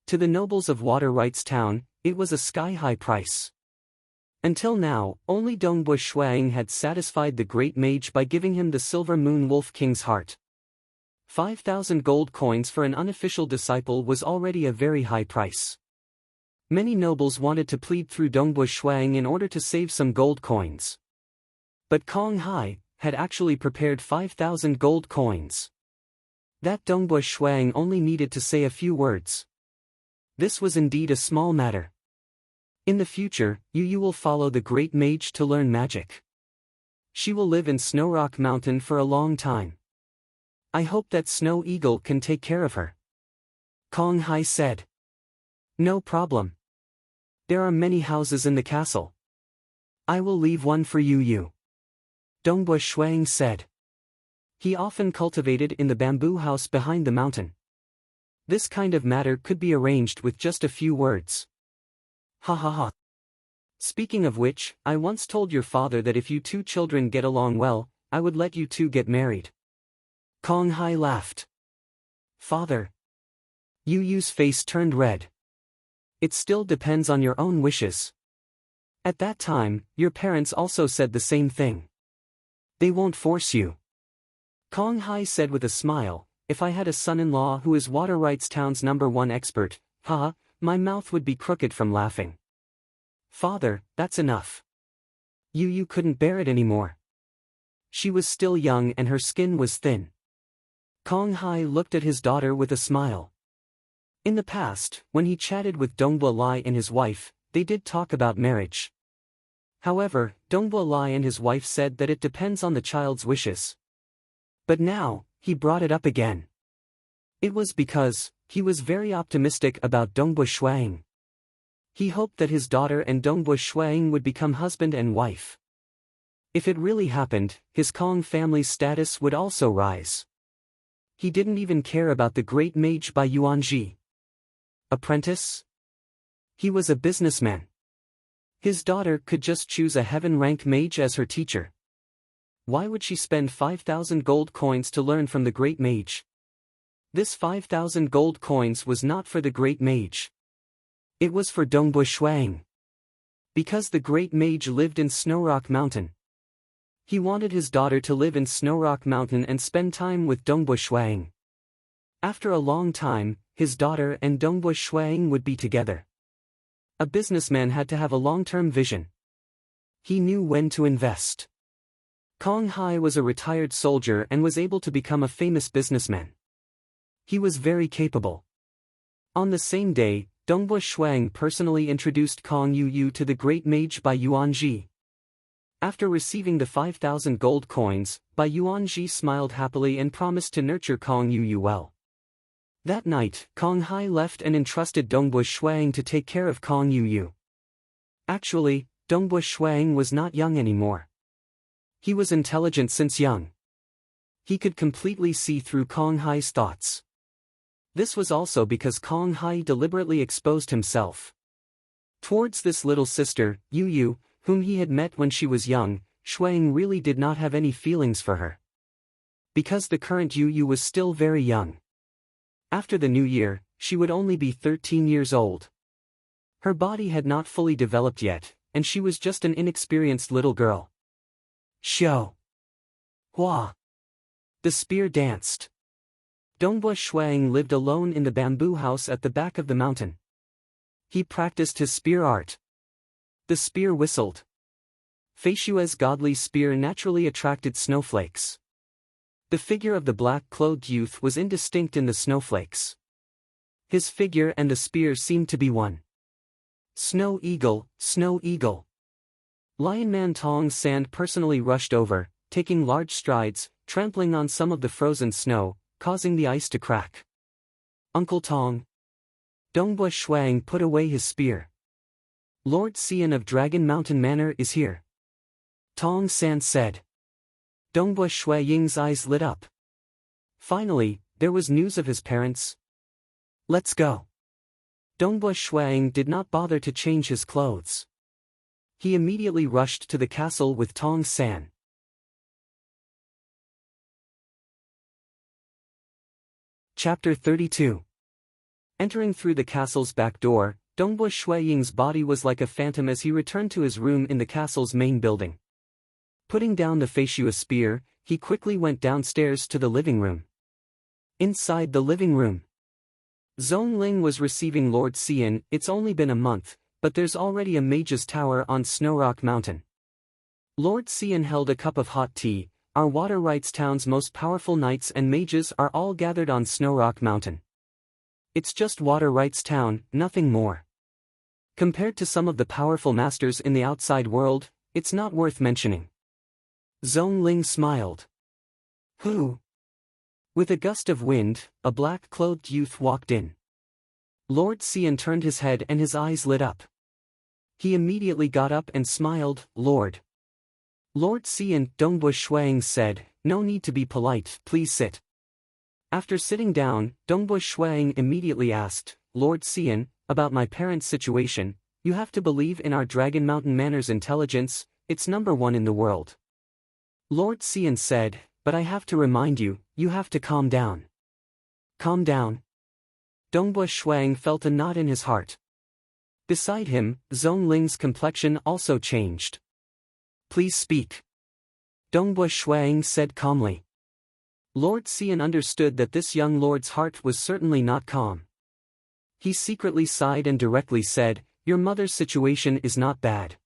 [SPEAKER 1] To the nobles of Water Rights Town, it was a sky-high price. Until now, only Dongbua Shuang had satisfied the great mage by giving him the Silver Moon Wolf King's heart. 5,000 gold coins for an unofficial disciple was already a very high price. Many nobles wanted to plead through Dongbua Shuang in order to save some gold coins. But Kong Hai had actually prepared 5,000 gold coins. That Dongbua Shuang only needed to say a few words. This was indeed a small matter. In the future, Yu will follow the great mage to learn magic. She will live in Snowrock Mountain for a long time. I hope that Snow Eagle can take care of her. Kong Hai said. No problem. There are many houses in the castle. I will leave one for Yu. Dongbua Shuang said. He often cultivated in the bamboo house behind the mountain. This kind of matter could be arranged with just a few words. Ha ha ha. Speaking of which, I once told your father that if you 2 children get along well, I would let you 2 get married. Kong Hai laughed. Father. Yu's face turned red. It still depends on your own wishes. At that time, your parents also said the same thing. They won't force you. Kong Hai said with a smile, if I had a son-in-law who is Water Rights Town's #1 expert, haha, my mouth would be crooked from laughing. Father, that's enough. You couldn't bear it anymore. She was still young and her skin was thin. Kong Hai looked at his daughter with a smile. In the past, when he chatted with Dongbua Lai and his wife, they did talk about marriage. However, Dongbua Lai and his wife said that it depends on the child's wishes. But now, he brought it up again. It was because he was very optimistic about Dongbua Shuang. He hoped that his daughter and Dongbua Shuang would become husband and wife. If it really happened, his Kong family's status would also rise. He didn't even care about the great mage by Yuanji. Apprentice? He was a businessman. His daughter could just choose a heaven-rank mage as her teacher. Why would she spend 5,000 gold coins to learn from the great mage? This 5,000 gold coins was not for the great mage. It was for Dongbua Shuang. Because the great mage lived in Snowrock Mountain. He wanted his daughter to live in Snowrock Mountain and spend time with Dongbua Shuang. After a long time, his daughter and Dongbua Shuang would be together. A businessman had to have a long-term vision. He knew when to invest. Kong Hai was a retired soldier and was able to become a famous businessman. He was very capable. On the same day, Dongbua Shuang personally introduced Kong Yu to the great mage Bai Yuanji. After receiving the 5,000 gold coins, Bai Yuanji smiled happily and promised to nurture Kong Yu well. That night, Kong Hai left and entrusted Dongbua Shuang to take care of Kong Yu. Actually, Dongbua Shuang was not young anymore. He was intelligent since young. He could completely see through Kong Hai's thoughts. This was also because Kong Hai deliberately exposed himself towards this little sister, Yu, whom he had met when she was young. Shuang really did not have any feelings for her. Because the current Yu was still very young. After the new year, she would only be 13 years old. Her body had not fully developed yet, and she was just an inexperienced little girl. Xiao. Hua. The spear danced. Dongbua Shuang lived alone in the bamboo house at the back of the mountain. He practiced his spear art. The spear whistled. Feishua's godly spear naturally attracted snowflakes. The figure of the black-clothed youth was indistinct in the snowflakes. His figure and the spear seemed to be one. Snow Eagle, Snow Eagle. Lion Man Tong Sand personally rushed over, taking large strides, trampling on some of the frozen snow, causing the ice to crack. Uncle Tong. Dongbua Shuang put away his spear. Lord Xian of Dragon Mountain Manor is here. Tong San said. Dongbua Shuang's eyes lit up. Finally, there was news of his parents. Let's go. Dongbua Shuang did not bother to change his clothes. He immediately rushed to the castle with Tong San. Chapter 32. Entering through the castle's back door, Dongbua Shuang's body was like a phantom as he returned to his room in the castle's main building. Putting down the Feishua spear, he quickly went downstairs to the living room. Inside the living room, Zhongling was receiving Lord Xian. It's only been a month, but there's already a mage's tower on Snowrock Mountain. Lord Xian held a cup of hot tea. Our Water Rights Town's most powerful knights and mages are all gathered on Snowrock Mountain. It's just Water Rights Town, nothing more. Compared to some of the powerful masters in the outside world, it's not worth mentioning. Zhongling smiled. Who? With a gust of wind, a black-clothed youth walked in. Lord Xian turned his head and his eyes lit up. He immediately got up and smiled. Lord Xian, Dongbua Shuang said, no need to be polite, please sit. After sitting down, Dongbua Shuang immediately asked, Lord Xian, about my parents' situation. You have to believe in our Dragon Mountain Manor's intelligence, it's #1 in the world. Lord Xian said, but I have to remind you, you have to calm down. Calm down? Dongbua Shuang felt a knot in his heart. Beside him, Zhongling's complexion also changed. Please speak. Dongbua Shuang said calmly. Lord Xian understood that this young lord's heart was certainly not calm. He secretly sighed and directly said, "Your mother's situation is not bad.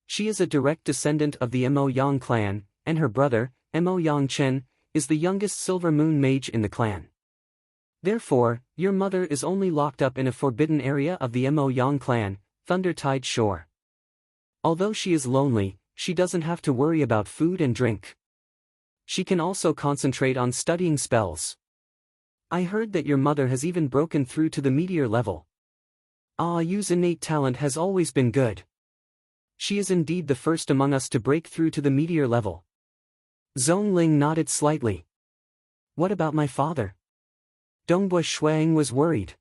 [SPEAKER 1] She is a direct descendant of the Mo Yang clan, and her brother, Mo Yang Chen, is the youngest Silver Moon mage in the clan. Therefore, your mother is only locked up in a forbidden area of the Mo Yang clan, Thunder Tide Shore. Although she is lonely, she doesn't have to worry about food and drink. She can also concentrate on studying spells. I heard that your mother has even broken through to the meteor level. Yu's innate talent has always been good. She is indeed the first among us to break through to the meteor level." Zhong Ling nodded slightly. "What about my father?" Dongbua Shuang was worried.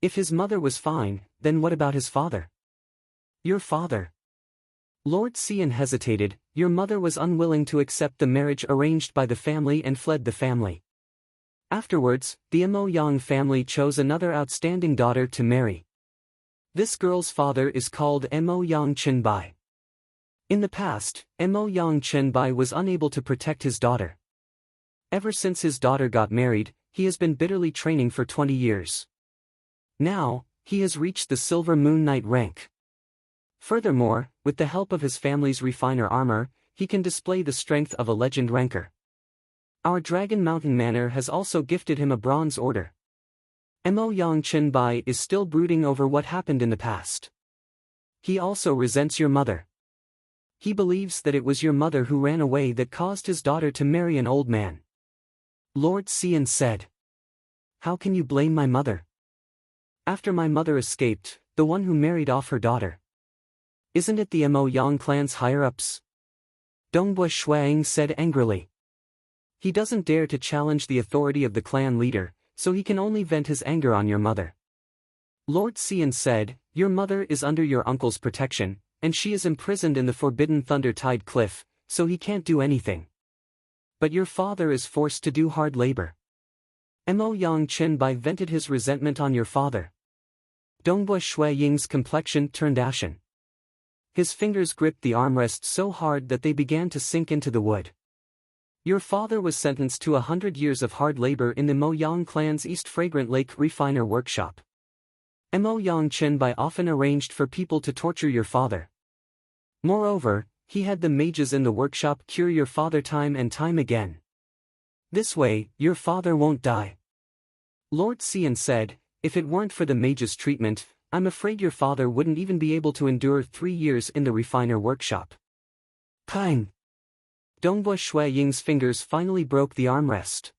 [SPEAKER 1] If his mother was fine, then what about his father? "Your father?" Lord Xian hesitated. "Your mother was unwilling to accept the marriage arranged by the family and fled the family. Afterwards, the Mo Yang family chose another outstanding daughter to marry. This girl's father is called Mo Yang Chenbai. In the past, Mo Yang Chenbai was unable to protect his daughter. Ever since his daughter got married, he has been bitterly training for 20 years. Now, he has reached the Silver Moon Knight rank. Furthermore, with the help of his family's refiner armor, he can display the strength of a legend ranker. Our Dragon Mountain Manor has also gifted him a bronze order. Mo Yang Chenbai is still brooding over what happened in the past. He also resents your mother. He believes that it was your mother who ran away that caused his daughter to marry an old man." Lord Xian said. "How can you blame my mother? After my mother escaped, the one who married off her daughter. Isn't it the Mo Yang clan's higher-ups?" Dongbua Shuang said angrily. He doesn't dare to challenge the authority of the clan leader, so he can only vent his anger on your mother. Lord Xian said, "Your mother is under your uncle's protection, and she is imprisoned in the forbidden Thunder Tide Cliff, so he can't do anything. But your father is forced to do hard labor." Mo Yang Chenbai vented his resentment on your father. Dongbua Shuiying's complexion turned ashen. His fingers gripped the armrest so hard that they began to sink into the wood. "Your father was sentenced to 100 years of hard labor in the Mo Yang clan's East Fragrant Lake refiner workshop. Mo Yang Chenbai often arranged for people to torture your father. Moreover, he had the mages in the workshop cure your father time and time again. This way, your father won't die." Lord Xian said, "If it weren't for the mage's treatment, I'm afraid your father wouldn't even be able to endure 3 years in the refiner workshop." Pang! Dongbua Shuiying's fingers finally broke the armrest.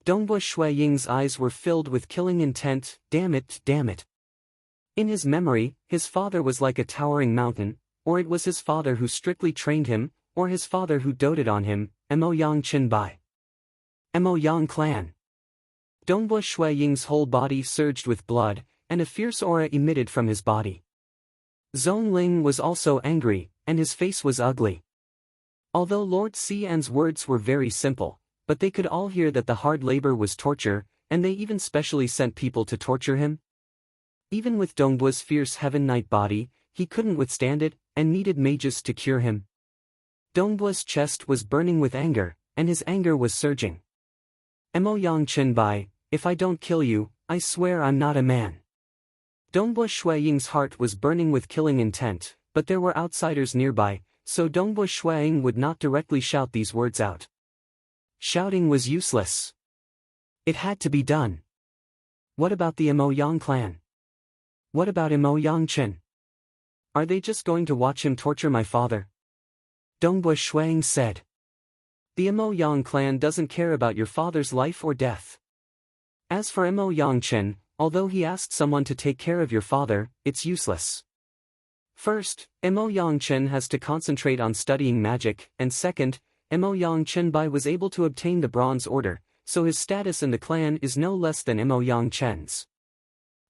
[SPEAKER 1] Dongbua Shuiying's eyes were filled with killing intent. Damn it, damn it. In his memory, his father was like a towering mountain, or it was his father who strictly trained him, or his father who doted on him, Mo Yang Chenbai. Mo Yang clan. Dongbua Shuiying's whole body surged with blood, and a fierce aura emitted from his body. Zhong Ling was also angry, and his face was ugly. Although Lord Xian's words were very simple, but they could all hear that the hard labor was torture, and they even specially sent people to torture him. Even with Dongbua's fierce Heaven Knight body, he couldn't withstand it, and needed mages to cure him. Dongbua's chest was burning with anger, and his anger was surging. Mo Yang Chenbai, if I don't kill you, I swear I'm not a man. Dongbua Shuiying's heart was burning with killing intent, but there were outsiders nearby, so Dongbua Shuiying would not directly shout these words out. Shouting was useless. It had to be done. What about the Mo Yang clan? What about Mo Yang Chen? Are they just going to watch him torture my father? Dongbua Shuiying said. The Mo Yang clan doesn't care about your father's life or death. As for Mo Yang Chen, although he asked someone to take care of your father, it's useless. First, Mo Yang Chen has to concentrate on studying magic, and second, Mo Yang Chenbai was able to obtain the Bronze Order, so his status in the clan is no less than Mo Yang Chen's.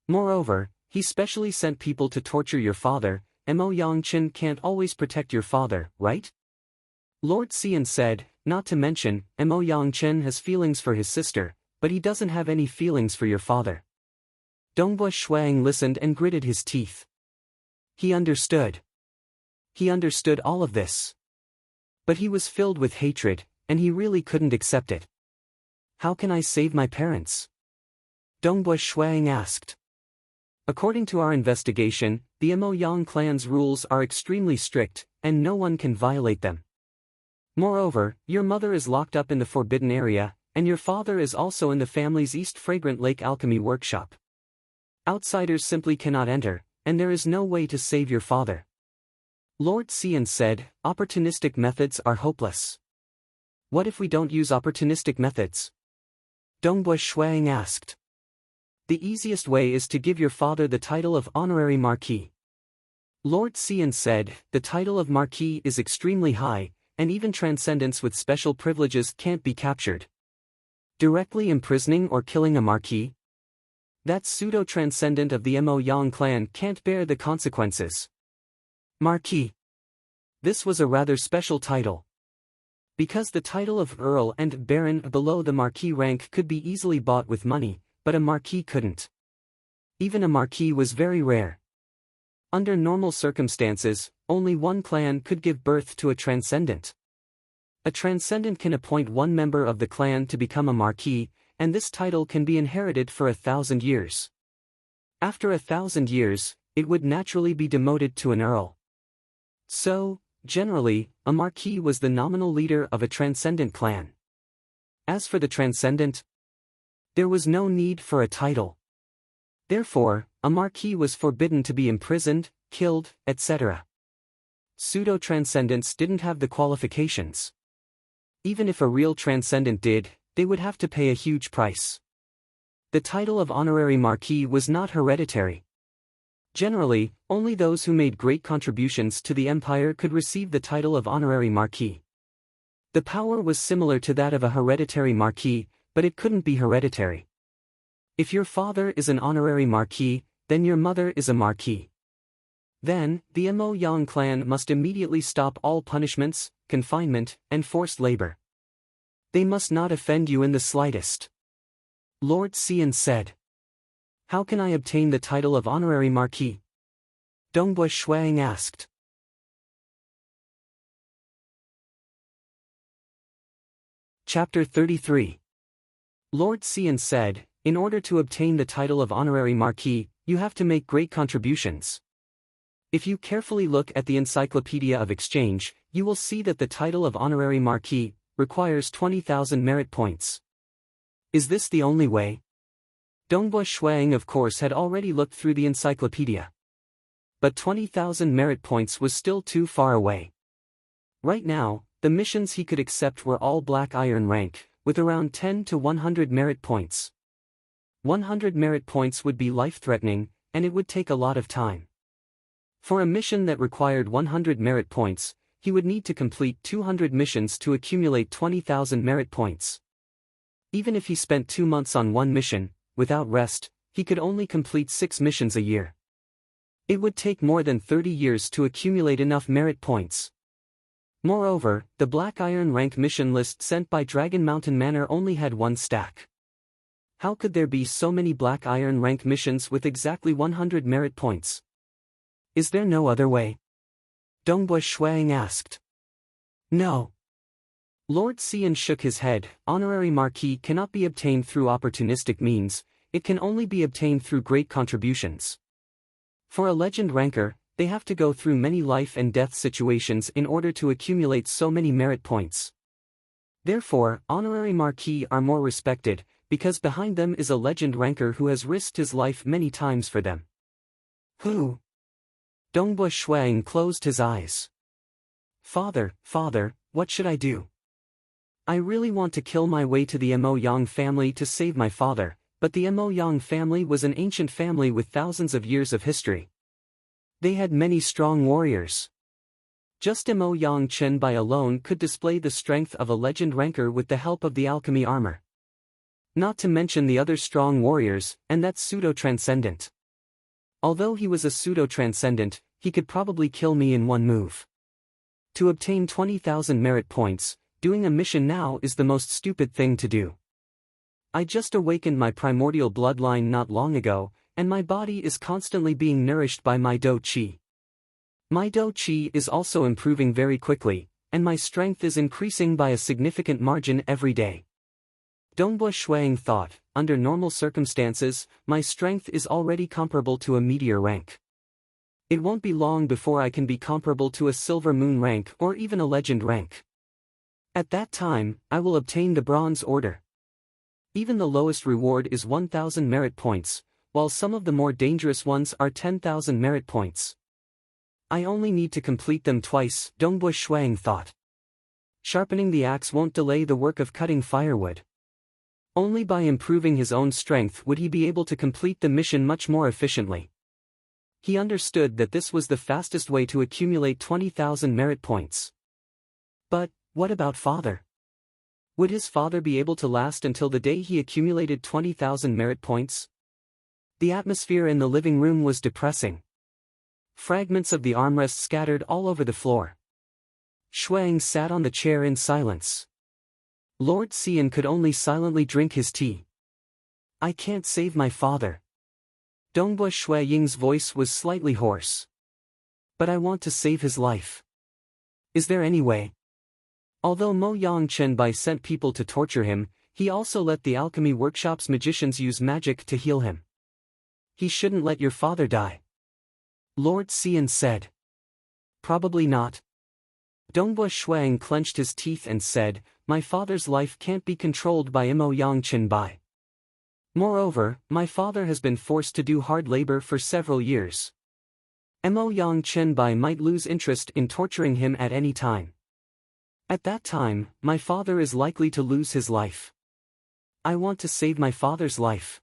[SPEAKER 1] Moreover, he specially sent people to torture your father. Mo Yang Chen can't always protect your father, right? Lord Xian said, not to mention, Mo Yang Chen has feelings for his sister, but he doesn't have any feelings for your father. Dongbua Shuiying listened and gritted his teeth. He understood. He understood all of this. But he was filled with hatred, and he really couldn't accept it. How can I save my parents? Dongbua Shuang asked. According to our investigation, the Emoyang clan's rules are extremely strict, and no one can violate them. Moreover, your mother is locked up in the forbidden area, and your father is also in the family's East Fragrant Lake alchemy workshop. Outsiders simply cannot enter, and there is no way to save your father. Lord Xian said, opportunistic methods are hopeless. What if we don't use opportunistic methods? Dongbua Shuang asked. The easiest way is to give your father the title of honorary marquis. Lord Xian said, the title of marquis is extremely high, and even transcendents with special privileges can't be captured. Directly imprisoning or killing a marquis? That pseudo-transcendent of the Emoyang clan can't bear the consequences. Marquis. This was a rather special title. Because the title of Earl and Baron below the Marquis rank could be easily bought with money, but a Marquis couldn't. Even a Marquis was very rare. Under normal circumstances, only one clan could give birth to a Transcendent. A Transcendent can appoint one member of the clan to become a Marquis, and this title can be inherited for 1,000 years. After 1,000 years, it would naturally be demoted to an Earl. So, generally, a Marquis was the nominal leader of a Transcendent clan. As for the Transcendent, there was no need for a title. Therefore, a Marquis was forbidden to be imprisoned, killed, etc. Pseudo-Transcendents didn't have the qualifications. Even if a real Transcendent did, they would have to pay a huge price. The title of honorary Marquis was not hereditary. Generally, only those who made great contributions to the empire could receive the title of honorary Marquis. The power was similar to that of a hereditary Marquis, but it couldn't be hereditary. If your father is an honorary Marquis, then your mother is a Marquis. Then, the Emoyang clan must immediately stop all punishments, confinement, and forced labor. They must not offend you in the slightest. Lord Xian said. How can I obtain the title of honorary Marquis? Dongbua Shuang asked. Chapter 33. Lord Xian said, in order to obtain the title of honorary Marquis, you have to make great contributions. If you carefully look at the Encyclopedia of Exchange, you will see that the title of honorary Marquis requires 20,000 merit points. Is this the only way? Dongbua Shuang of course had already looked through the encyclopedia. But 20,000 merit points was still too far away. Right now, the missions he could accept were all black iron rank, with around 10 to 100 merit points. 100 merit points would be life-threatening, and it would take a lot of time. For a mission that required 100 merit points, he would need to complete 200 missions to accumulate 20,000 merit points. Even if he spent 2 months on one mission, without rest, he could only complete 6 missions a year. It would take more than 30 years to accumulate enough merit points. Moreover, the Black Iron rank mission list sent by Dragon Mountain Manor only had 1 stack. How could there be so many Black Iron rank missions with exactly 100 merit points? Is there no other way? Dongbua Shuang asked. No. Lord Xian shook his head. Honorary Marquis cannot be obtained through opportunistic means, it can only be obtained through great contributions. For a legend ranker, they have to go through many life and death situations in order to accumulate so many merit points. Therefore, honorary Marquis are more respected, because behind them is a legend ranker who has risked his life many times for them. Who? Dongbua Shuang closed his eyes. Father, what should I do? I really want to kill my way to the Emoyang family to save my father, but the Emoyang family was an ancient family with thousands of years of history. They had many strong warriors. Just Emoyang Chenbai alone could display the strength of a legend ranker with the help of the alchemy armor. Not to mention the other strong warriors, and that pseudo-transcendent. Although he was a pseudo-transcendent, he could probably kill me in one move. To obtain 20,000 merit points, doing a mission now is the most stupid thing to do. I just awakened my primordial bloodline not long ago, and my body is constantly being nourished by my Do Qi. My Do Qi is also improving very quickly, and my strength is increasing by a significant margin every day. Dongbo Shuang thought, under normal circumstances, my strength is already comparable to a meteor rank. It won't be long before I can be comparable to a silver moon rank or even a legend rank. At that time, I will obtain the bronze order. Even the lowest reward is 1,000 merit points, while some of the more dangerous ones are 10,000 merit points. I only need to complete them twice, Dongbo Shuang thought. Sharpening the axe won't delay the work of cutting firewood. Only by improving his own strength would he be able to complete the mission much more efficiently. He understood that this was the fastest way to accumulate 20,000 merit points. But, what about father? Would his father be able to last until the day he accumulated 20,000 merit points? The atmosphere in the living room was depressing. Fragments of the armrest scattered all over the floor. Shuang sat on the chair in silence. Lord Xian could only silently drink his tea. I can't save my father. Dongbo Shuaying's voice was slightly hoarse. But I want to save his life. Is there any way? Although Mo Yangchen sent people to torture him, he also let the alchemy workshop's magicians use magic to heal him. He shouldn't let your father die. Lord Xian said. Probably not. Dongbo Shuang clenched his teeth and said, my father's life can't be controlled by Mo Yangchen. Moreover, my father has been forced to do hard labor for several years. Mo Yangchen might lose interest in torturing him at any time. At that time, my father is likely to lose his life. I want to save my father's life.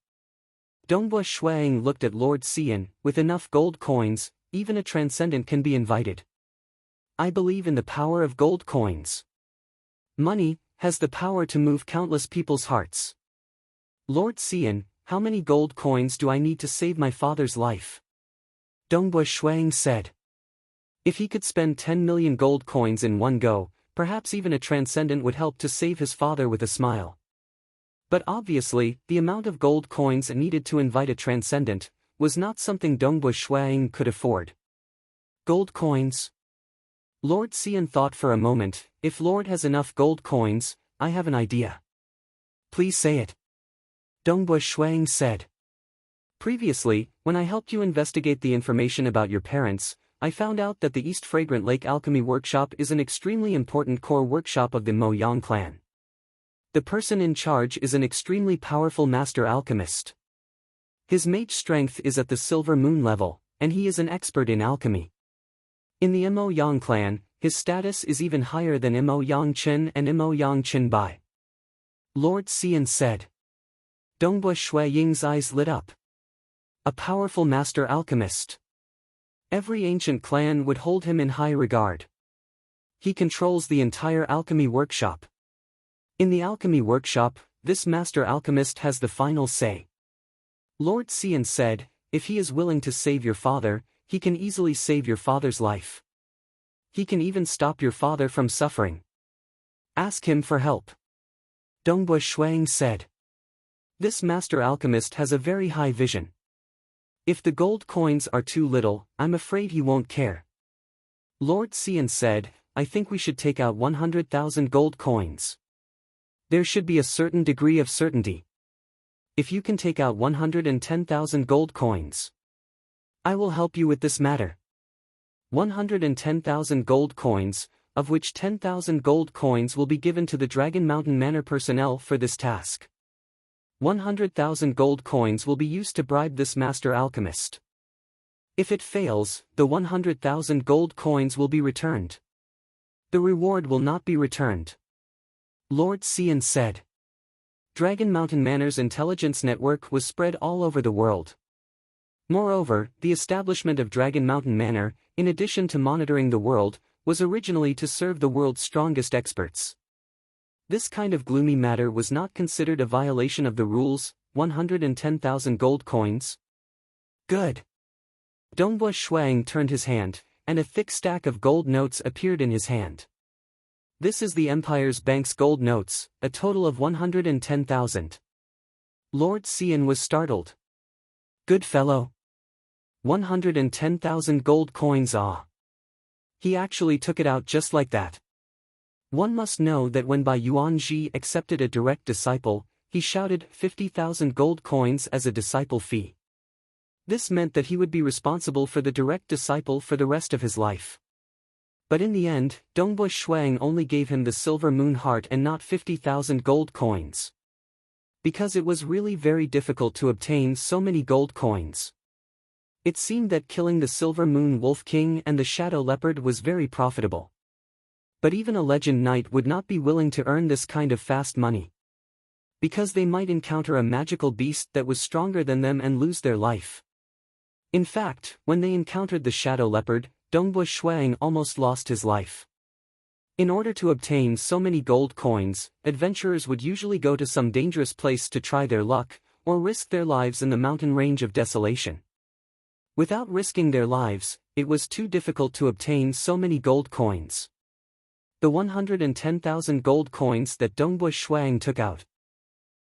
[SPEAKER 1] Dongbo Shuang looked at Lord Xian. With enough gold coins, even a transcendent can be invited. I believe in the power of gold coins. Money has the power to move countless people's hearts. Lord Xian, how many gold coins do I need to save my father's life? Dongbo Shuang said. If he could spend 10 million gold coins in one go, perhaps even a transcendent would help to save his father with a smile. But obviously, the amount of gold coins needed to invite a transcendent was not something Dongbo Shuang could afford. Gold coins? Lord Xian thought for a moment. If Lord has enough gold coins, I have an idea. Please say it. Dongbo Shuang said. Previously, when I helped you investigate the information about your parents, I found out that the East Fragrant Lake Alchemy Workshop is an extremely important core workshop of the Mo Yang clan. The person in charge is an extremely powerful master alchemist. His mage strength is at the Silver Moon level, and he is an expert in alchemy. In the Mo Yang clan, his status is even higher than Mo Yangchen and Mo Yangchen Bai. Lord Xian said. Dongbo Shuaying's eyes lit up. A powerful master alchemist. Every ancient clan would hold him in high regard. He controls the entire alchemy workshop. In the alchemy workshop, this master alchemist has the final say. Lord Xian said, if he is willing to save your father, he can easily save your father's life. He can even stop your father from suffering. Ask him for help. Dongbo Shuang said. This master alchemist has a very high vision. If the gold coins are too little, I'm afraid he won't care. Lord Xian said, I think we should take out 100,000 gold coins. There should be a certain degree of certainty. If you can take out 110,000 gold coins, I will help you with this matter. 110,000 gold coins, of which 10,000 gold coins will be given to the Dragon Mountain Manor personnel for this task. 100,000 gold coins will be used to bribe this master alchemist. If it fails, the 100,000 gold coins will be returned. The reward will not be returned. Lord Xian said. Dragon Mountain Manor's intelligence network was spread all over the world. Moreover, the establishment of Dragon Mountain Manor, in addition to monitoring the world, was originally to serve the world's strongest experts. This kind of gloomy matter was not considered a violation of the rules. 110,000 gold coins. Good. Dongbo Shuang turned his hand, and a thick stack of gold notes appeared in his hand. This is the Empire's bank's gold notes, a total of 110,000. Lord Xian was startled. Good fellow. 110,000 gold coins. Ah. He actually took it out just like that. One must know that when Bai Yuanji accepted a direct disciple, he shouted 50,000 gold coins as a disciple fee. This meant that he would be responsible for the direct disciple for the rest of his life. But in the end, Dongbo Shuang only gave him the silver moon heart and not 50,000 gold coins. Because it was really very difficult to obtain so many gold coins. It seemed that killing the Silver Moon Wolf King and the Shadow Leopard was very profitable. But even a legend knight would not be willing to earn this kind of fast money. Because they might encounter a magical beast that was stronger than them and lose their life. In fact, when they encountered the Shadow Leopard, Dongbo Shuang almost lost his life. In order to obtain so many gold coins, adventurers would usually go to some dangerous place to try their luck, or risk their lives in the mountain range of desolation. Without risking their lives, it was too difficult to obtain so many gold coins. The 110,000 gold coins that Dongbo Shuang took out.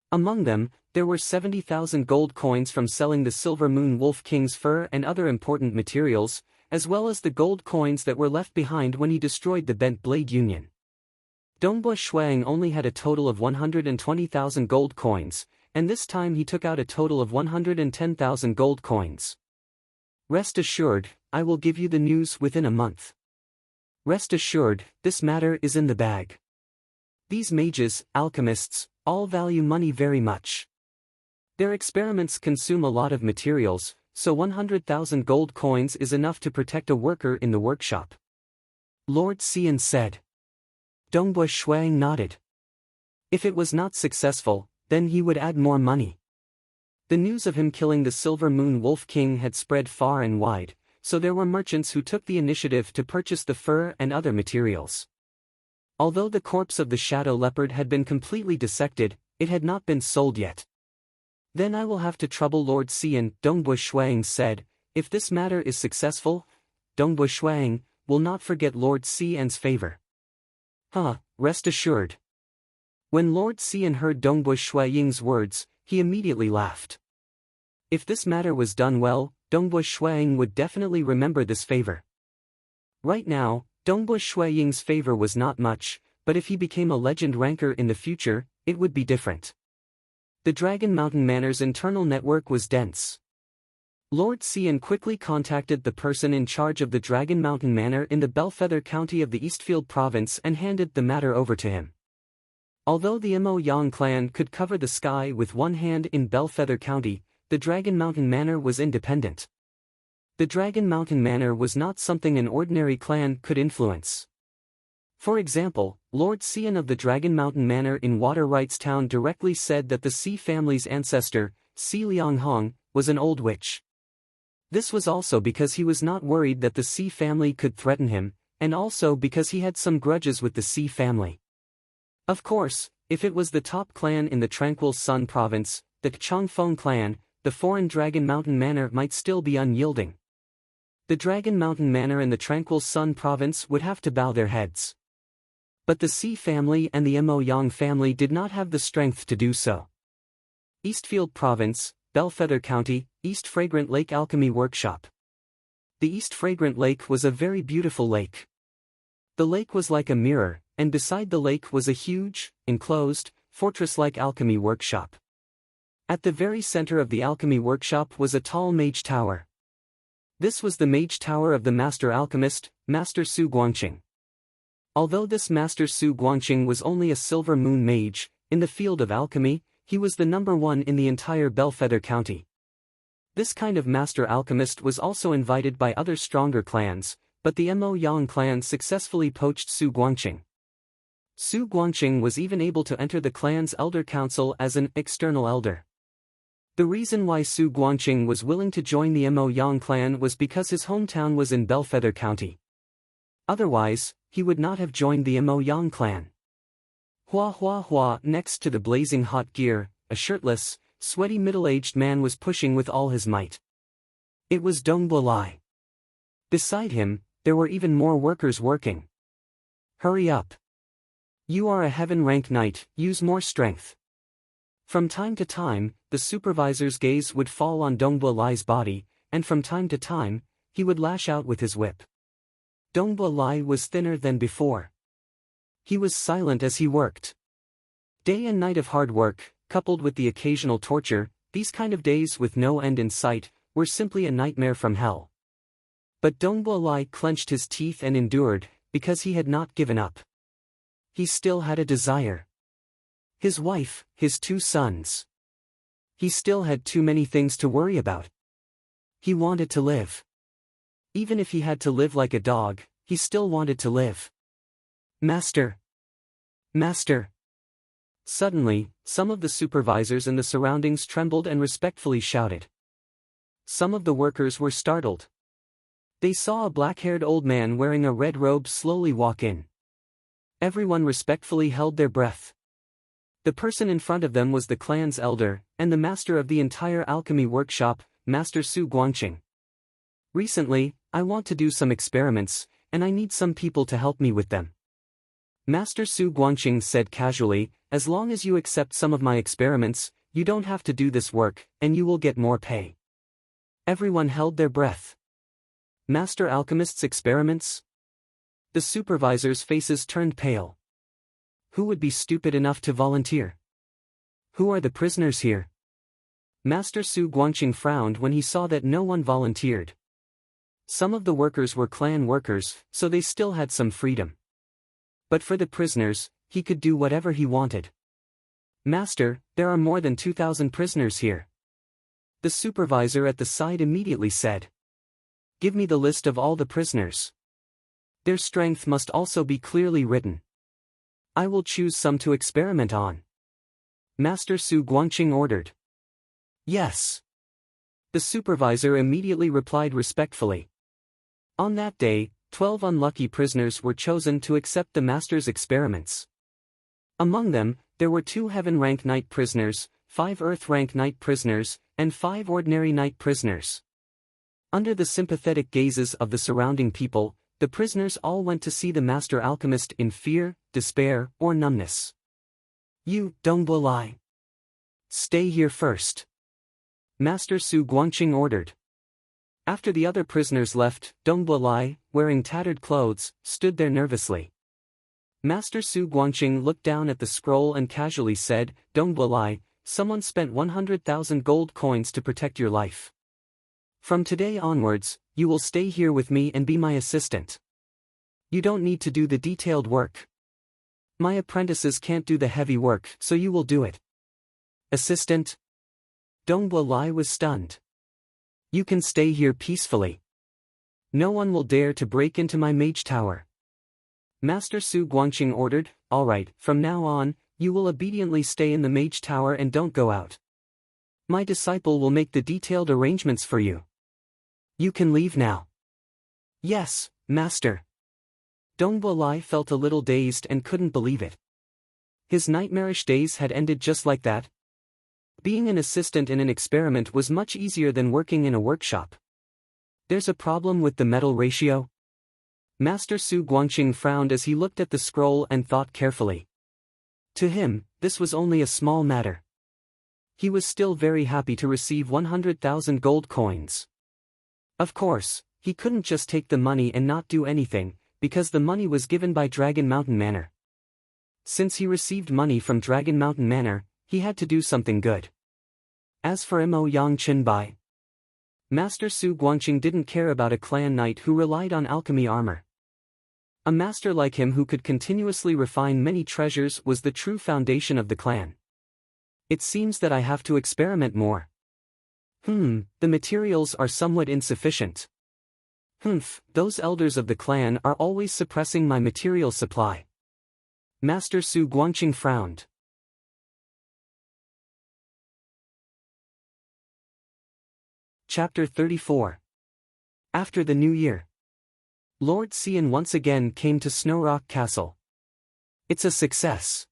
[SPEAKER 1] Among them, there were 70,000 gold coins from selling the Silver Moon Wolf King's fur and other important materials, as well as the gold coins that were left behind when he destroyed the Bent Blade Union. Dongbo Shuang only had a total of 120,000 gold coins, and this time he took out a total of 110,000 gold coins. Rest assured, I will give you the news within a month. Rest assured, this matter is in the bag. These mages, alchemists, all value money very much. Their experiments consume a lot of materials, so 100,000 gold coins is enough to protect a worker in the workshop. Lord Xian said. Dongbo Shuang nodded. If it was not successful, then he would add more money. The news of him killing the Silver Moon Wolf King had spread far and wide, so there were merchants who took the initiative to purchase the fur and other materials. Although the corpse of the Shadow Leopard had been completely dissected, it had not been sold yet. Then I will have to trouble Lord Xian, Dongbo Shuang said. If this matter is successful, Dongbo Shuang will not forget Lord Xian's favor. Rest assured. When Lord Xian heard Dongbo Shuang's words, he immediately laughed. If this matter was done well, Dongbo Shuang would definitely remember this favor. Right now, Dongbo Shuang's favor was not much, but if he became a legend ranker in the future, it would be different. The Dragon Mountain Manor's internal network was dense. Lord Xian quickly contacted the person in charge of the Dragon Mountain Manor in the Bellfeather County of the Eastfield Province and handed the matter over to him. Although the Mo Yang clan could cover the sky with one hand in Bellfeather County, the Dragon Mountain Manor was independent. The Dragon Mountain Manor was not something an ordinary clan could influence. For example, Lord Xian of the Dragon Mountain Manor in Water Rights Town directly said that the Xi family's ancestor, Xi Lianghong, was an old witch. This was also because he was not worried that the Xi family could threaten him, and also because he had some grudges with the Xi family. Of course, if it was the top clan in the Tranquil Sun province, the Changfeng clan, the foreign Dragon Mountain Manor might still be unyielding. The Dragon Mountain Manor and the Tranquil Sun province would have to bow their heads. But the Xi family and the Mo Yang family did not have the strength to do so. Eastfield Province, Bellfeather County, East Fragrant Lake Alchemy Workshop. The East Fragrant Lake was a very beautiful lake. The lake was like a mirror, and beside the lake was a huge, enclosed, fortress-like alchemy workshop. At the very center of the alchemy workshop was a tall mage tower. This was the mage tower of the master alchemist, Master Su Guangqing. Although this Master Su Guangqing was only a Silver Moon mage, in the field of alchemy, he was the number one in the entire Bellfeather County. This kind of master alchemist was also invited by other stronger clans, but the Mo Yang clan successfully poached Su Guangqing. Su Guangqing was even able to enter the clan's elder council as an external elder. The reason why Su Guangqing was willing to join the Mo Yang clan was because his hometown was in Bellfeather County. Otherwise, he would not have joined the Mo Yang clan. Next to the blazing hot gear, a shirtless, sweaty middle-aged man was pushing with all his might. It was Dongbo Lai. Beside him, there were even more workers working. Hurry up. You are a heaven-rank knight, use more strength. From time to time, the supervisor's gaze would fall on Dongbo Lai's body, and from time to time, he would lash out with his whip. Dongbo Lai was thinner than before. He was silent as he worked. Day and night of hard work, coupled with the occasional torture, these kind of days with no end in sight, were simply a nightmare from hell. But Dongbo Lai clenched his teeth and endured, because he had not given up. He still had a desire. His wife, his 2 sons. He still had too many things to worry about. He wanted to live. Even if he had to live like a dog, he still wanted to live. Master! Master! Suddenly, some of the supervisors in the surroundings trembled and respectfully shouted. Some of the workers were startled. They saw a black-haired old man wearing a red robe slowly walk in. Everyone respectfully held their breath. The person in front of them was the clan's elder, and the master of the entire alchemy workshop, Master Su Guangqing. Recently, I want to do some experiments, and I need some people to help me with them. Master Su Guangqing said casually, as long as you accept some of my experiments, you don't have to do this work, and you will get more pay. Everyone held their breath. Master Alchemist's experiments? The supervisors' faces turned pale. Who would be stupid enough to volunteer? Who are the prisoners here? Master Su Guangqing frowned when he saw that no one volunteered. Some of the workers were clan workers, so they still had some freedom. But for the prisoners, he could do whatever he wanted. Master, there are more than 2,000 prisoners here. The supervisor at the side immediately said. Give me the list of all the prisoners. Their strength must also be clearly written. I will choose some to experiment on. Master Su Guangqing ordered. Yes. The supervisor immediately replied respectfully. On that day, 12 unlucky prisoners were chosen to accept the master's experiments. Among them, there were 2 heaven-rank knight prisoners, 5 earth-rank knight prisoners, and 5 ordinary knight prisoners. Under the sympathetic gazes of the surrounding people, the prisoners all went to see the master alchemist in fear, despair, or numbness. You, Dongbo Lai. Stay here first. Master Su Guangqing ordered. After the other prisoners left, Dongbo Lai, wearing tattered clothes, stood there nervously. Master Su Guangqing looked down at the scroll and casually said, Dongbo Lai, someone spent 100,000 gold coins to protect your life. From today onwards, you will stay here with me and be my assistant. You don't need to do the detailed work. My apprentices can't do the heavy work, so you will do it. Assistant? Dongbo Lai was stunned. You can stay here peacefully. No one will dare to break into my mage tower. Master Su Guangqing ordered, all right, from now on, you will obediently stay in the mage tower and don't go out. My disciple will make the detailed arrangements for you. You can leave now. Yes, Master. Dongbo Lai felt a little dazed and couldn't believe it. His nightmarish days had ended just like that. Being an assistant in an experiment was much easier than working in a workshop. There's a problem with the metal ratio? Master Su Guangqing frowned as he looked at the scroll and thought carefully. To him, this was only a small matter. He was still very happy to receive 100,000 gold coins. Of course, he couldn't just take the money and not do anything, because the money was given by Dragon Mountain Manor. Since he received money from Dragon Mountain Manor, he had to do something good. As for Mo Yang Chenbai, Master Su Guangqing didn't care about a clan knight who relied on alchemy armor. A master like him who could continuously refine many treasures was the true foundation of the clan. It seems that I have to experiment more. The materials are somewhat insufficient. Those elders of the clan are always suppressing my material supply. Master Su Guangqing frowned. Chapter 34. After the New Year. Lord Xian once again came to Snow Rock Castle. It's a success.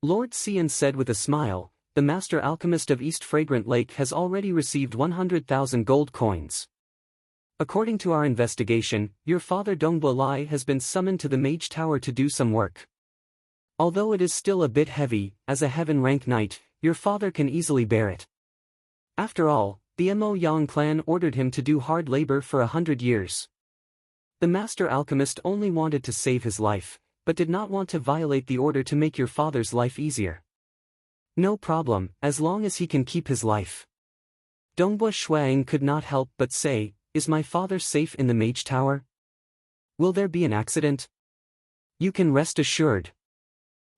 [SPEAKER 1] Lord Xian said with a smile, the Master Alchemist of East Fragrant Lake has already received 100,000 gold coins. According to our investigation, your father Dongbo Lai has been summoned to the Mage Tower to do some work. Although it is still a bit heavy, as a heaven-rank knight, your father can easily bear it. After all, the Mo Yang clan ordered him to do hard labor for 100 years. The Master Alchemist only wanted to save his life, but did not want to violate the order to make your father's life easier. No problem, as long as he can keep his life. Dongbua Shuang could not help but say, "Is my father safe in the mage tower? Will there be an accident?" "You can rest assured."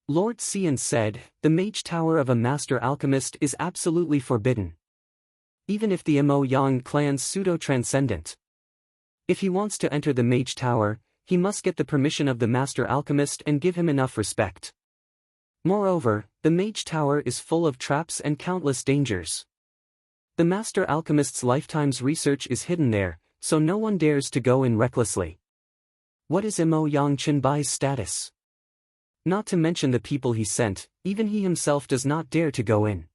[SPEAKER 1] Lord Xian said, "The mage tower of a master alchemist is absolutely forbidden. Even if the Mo Yang clan's pseudo-transcendent. If he wants to enter the mage tower, he must get the permission of the master alchemist and give him enough respect. Moreover, the mage tower is full of traps and countless dangers. The master alchemist's lifetime's research is hidden there, so no one dares to go in recklessly. What is Mo Yang Chenbai's status? Not to mention the people he sent, even he himself does not dare to go in.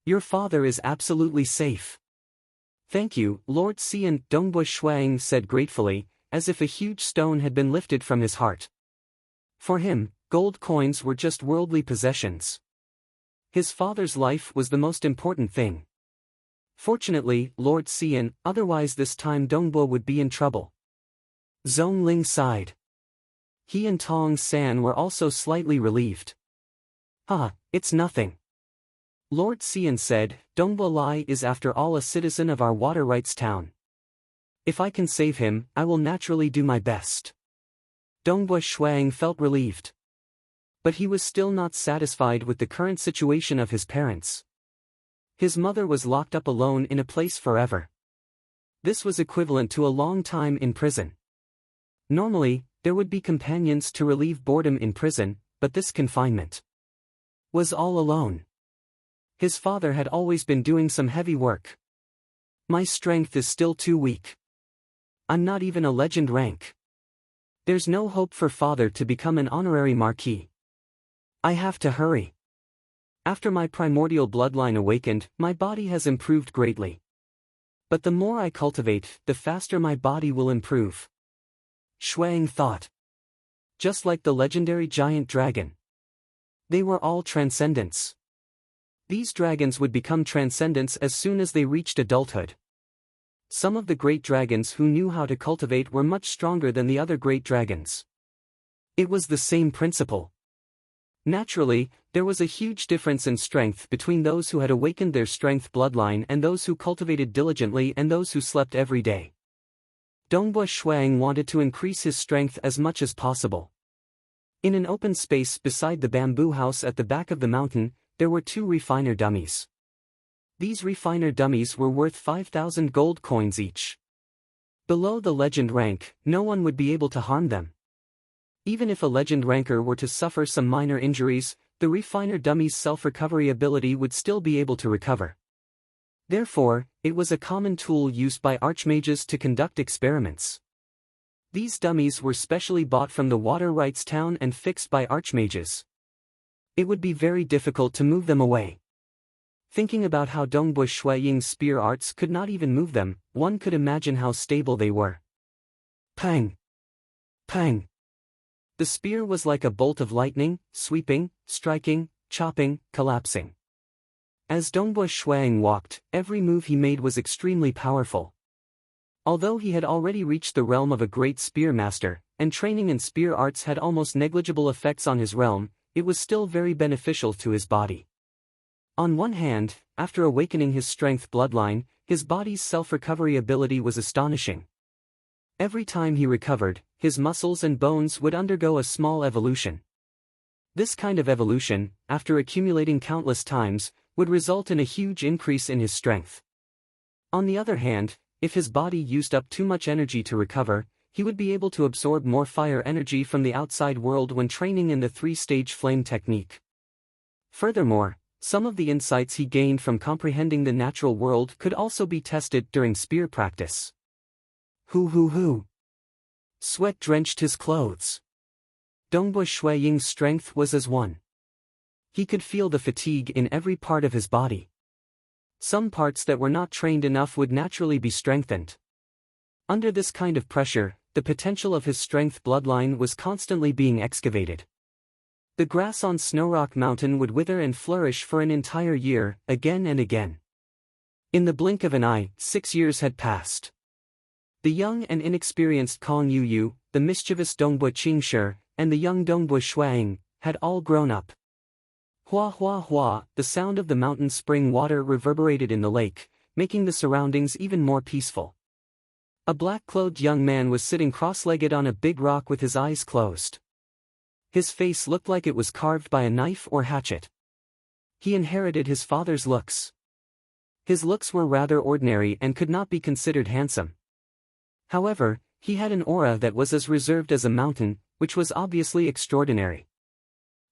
[SPEAKER 1] Your father is absolutely safe." "Thank you, Lord Xian," Dongbua Shuang said gratefully, as if a huge stone had been lifted from his heart. For him, gold coins were just worldly possessions. His father's life was the most important thing. Fortunately, Lord Xian, otherwise this time Dongbua would be in trouble. Zhong Ling sighed. He and Tong San were also slightly relieved. It's nothing." Lord Xian said, "Dongbua Lai is after all a citizen of our water rights town. If I can save him, I will naturally do my best." Dongbua Shuang felt relieved. But he was still not satisfied with the current situation of his parents. His mother was locked up alone in a place forever. This was equivalent to a long time in prison. Normally, there would be companions to relieve boredom in prison, but this confinement was all alone. His father had always been doing some heavy work. "My strength is still too weak. I'm not even a legend rank. There's no hope for father to become an honorary marquis. I have to hurry. After my primordial bloodline awakened, my body has improved greatly. But the more I cultivate, the faster my body will improve." Shuang thought. Just like the legendary giant dragon. They were all transcendents. These dragons would become transcendents as soon as they reached adulthood. Some of the great dragons who knew how to cultivate were much stronger than the other great dragons. It was the same principle. Naturally, there was a huge difference in strength between those who had awakened their strength bloodline and those who cultivated diligently and those who slept every day. Dongbua Shuang wanted to increase his strength as much as possible. In an open space beside the bamboo house at the back of the mountain, there were 2 refiner dummies. These refiner dummies were worth 5,000 gold coins each. Below the legend rank, no one would be able to harm them. Even if a legend ranker were to suffer some minor injuries, the refiner dummy's self-recovery ability would still be able to recover. Therefore, it was a common tool used by archmages to conduct experiments. These dummies were specially bought from the water rights town and fixed by archmages. It would be very difficult to move them away. Thinking about how Dongbua Shuiying's spear arts could not even move them, one could imagine how stable they were. Pang! Pang! The spear was like a bolt of lightning, sweeping, striking, chopping, collapsing. As Dongbua Shuiying walked, every move he made was extremely powerful. Although he had already reached the realm of a great spear master, and training in spear arts had almost negligible effects on his realm, it was still very beneficial to his body. On one hand, after awakening his strength bloodline, his body's self-recovery ability was astonishing. Every time he recovered, his muscles and bones would undergo a small evolution. This kind of evolution, after accumulating countless times, would result in a huge increase in his strength. On the other hand, if his body used up too much energy to recover, he would be able to absorb more fire energy from the outside world when training in the 3-stage flame technique. Furthermore, some of the insights he gained from comprehending the natural world could also be tested during spear practice. Hoo. Sweat drenched his clothes. Dongbua Shuiying's strength was as one. He could feel the fatigue in every part of his body. Some parts that were not trained enough would naturally be strengthened. Under this kind of pressure, the potential of his strength bloodline was constantly being excavated. The grass on Snowrock Mountain would wither and flourish for an entire year, again and again. In the blink of an eye, 6 years had passed. The young and inexperienced Kong Yu, the mischievous Dongbua Qingshi, and the young Dongbui Shuang, had all grown up. Hua hua hua, the sound of the mountain spring water reverberated in the lake, making the surroundings even more peaceful. A black-clothed young man was sitting cross-legged on a big rock with his eyes closed. His face looked like it was carved by a knife or hatchet. He inherited his father's looks. His looks were rather ordinary and could not be considered handsome. However, he had an aura that was as reserved as a mountain, which was obviously extraordinary.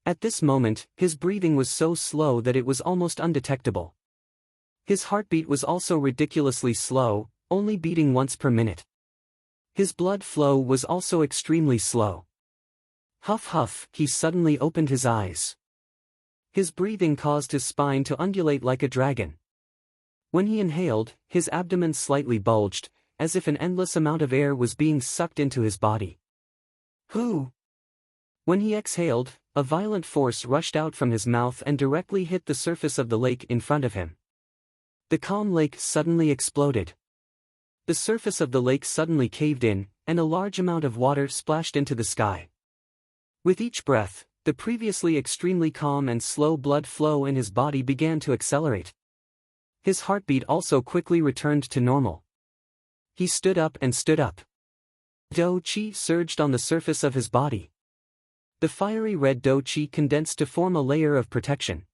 [SPEAKER 1] At this moment, his breathing was so slow that it was almost undetectable. His heartbeat was also ridiculously slow, only beating once per minute. His blood flow was also extremely slow. Huff huff, he suddenly opened his eyes. His breathing caused his spine to undulate like a dragon. When he inhaled, his abdomen slightly bulged, as if an endless amount of air was being sucked into his body. Whoo! When he exhaled, a violent force rushed out from his mouth and directly hit the surface of the lake in front of him. The calm lake suddenly exploded. The surface of the lake suddenly caved in, and a large amount of water splashed into the sky. With each breath, the previously extremely calm and slow blood flow in his body began to accelerate. His heartbeat also quickly returned to normal. He stood up and stood up. Do Qi surged on the surface of his body. The fiery red Do Qi condensed to form a layer of protection.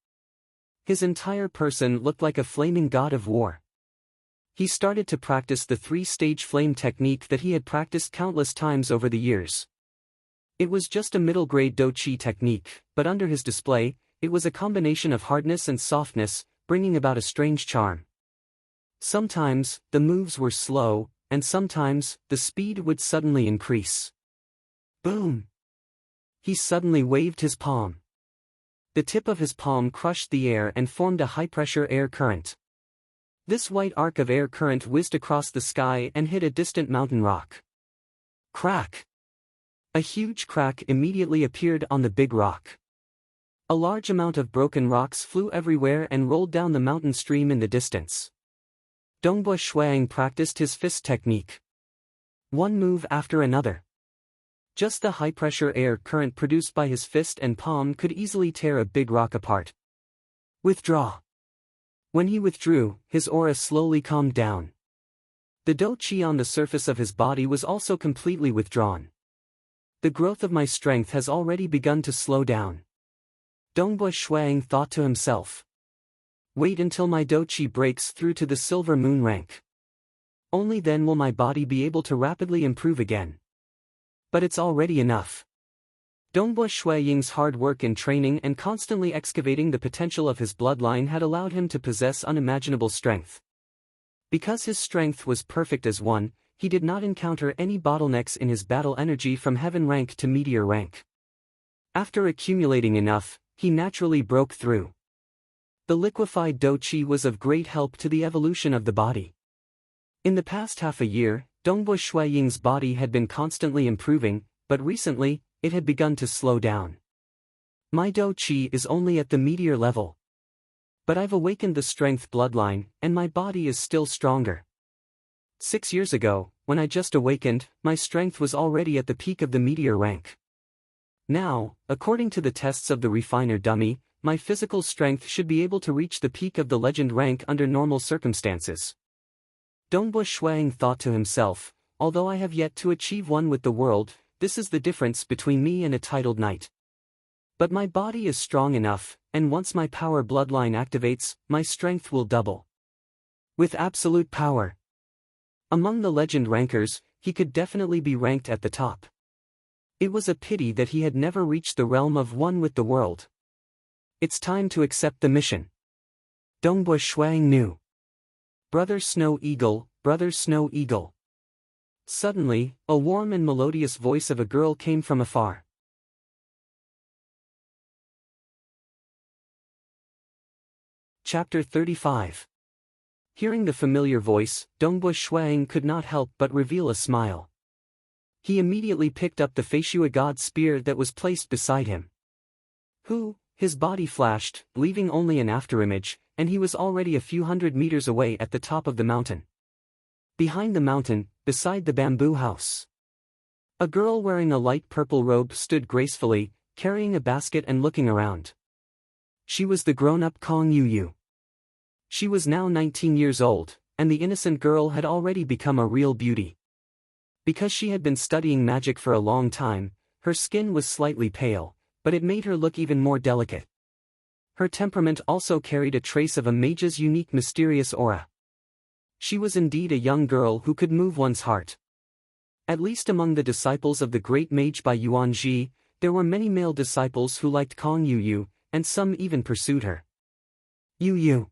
[SPEAKER 1] His entire person looked like a flaming god of war. He started to practice the three-stage flame technique that he had practiced countless times over the years. It was just a middle-grade Do Qi technique, but under his display, it was a combination of hardness and softness, bringing about a strange charm. Sometimes, the moves were slow, and sometimes, the speed would suddenly increase. Boom! He suddenly waved his palm. The tip of his palm crushed the air and formed a high-pressure air current. This white arc of air current whizzed across the sky and hit a distant mountain rock. Crack! A huge crack immediately appeared on the big rock. A large amount of broken rocks flew everywhere and rolled down the mountain stream in the distance. Dongbui Shuang practiced his fist technique. One move after another. Just the high-pressure air current produced by his fist and palm could easily tear a big rock apart. Withdraw. When he withdrew, his aura slowly calmed down. The Do Qi on the surface of his body was also completely withdrawn. The growth of my strength has already begun to slow down. Dongbui Shuang thought to himself. Wait until my Do Qi breaks through to the silver moon rank. Only then will my body be able to rapidly improve again. But it's already enough. Dongbui Shuaying's hard work in training and constantly excavating the potential of his bloodline had allowed him to possess unimaginable strength. Because his strength was perfect as one, he did not encounter any bottlenecks in his battle energy from heaven rank to meteor rank. After accumulating enough, he naturally broke through. The liquefied Do Qi was of great help to the evolution of the body. In the past half a year, Dongbui Shuaying's body had been constantly improving, but recently, it had begun to slow down. My Do Qi is only at the meteor level. But I've awakened the strength bloodline, and my body is still stronger. 6 years ago, when I just awakened, my strength was already at the peak of the meteor rank. Now, according to the tests of the refiner dummy, my physical strength should be able to reach the peak of the legend rank under normal circumstances. Dongbui Shuang thought to himself, although I have yet to achieve one with the world, this is the difference between me and a titled knight. But my body is strong enough, and once my power bloodline activates, my strength will double. With absolute power. Among the legend rankers, he could definitely be ranked at the top. It was a pity that he had never reached the realm of one with the world. It's time to accept the mission. Dongbui Shuang knew. Brother Snow Eagle, Brother Snow Eagle. Suddenly, a warm and melodious voice of a girl came from afar. Chapter 35. Hearing the familiar voice, Dongbui Shuang could not help but reveal a smile. He immediately picked up the Feishua God spear that was placed beside him. Who? His body flashed, leaving only an afterimage, and he was already a few hundred meters away at the top of the mountain. Behind the mountain, beside the bamboo house. A girl wearing a light purple robe stood gracefully, carrying a basket and looking around. She was the grown-up Kong Yu. She was now 19 years old, and the innocent girl had already become a real beauty. Because she had been studying magic for a long time, her skin was slightly pale, but it made her look even more delicate. Her temperament also carried a trace of a mage's unique mysterious aura. She was indeed a young girl who could move one's heart. At least among the disciples of the great mage by Yuan Ji, there were many male disciples who liked Kong Yu, and some even pursued her. Yu.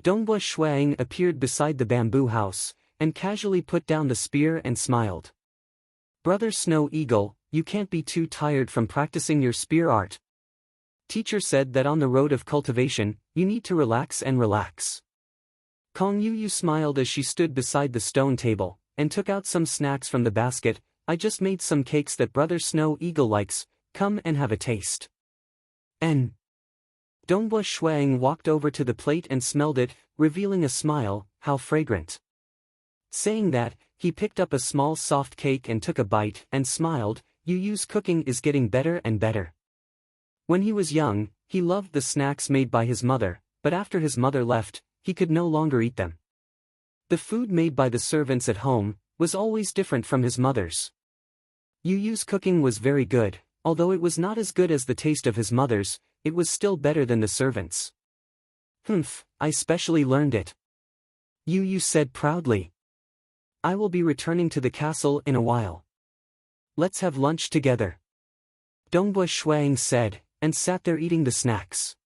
[SPEAKER 1] Dongbua Shuang appeared beside the bamboo house, and casually put down the spear and smiled. Brother Snow Eagle, you can't be too tired from practicing your spear art. Teacher said that on the road of cultivation, you need to relax and relax. Kong Yu smiled as she stood beside the stone table, and took out some snacks from the basket. I just made some cakes that Brother Snow Eagle likes, come and have a taste. And Dongbua Shuang walked over to the plate and smelled it, revealing a smile, how fragrant. Saying that, he picked up a small soft cake and took a bite and smiled. Yu's cooking is getting better and better. When he was young, he loved the snacks made by his mother, but after his mother left, he could no longer eat them. The food made by the servants at home was always different from his mother's. Yu's cooking was very good, although it was not as good as the taste of his mother's, it was still better than the servants'. Humph, I specially learned it. Yu said proudly. I will be returning to the castle in a while. Let's have lunch together. Dongbua Shuang said, and sat there eating the snacks.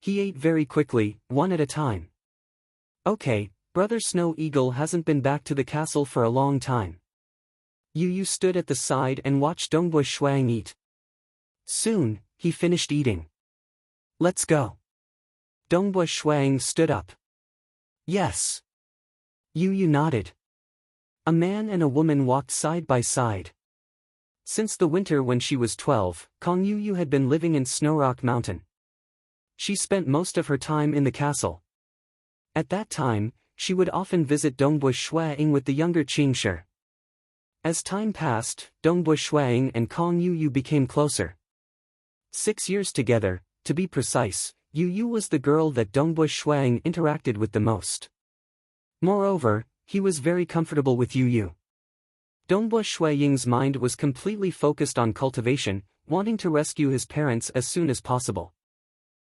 [SPEAKER 1] He ate very quickly, one at a time. Okay, Brother Snow Eagle hasn't been back to the castle for a long time. Yu stood at the side and watched Dongbua Shuang eat. Soon, he finished eating. Let's go. Dongbua Shuang stood up. Yes. Yu nodded. A man and a woman walked side by side. Since the winter when she was 12, Kong Yu had been living in Snowrock Mountain. She spent most of her time in the castle. At that time, she would often visit Dongbua Shuang with the younger Qingshi. As time passed, Dongbua Shuang and Kong Yu became closer. 6 years together, to be precise, Yu was the girl that Dongbua Shuang interacted with the most. Moreover, he was very comfortable with Yu. Dongbua Shuang's mind was completely focused on cultivation, wanting to rescue his parents as soon as possible.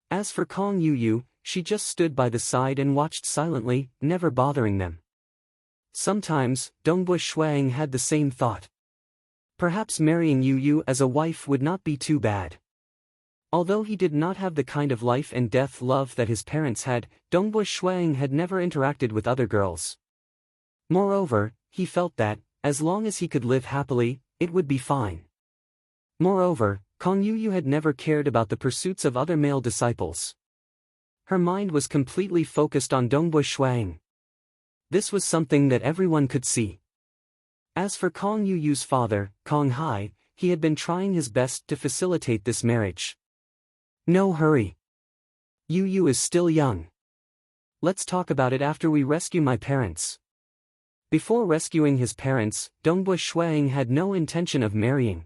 [SPEAKER 1] As for Kong Yu, she just stood by the side and watched silently, never bothering them. Sometimes, Dongbua Shuang had the same thought. Perhaps marrying Yu as a wife would not be too bad. Although he did not have the kind of life and death love that his parents had, Dongbua Shuang had never interacted with other girls. Moreover, he felt that, as long as he could live happily, it would be fine. Moreover, Kong Yu had never cared about the pursuits of other male disciples. Her mind was completely focused on Dongbua Shuang. This was something that everyone could see. As for Kong Yu's father, Kong Hai, he had been trying his best to facilitate this marriage. No hurry. Yu is still young. Let's talk about it after we rescue my parents. Before rescuing his parents, Dongbua Shuang had no intention of marrying.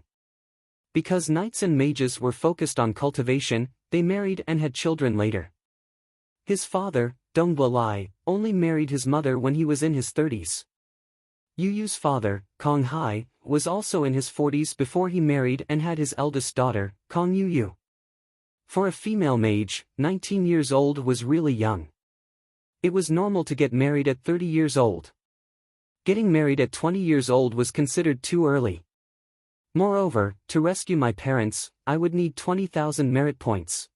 [SPEAKER 1] Because knights and mages were focused on cultivation, they married and had children later. His father, Dongbua Lai, only married his mother when he was in his 30s. Yu's father, Kong Hai, was also in his 40s before he married and had his eldest daughter, Kong Yu. For a female mage, 19 years old was really young. It was normal to get married at 30 years old. Getting married at 20 years old was considered too early. Moreover, to rescue my parents, I would need 20,000 merit points.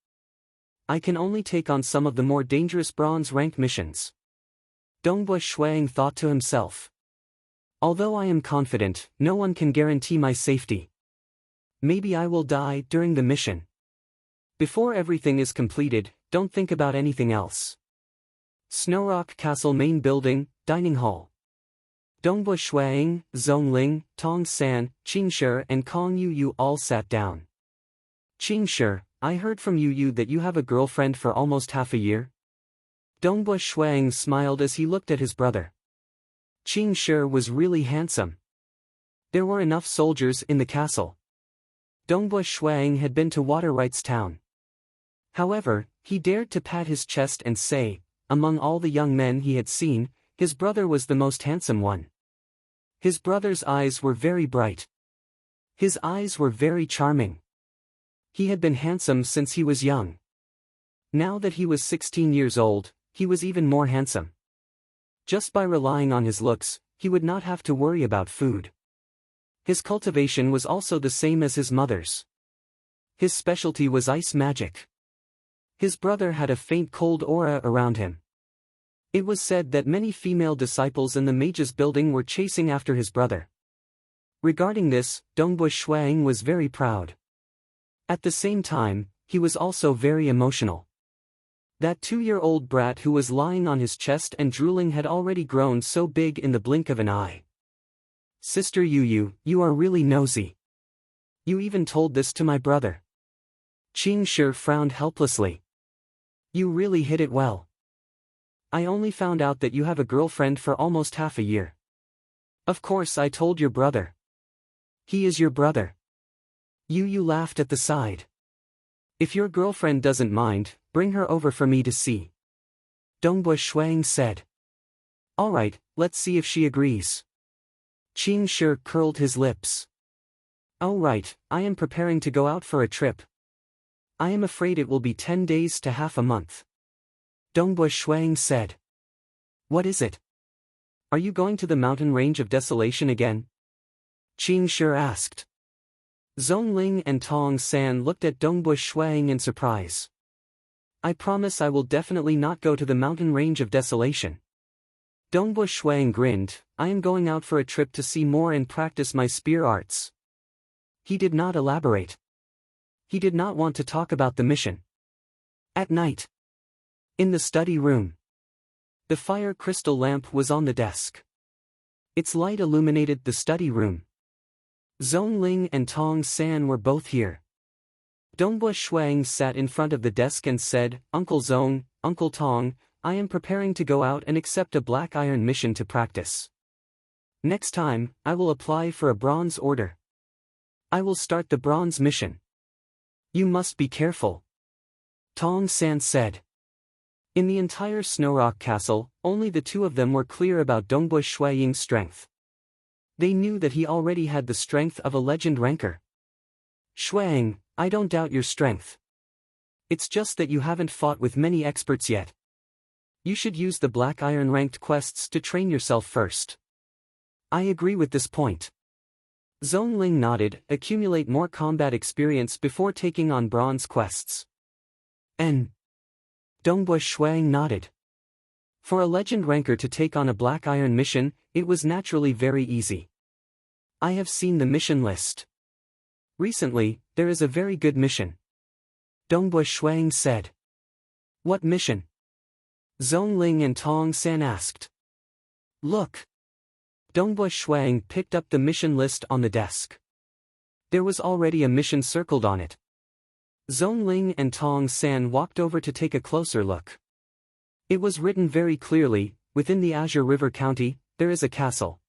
[SPEAKER 1] I can only take on some of the more dangerous bronze rank missions. Dongbua Shuang thought to himself. Although I am confident, no one can guarantee my safety. Maybe I will die during the mission. Before everything is completed, don't think about anything else. Snowrock Castle Main Building, Dining Hall. Dongbua Shuang, Zhongling, Tong San, Qingshi and Kong Yu all sat down. Qingshi, I heard from Yu that you have a girlfriend for almost half a year? Dongbua Shuang smiled as he looked at his brother. Qingshi was really handsome. There were enough soldiers in the castle. Dongbu Shuang had been to Water Rights Town. However, he dared to pat his chest and say, among all the young men he had seen, his brother was the most handsome one. His brother's eyes were very bright. His eyes were very charming. He had been handsome since he was young. Now that he was 16 years old, he was even more handsome. Just by relying on his looks, he would not have to worry about food. His cultivation was also the same as his mother's. His specialty was ice magic. His brother had a faint cold aura around him. It was said that many female disciples in the mage's building were chasing after his brother. Regarding this, Dongbu Shuang was very proud. At the same time, he was also very emotional. That 2-year-old brat who was lying on his chest and drooling had already grown so big in the blink of an eye. Sister Yu, you are really nosy. You even told this to my brother. Qing Shi frowned helplessly. You really hid it well. I only found out that you have a girlfriend for almost half a year. Of course I told your brother. He is your brother. Yu laughed at the side. If your girlfriend doesn't mind, bring her over for me to see. Dongbu Shuang said. Alright, let's see if she agrees. Qing Shi curled his lips. Oh right, I am preparing to go out for a trip. I am afraid it will be 10 days to half a month. Dongbu Shuang said. What is it? Are you going to the mountain range of desolation again? Qing Shi asked. Zhongling and Tong San looked at Dongbu Shuang in surprise. I promise I will definitely not go to the mountain range of desolation. Dongbu Shuang grinned, I am going out for a trip to see more and practice my spear arts. He did not elaborate. He did not want to talk about the mission. At night. In the study room. The fire crystal lamp was on the desk. Its light illuminated the study room. Zhongling and Tong San were both here. Dongbu Shuang sat in front of the desk and said, Uncle Zhong, Uncle Tong, I am preparing to go out and accept a black iron mission to practice. Next time, I will apply for a bronze order. I will start the bronze mission. You must be careful. Tong San said. In the entire Snowrock Castle, only the two of them were clear about Dongbu Shuang's strength. They knew that he already had the strength of a legend ranker. Shuang, I don't doubt your strength. It's just that you haven't fought with many experts yet. You should use the Black Iron ranked quests to train yourself first. I agree with this point. Zhongling nodded, accumulate more combat experience before taking on bronze quests. Dongbu Shuang nodded. For a legend ranker to take on a Black Iron mission, it was naturally very easy. I have seen the mission list. Recently, there is a very good mission. Dongbu Shuang said. What mission? Zhongling and Tong San asked. Look. Dongbu Shuang picked up the mission list on the desk. There was already a mission circled on it. Zhongling and Tong San walked over to take a closer look. It was written very clearly, within the Azure River County, there is a castle.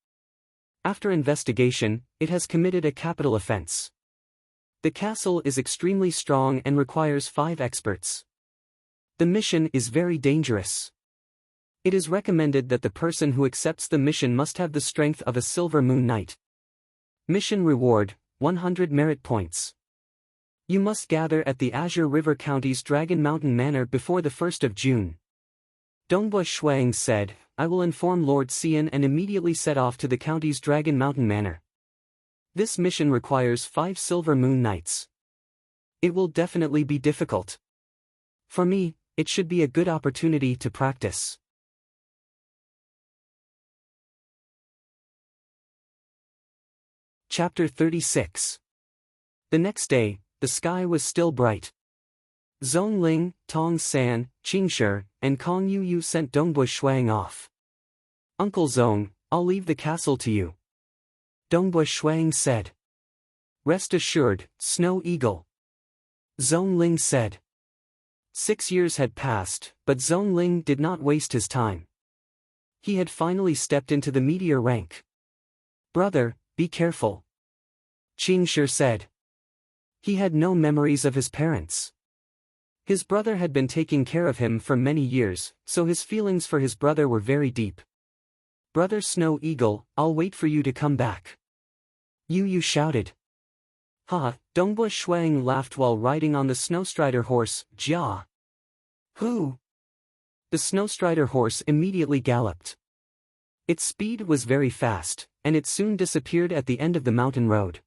[SPEAKER 1] After investigation, it has committed a capital offense. The castle is extremely strong and requires 5 experts. The mission is very dangerous. It is recommended that the person who accepts the mission must have the strength of a Silver Moon Knight. Mission reward, 100 merit points. You must gather at the Azure River County's Dragon Mountain Manor before the 1st of June. Dongbu Shuang said, I will inform Lord Xian and immediately set off to the county's Dragon Mountain Manor. This mission requires 5 Silver Moon Knights. It will definitely be difficult. For me, it should be a good opportunity to practice. Chapter 36. The next day, the sky was still bright. Zhongling, Tong San, Qing Shi, and Kong Yu sent Dongbu Shuang off. Uncle Zhong, I'll leave the castle to you. Dongbu Shuang said. Rest assured, Snow Eagle. Zhongling said. 6 years had passed, but Zhongling did not waste his time. He had finally stepped into the meteor rank. Brother, be careful," Qing Shi said. He had no memories of his parents. His brother had been taking care of him for many years, so his feelings for his brother were very deep. "Brother Snow Eagle, I'll wait for you to come back," Yu shouted. "Ha!" Dongbo Shuang laughed while riding on the snowstrider horse, Jia. "Who?" The snowstrider horse immediately galloped. Its speed was very fast, and it soon disappeared at the end of the mountain road.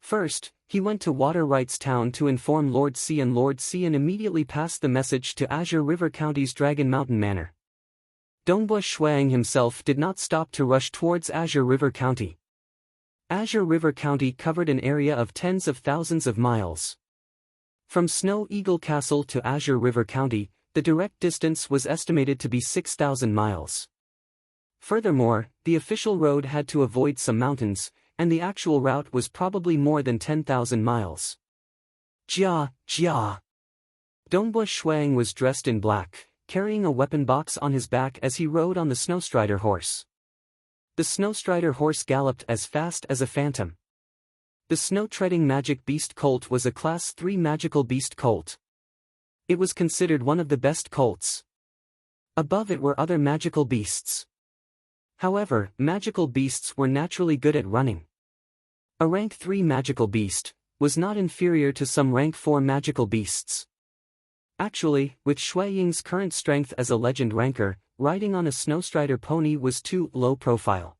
[SPEAKER 1] First, he went to Water Rights Town to inform Lord Xian. Lord Xian immediately passed the message to Azure River County's Dragon Mountain Manor. Dongbo Shuang himself did not stop to rush towards Azure River County. Azure River County covered an area of tens of thousands of miles. From Snow Eagle Castle to Azure River County, the direct distance was estimated to be 6,000 miles. Furthermore, the official road had to avoid some mountains, and the actual route was probably more than 10,000 miles. Jia. Dongbo Shuang was dressed in black, carrying a weapon box on his back as he rode on the snowstrider horse. The snowstrider horse galloped as fast as a phantom. The snow-treading magic beast colt was a Class 3 magical beast colt. It was considered one of the best colts. Above it were other magical beasts. However, magical beasts were naturally good at running. A rank 3 magical beast was not inferior to some rank 4 magical beasts. Actually, with Shui Ying's current strength as a legend ranker, riding on a snowstrider pony was too low profile.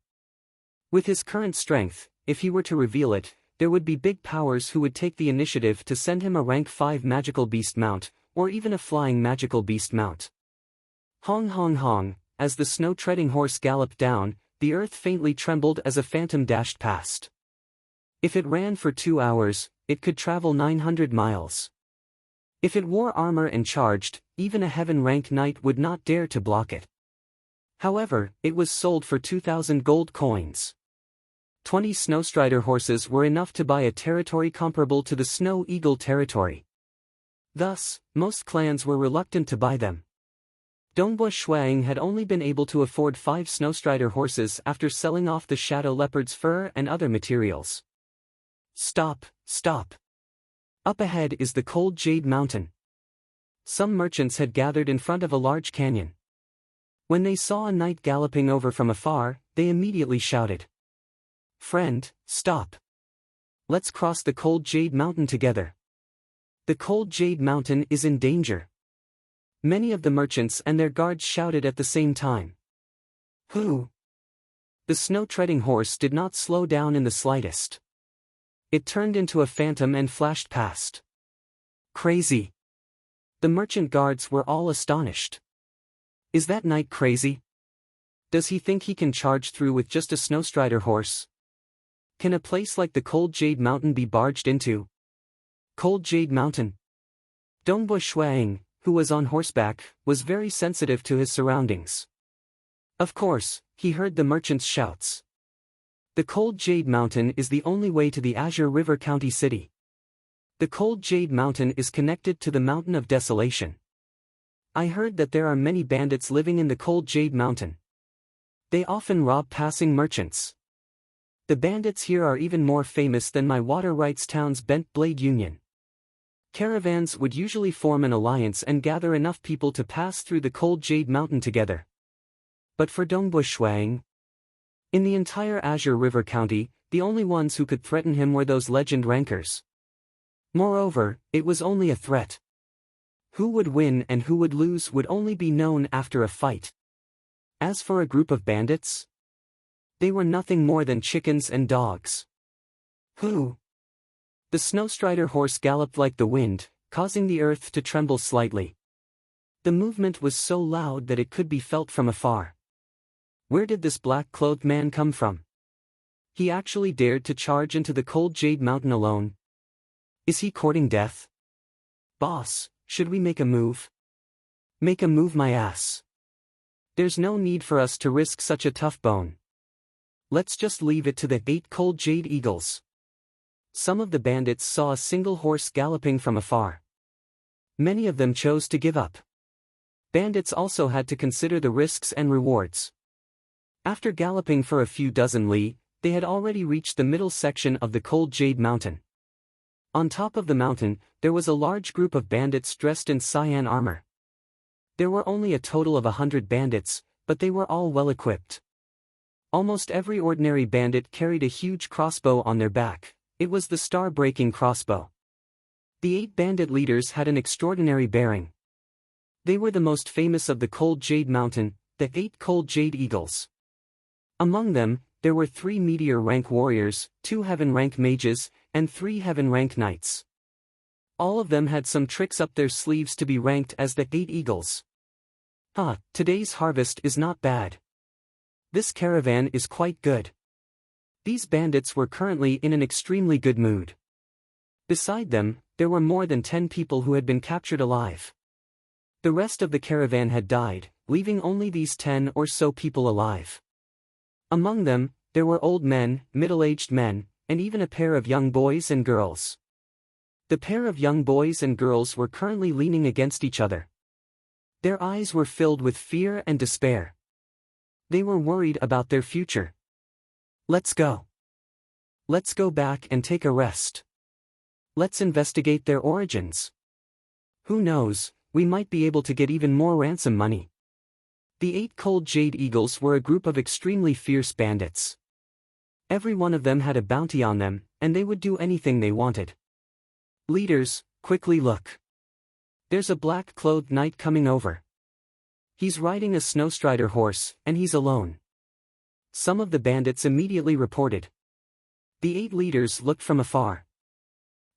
[SPEAKER 1] With his current strength, if he were to reveal it, there would be big powers who would take the initiative to send him a rank 5 magical beast mount, or even a flying magical beast mount. Hong hong hong, as the snow-treading horse galloped down, the earth faintly trembled as a phantom dashed past. If it ran for 2 hours, it could travel 900 miles. If it wore armor and charged, even a heaven-rank knight would not dare to block it. However, it was sold for 2,000 gold coins. 20 snowstrider horses were enough to buy a territory comparable to the Snow Eagle territory. Thus, most clans were reluctant to buy them. Dongbo Shuang had only been able to afford 5 snowstrider horses after selling off the shadow leopard's fur and other materials. Stop. Up ahead is the Cold Jade Mountain. Some merchants had gathered in front of a large canyon. When they saw a knight galloping over from afar, they immediately shouted, "Friend, stop. Let's cross the Cold Jade Mountain together. The Cold Jade Mountain is in danger." Many of the merchants and their guards shouted at the same time. "Who?" The snow-treading horse did not slow down in the slightest. It turned into a phantom and flashed past. Crazy. The merchant guards were all astonished. Is that knight crazy? Does he think he can charge through with just a snowstrider horse? Can a place like the Cold Jade Mountain be barged into? Cold Jade Mountain. Dongbo Shuang, who was on horseback, was very sensitive to his surroundings. Of course, he heard the merchants' shouts. The Cold Jade Mountain is the only way to the Azure River County city. The Cold Jade Mountain is connected to the Mountain of Desolation. I heard that there are many bandits living in the Cold Jade Mountain. They often rob passing merchants. The bandits here are even more famous than my Water Rights Town's Bent Blade Union. Caravans would usually form an alliance and gather enough people to pass through the Cold Jade Mountain together. But for Dongbo Shuang, in the entire Azure River County, the only ones who could threaten him were those legend rankers. Moreover, it was only a threat. Who would win and who would lose would only be known after a fight. As for a group of bandits, they were nothing more than chickens and dogs. Who? The snowstrider horse galloped like the wind, causing the earth to tremble slightly. The movement was so loud that it could be felt from afar. Where did this black-clothed man come from? He actually dared to charge into the Cold Jade Mountain alone. Is he courting death? Boss, should we make a move? Make a move, my ass. There's no need for us to risk such a tough bone. Let's just leave it to the 8 Cold Jade Eagles. Some of the bandits saw a single horse galloping from afar. Many of them chose to give up. Bandits also had to consider the risks and rewards. After galloping for a few dozen li, they had already reached the middle section of the cold jade mountain. On top of the mountain, there was a large group of bandits dressed in cyan armor. There were only a total of 100 bandits, but they were all well equipped. Almost every ordinary bandit carried a huge crossbow on their back. It was the star-breaking crossbow. The 8 bandit leaders had an extraordinary bearing. They were the most famous of the Cold Jade Mountain, the 8 Cold Jade Eagles. Among them, there were 3 meteor rank warriors, 2 heaven rank mages, and 3 heaven rank knights. All of them had some tricks up their sleeves to be ranked as the 8 Eagles. Today's harvest is not bad. This caravan is quite good. These bandits were currently in an extremely good mood. Beside them, there were more than 10 people who had been captured alive. The rest of the caravan had died, leaving only these 10 or so people alive. Among them, there were old men, middle-aged men, and even a pair of young boys and girls. The pair of young boys and girls were currently leaning against each other. Their eyes were filled with fear and despair. They were worried about their future. Let's go. Let's go back and take a rest. Let's investigate their origins. Who knows, we might be able to get even more ransom money. The 8 Cold Jade Eagles were a group of extremely fierce bandits. Every one of them had a bounty on them, and they would do anything they wanted. Leaders, quickly look. There's a black-clothed knight coming over. He's riding a snowstrider horse, and he's alone. Some of the bandits immediately reported. The 8 leaders looked from afar.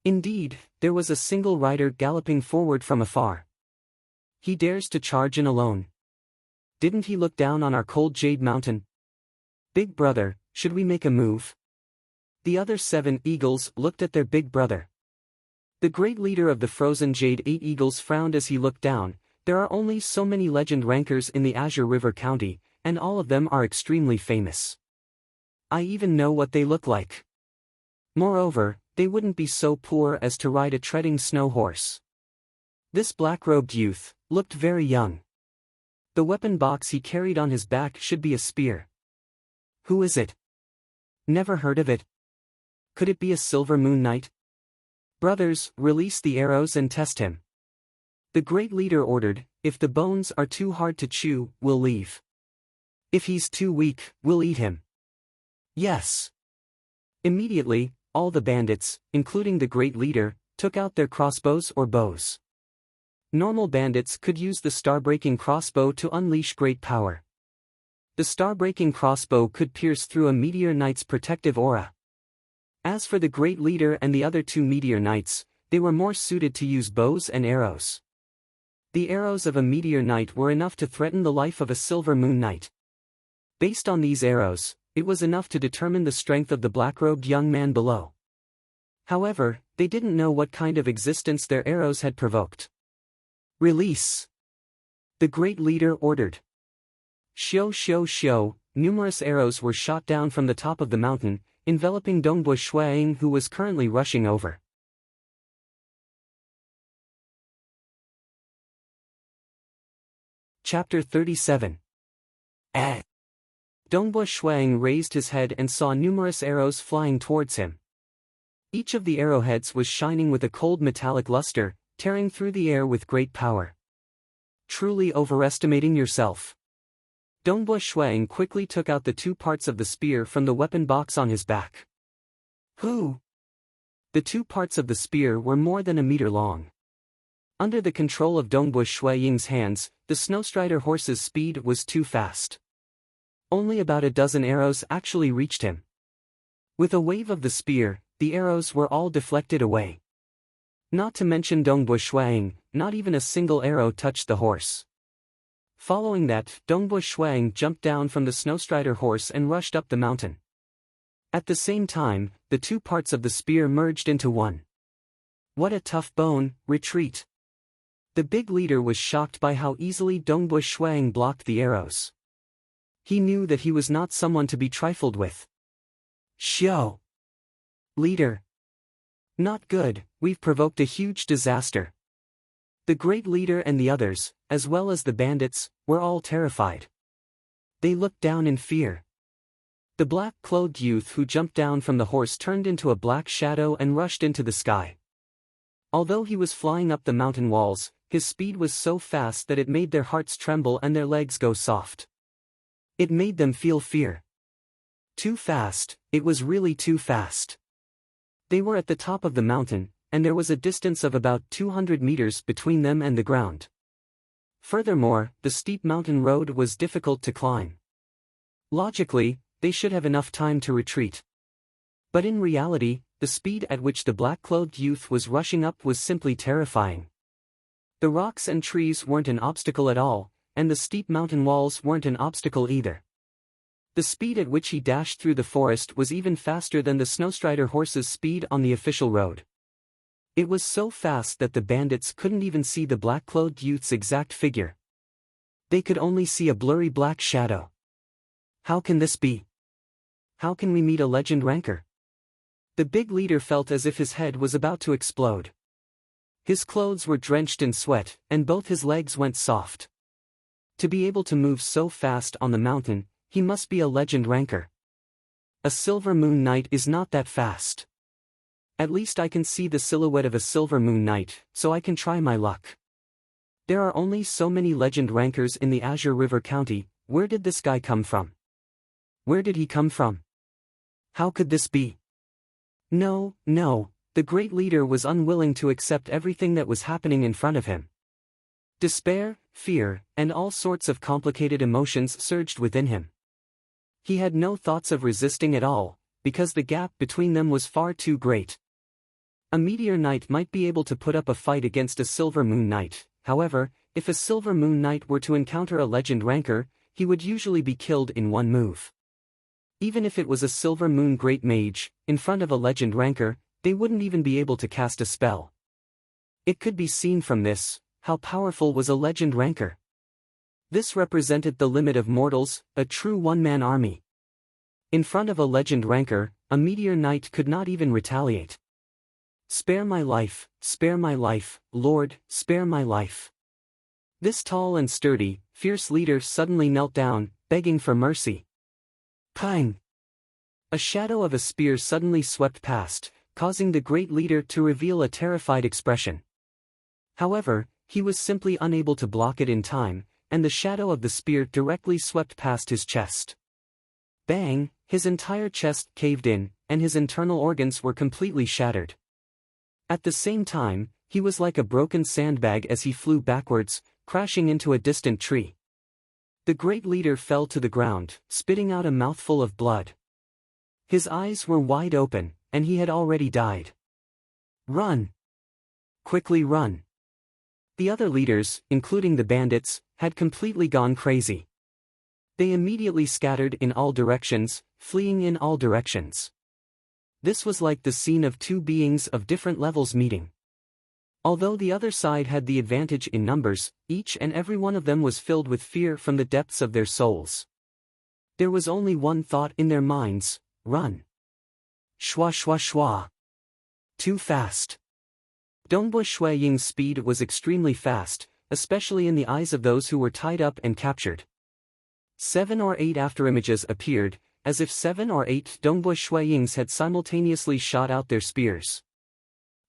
[SPEAKER 1] Indeed, there was a single rider galloping forward from afar. He dares to charge in alone. Didn't he look down on our Cold Jade Mountain? Big brother, should we make a move? The other 7 eagles looked at their big brother. The great leader of the Frozen Jade 8 Eagles frowned as he looked down. There are only so many legend rankers in the Azure River County, and all of them are extremely famous. I even know what they look like. Moreover, they wouldn't be so poor as to ride a treading snow horse. This black-robed youth looked very young. The weapon box he carried on his back should be a spear. Who is it? Never heard of it. Could it be a Silver Moon Knight? Brothers, release the arrows and test him. The great leader ordered, if the bones are too hard to chew, we'll leave. If he's too weak, we'll eat him. Yes. Immediately, all the bandits, including the great leader, took out their crossbows or bows. Normal bandits could use the star-breaking crossbow to unleash great power. The star-breaking crossbow could pierce through a meteor knight's protective aura. As for the great leader and the other 2 meteor knights, they were more suited to use bows and arrows. The arrows of a meteor knight were enough to threaten the life of a Silver Moon Knight. Based on these arrows, it was enough to determine the strength of the black-robed young man below. However, they didn't know what kind of existence their arrows had provoked. Release! The great leader ordered. Shio shio shio, numerous arrows were shot down from the top of the mountain, enveloping Dongbo Shuaing, who was currently rushing over. Chapter 37. Dongbo Shuaing raised his head and saw numerous arrows flying towards him. Each of the arrowheads was shining with a cold metallic luster, tearing through the air with great power. Truly overestimating yourself. Dongbo Shuaing quickly took out the 2 parts of the spear from the weapon box on his back. Who? The 2 parts of the spear were more than a meter long. Under the control of Dongbo Shuaing's hands, the snowstrider horse's speed was too fast. Only about a dozen arrows actually reached him. With a wave of the spear, the arrows were all deflected away. Not to mention Dongbo Shuaing, not even a single arrow touched the horse. Following that, Dongbo Shuaing jumped down from the snowstrider horse and rushed up the mountain. At the same time, the 2 parts of the spear merged into one. What a tough bone, retreat. The big leader was shocked by how easily Dongbo Shuaing blocked the arrows. He knew that he was not someone to be trifled with. Xiao! Leader! Not good, we've provoked a huge disaster. The great leader and the others, as well as the bandits, were all terrified. They looked down in fear. The black-clothed youth who jumped down from the horse turned into a black shadow and rushed into the sky. Although he was flying up the mountain walls, his speed was so fast that it made their hearts tremble and their legs go soft. It made them feel fear. Too fast, it was really too fast. They were at the top of the mountain, and there was a distance of about 200 meters between them and the ground. Furthermore, the steep mountain road was difficult to climb. Logically, they should have enough time to retreat. But in reality, the speed at which the black-clothed youth was rushing up was simply terrifying. The rocks and trees weren't an obstacle at all, and the steep mountain walls weren't an obstacle either. The speed at which he dashed through the forest was even faster than the snowstrider horse's speed on the official road. It was so fast that the bandits couldn't even see the black-clothed youth's exact figure. They could only see a blurry black shadow. How can this be? How can we meet a legend ranker? The big leader felt as if his head was about to explode. His clothes were drenched in sweat, and both his legs went soft. To be able to move so fast on the mountain, he must be a legend ranker. A silver moon knight is not that fast. At least I can see the silhouette of a silver moon knight, so I can try my luck. There are only so many legend rankers in the Azure River County. Where did this guy come from? Where did he come from? How could this be? No, the great leader was unwilling to accept everything that was happening in front of him. Despair, fear, and all sorts of complicated emotions surged within him. He had no thoughts of resisting at all, because the gap between them was far too great. A meteor knight might be able to put up a fight against a silver moon knight. However, if a silver moon knight were to encounter a legend ranker, he would usually be killed in one move. Even if it was a silver moon great mage, in front of a legend ranker, they wouldn't even be able to cast a spell. It could be seen from this, how powerful was a legend ranker. This represented the limit of mortals, a true one-man army. In front of a legend ranker, a meteor knight could not even retaliate. Spare my life, Lord, spare my life. This tall and sturdy, fierce leader suddenly knelt down, begging for mercy. Pang! A shadow of a spear suddenly swept past, causing the great leader to reveal a terrified expression. However, he was simply unable to block it in time, and the shadow of the spear directly swept past his chest. Bang! His entire chest caved in, and his internal organs were completely shattered. At the same time, he was like a broken sandbag as he flew backwards, crashing into a distant tree. The great leader fell to the ground, spitting out a mouthful of blood. His eyes were wide open, and he had already died. Run! Quickly run! The other leaders, including the bandits, had completely gone crazy. They immediately scattered in all directions, fleeing in all directions. This was like the scene of two beings of different levels meeting. Although the other side had the advantage in numbers, each and every one of them was filled with fear from the depths of their souls. There was only one thought in their minds: run. Shwa shwa shwa. Too fast. Dongbui Shui Ying's speed was extremely fast, especially in the eyes of those who were tied up and captured. 7 or 8 afterimages appeared, as if 7 or 8 Dongbui Shui Yings had simultaneously shot out their spears.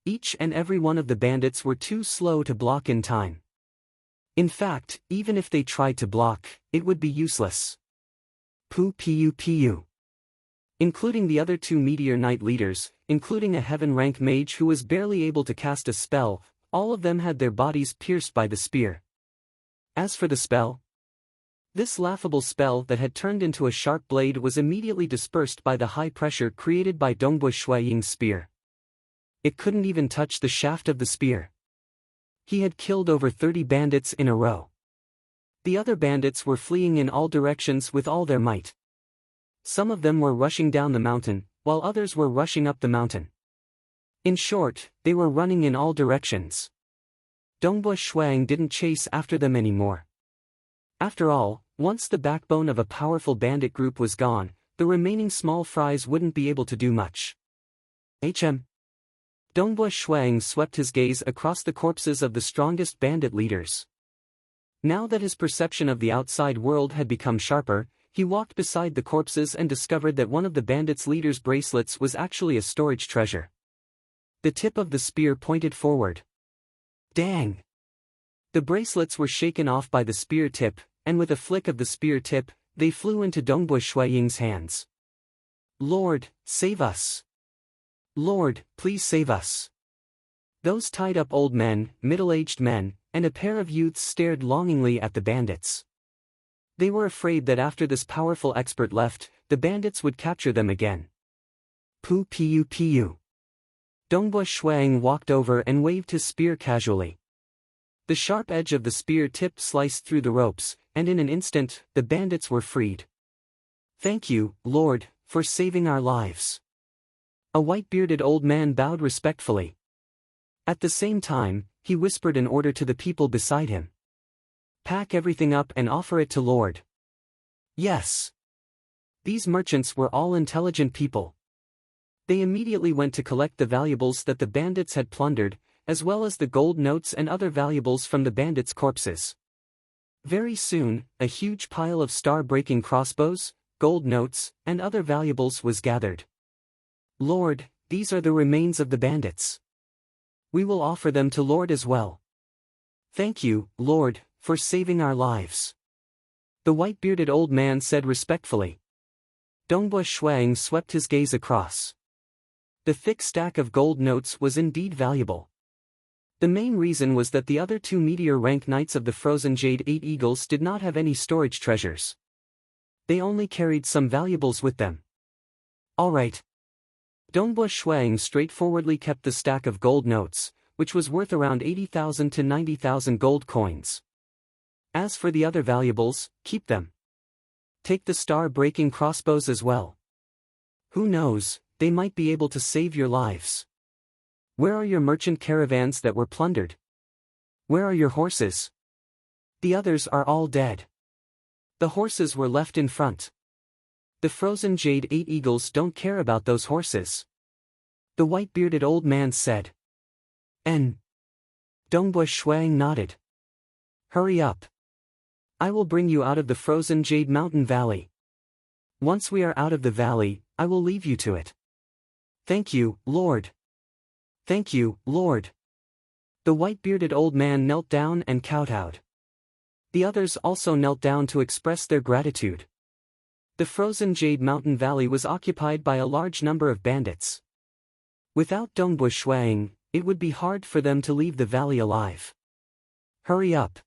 [SPEAKER 1] Each and every one of the bandits were too slow to block in time. In fact, even if they tried to block, it would be useless. Pu. Including the other 2 Meteor Knight leaders, including a heaven rank mage who was barely able to cast a spell, all of them had their bodies pierced by the spear. As for the spell, this laughable spell that had turned into a sharp blade was immediately dispersed by the high pressure created by Dongbui Shui Ying's spear. It couldn't even touch the shaft of the spear. He had killed over 30 bandits in a row. The other bandits were fleeing in all directions with all their might. Some of them were rushing down the mountain, while others were rushing up the mountain. In short, they were running in all directions. Dongbui Shuang didn't chase after them anymore. After all, once the backbone of a powerful bandit group was gone, the remaining small fries wouldn't be able to do much. Dongbui Shuang swept his gaze across the corpses of the strongest bandit leaders. Now that his perception of the outside world had become sharper, he walked beside the corpses and discovered that one of the bandits' leader's bracelets was actually a storage treasure. The tip of the spear pointed forward. Dang! The bracelets were shaken off by the spear tip, and with a flick of the spear tip, they flew into Dongbo Shuiying's hands. Lord, save us! Lord, please save us! Those tied-up old men, middle-aged men, and a pair of youths stared longingly at the bandits. They were afraid that after this powerful expert left, the bandits would capture them again. Pu pu pu. Dongbo Shuiying walked over and waved his spear casually. The sharp edge of the spear tip sliced through the ropes, and in an instant, the bandits were freed. Thank you, Lord, for saving our lives. A white-bearded old man bowed respectfully. At the same time, he whispered an order to the people beside him. Pack everything up and offer it to Lord. Yes. These merchants were all intelligent people. They immediately went to collect the valuables that the bandits had plundered, as well as the gold notes and other valuables from the bandits' corpses. Very soon, a huge pile of star-breaking crossbows, gold notes, and other valuables was gathered. Lord, these are the remains of the bandits. We will offer them to Lord as well. Thank you, Lord, for saving our lives. The white-bearded old man said respectfully. Dongbo Shuiying swept his gaze across. The thick stack of gold notes was indeed valuable. The main reason was that the other two meteor-rank knights of the Frozen Jade 8 Eagles did not have any storage treasures. They only carried some valuables with them. All right. Dongbo Shuiying straightforwardly kept the stack of gold notes, which was worth around 80,000 to 90,000 gold coins. As for the other valuables, keep them. Take the star-breaking crossbows as well. Who knows, they might be able to save your lives. Where are your merchant caravans that were plundered? Where are your horses? The others are all dead. The horses were left in front. The Frozen Jade 8 Eagles don't care about those horses. The white-bearded old man said. Dongbo Shuiying nodded. Hurry up. I will bring you out of the Frozen Jade Mountain Valley. Once we are out of the valley, I will leave you to it. Thank you, Lord. Thank you, Lord. The white-bearded old man knelt down and kowtowed. The others also knelt down to express their gratitude. The Frozen Jade Mountain Valley was occupied by a large number of bandits. Without Dongbo Shuiying, it would be hard for them to leave the valley alive. Hurry up.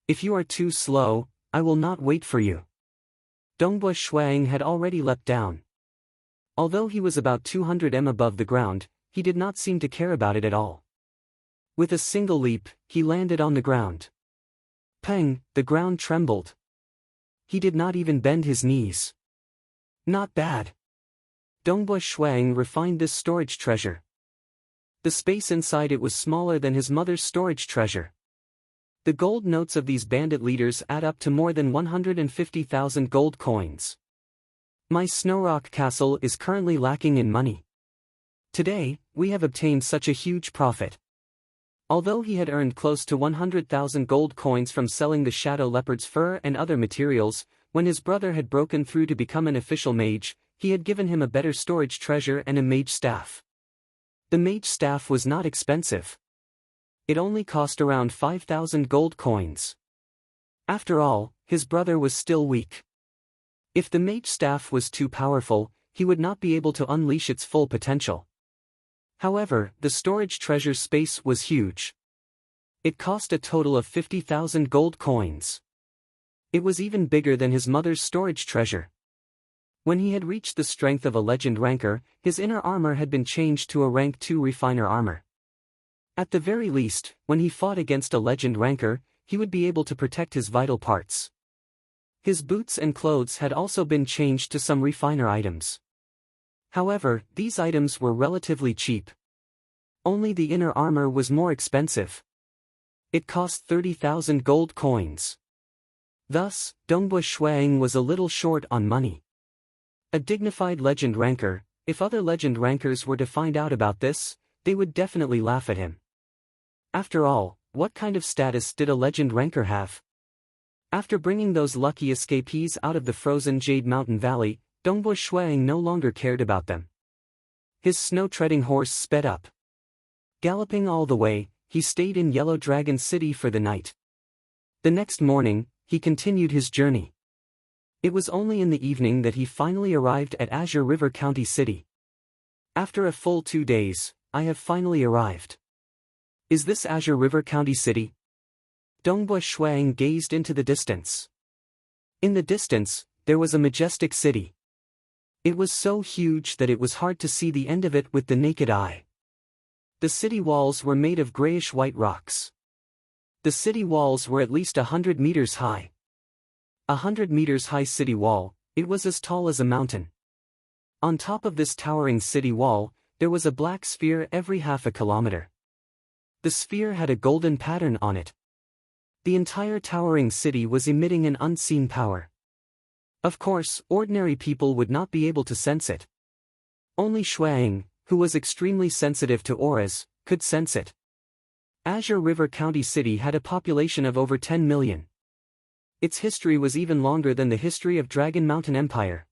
[SPEAKER 1] If you are too slow, I will not wait for you. Dongbo Shuiying had already leapt down. Although he was about 200 m above the ground, he did not seem to care about it at all. With a single leap, he landed on the ground. Pang, the ground trembled. He did not even bend his knees. Not bad. Dongbo Shuiying refined this storage treasure. The space inside it was smaller than his mother's storage treasure. The gold notes of these bandit leaders add up to more than 150,000 gold coins. My Snowrock Castle is currently lacking in money. Today, we have obtained such a huge profit. Although he had earned close to 100,000 gold coins from selling the shadow leopard's fur and other materials, when his brother had broken through to become an official mage, he had given him a better storage treasure and a mage staff. The mage staff was not expensive. It only cost around 5,000 gold coins. After all, his brother was still weak. If the mage staff was too powerful, he would not be able to unleash its full potential. However, the storage treasure space was huge. It cost a total of 50,000 gold coins. It was even bigger than his mother's storage treasure. When he had reached the strength of a legend ranker, his inner armor had been changed to a rank 2 refiner armor. At the very least, when he fought against a legend ranker, he would be able to protect his vital parts. His boots and clothes had also been changed to some refiner items. However, these items were relatively cheap. Only the inner armor was more expensive. It cost 30,000 gold coins. Thus, Dongbo Shuiying was a little short on money. A dignified legend ranker, if other legend rankers were to find out about this, they would definitely laugh at him. After all, what kind of status did a legend ranker have? After bringing those lucky escapees out of the frozen Jade Mountain Valley, Dongbo Shuang no longer cared about them. His snow-treading horse sped up. Galloping all the way, he stayed in Yellow Dragon City for the night. The next morning, he continued his journey. It was only in the evening that he finally arrived at Azure River County City. After a full 2 days, I have finally arrived. Is this Azure River County City? Dongbo Shuang gazed into the distance. In the distance, there was a majestic city. It was so huge that it was hard to see the end of it with the naked eye. The city walls were made of grayish-white rocks. The city walls were at least 100 meters high. 100 meters high city wall, it was as tall as a mountain. On top of this towering city wall, there was a black sphere every half a kilometer. The sphere had a golden pattern on it. The entire towering city was emitting an unseen power. Of course, ordinary people would not be able to sense it. Only Shuang, who was extremely sensitive to auras, could sense it. Azure River County City had a population of over 10 million. Its history was even longer than the history of Dragon Mountain Empire.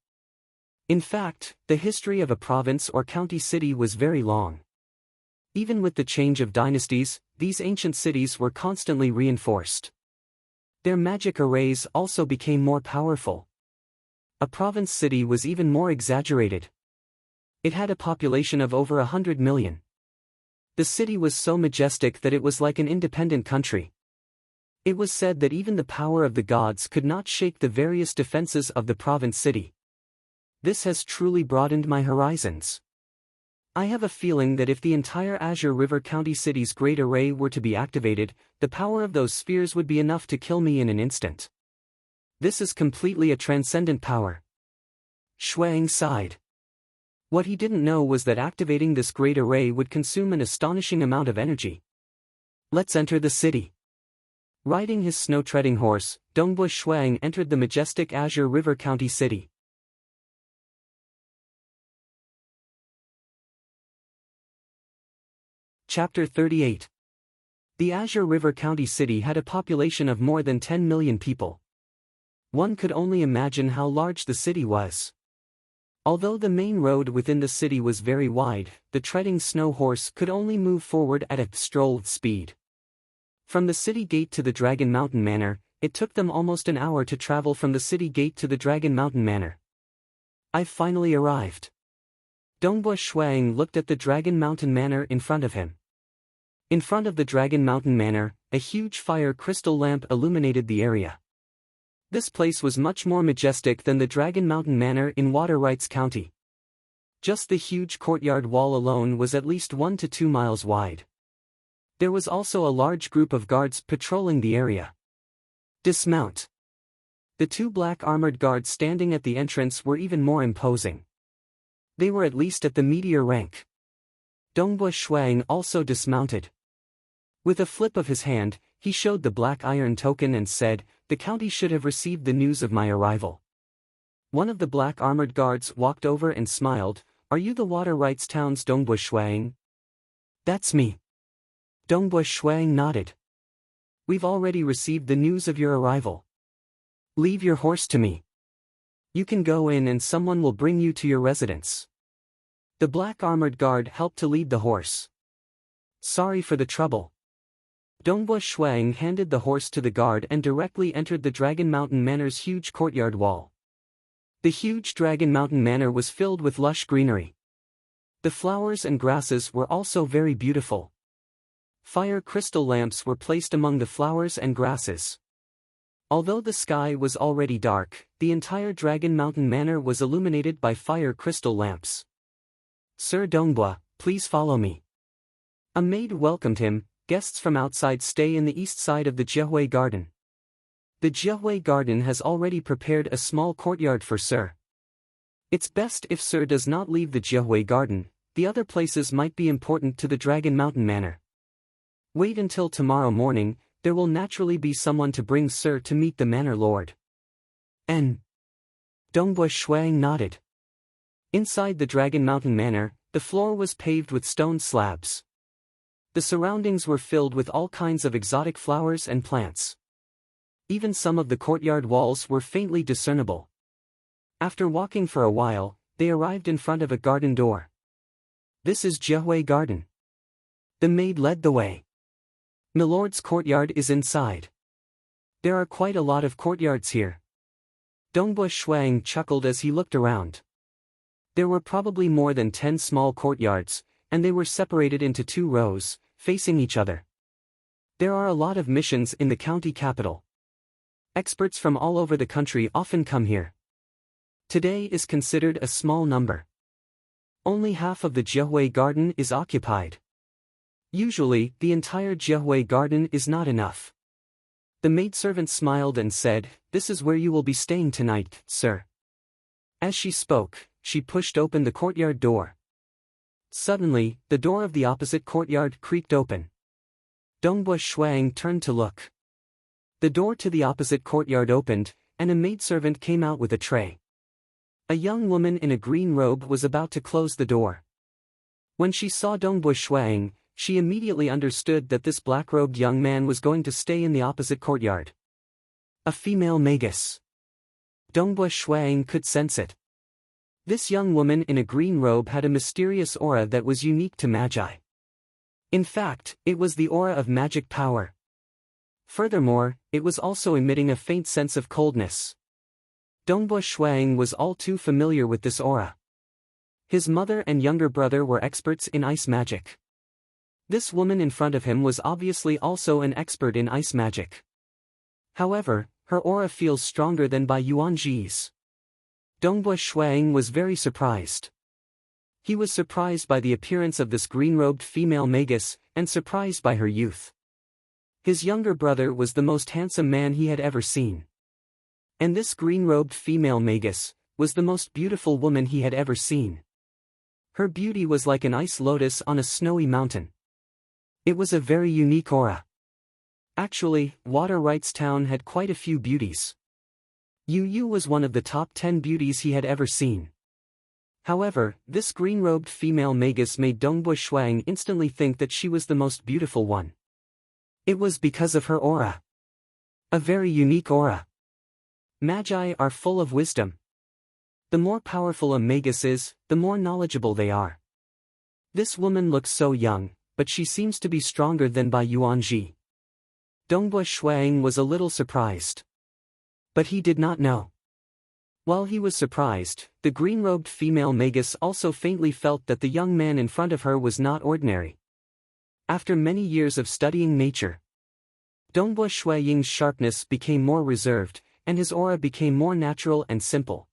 [SPEAKER 1] In fact, the history of a province or county city was very long. Even with the change of dynasties, these ancient cities were constantly reinforced. Their magic arrays also became more powerful. A province city was even more exaggerated. It had a population of over 100 million. The city was so majestic that it was like an independent country. It was said that even the power of the gods could not shake the various defenses of the province city. This has truly broadened my horizons. I have a feeling that if the entire Azure River County City's great array were to be activated, the power of those spheres would be enough to kill me in an instant. This is completely a transcendent power. Shuang sighed. What he didn't know was that activating this great array would consume an astonishing amount of energy. Let's enter the city. Riding his snow-treading horse, Dongbo Shuang entered the majestic Azure River County City. Chapter 38. The Azure River County City had a population of more than 10 million people. One could only imagine how large the city was. Although the main road within the city was very wide, the treading snow horse could only move forward at a stroll speed. From the city gate to the Dragon Mountain Manor, it took them almost an hour to travel from the city gate to the Dragon Mountain Manor. I've finally arrived. Dongbo Shuang looked at the Dragon Mountain Manor in front of him. In front of the Dragon Mountain Manor, a huge fire crystal lamp illuminated the area. This place was much more majestic than the Dragon Mountain Manor in Water Rights County. Just the huge courtyard wall alone was at least 1 to 2 miles wide. There was also a large group of guards patrolling the area. Dismount. The 2 black armored guards standing at the entrance were even more imposing. They were at least at the meteor rank. Dongbo Shuang also dismounted. With a flip of his hand, he showed the black iron token and said, "The county should have received the news of my arrival." One of the black armored guards walked over and smiled. "Are you the Water Rights Town's Dongbo Shuang?" "That's me." Dongbo Shuang nodded. "We've already received the news of your arrival. Leave your horse to me. You can go in and someone will bring you to your residence." The black armored guard helped to lead the horse. "Sorry for the trouble." Dongbo Shuang handed the horse to the guard and directly entered the Dragon Mountain Manor's huge courtyard wall. The huge Dragon Mountain Manor was filled with lush greenery. The flowers and grasses were also very beautiful. Fire crystal lamps were placed among the flowers and grasses. Although the sky was already dark, the entire Dragon Mountain Manor was illuminated by fire crystal lamps. "Sir Dongbo, please follow me." A maid welcomed him. Guests from outside stay in the east side of the Jiahui Garden. The Jiahui Garden has already prepared a small courtyard for Sir. It's best if Sir does not leave the Jiahui Garden. The other places might be important to the Dragon Mountain Manor. Wait until tomorrow morning. There will naturally be someone to bring Sir to meet the Manor Lord. N. Dongbo Shuang nodded. Inside the Dragon Mountain Manor, the floor was paved with stone slabs. The surroundings were filled with all kinds of exotic flowers and plants. Even some of the courtyard walls were faintly discernible. After walking for a while, they arrived in front of a garden door. "This is Jiahui Garden." The maid led the way. "Milord's courtyard is inside. There are quite a lot of courtyards here." Dongbo Shuang chuckled as he looked around. There were probably more than 10 small courtyards, and they were separated into 2 rows, facing each other. There are a lot of missions in the county capital. Experts from all over the country often come here. Today is considered a small number. Only half of the Jiahui Garden is occupied. Usually, the entire Jiahui Garden is not enough. The maidservant smiled and said, "This is where you will be staying tonight, sir." As she spoke, she pushed open the courtyard door. Suddenly, the door of the opposite courtyard creaked open. Dongbo Shuang turned to look. The door to the opposite courtyard opened, and a maidservant came out with a tray. A young woman in a green robe was about to close the door. When she saw Dongbo Shuang, she immediately understood that this black-robed young man was going to stay in the opposite courtyard. A female magus. Dongbo Shuang could sense it. This young woman in a green robe had a mysterious aura that was unique to Magi. In fact, it was the aura of magic power. Furthermore, it was also emitting a faint sense of coldness. Dongbo Shuang was all too familiar with this aura. His mother and younger brother were experts in ice magic. This woman in front of him was obviously also an expert in ice magic. However, her aura feels stronger than Bai Yuanji's. Dongbo Shuang was very surprised. He was surprised by the appearance of this green-robed female magus, and surprised by her youth. His younger brother was the most handsome man he had ever seen. And this green-robed female magus was the most beautiful woman he had ever seen. Her beauty was like an ice lotus on a snowy mountain. It was a very unique aura. Actually, Water Rights Town had quite a few beauties. Yu Yu was one of the top 10 beauties he had ever seen. However, this green-robed female magus made Dongbo Shuang instantly think that she was the most beautiful one. It was because of her aura. A very unique aura. Magi are full of wisdom. The more powerful a magus is, the more knowledgeable they are. This woman looks so young, but she seems to be stronger than Bai Yuanji. Dongbo Shuang was a little surprised. But he did not know. While he was surprised, the green-robed female magus also faintly felt that the young man in front of her was not ordinary. After many years of studying nature, Dongbo Shuaying's sharpness became more reserved, and his aura became more natural and simple.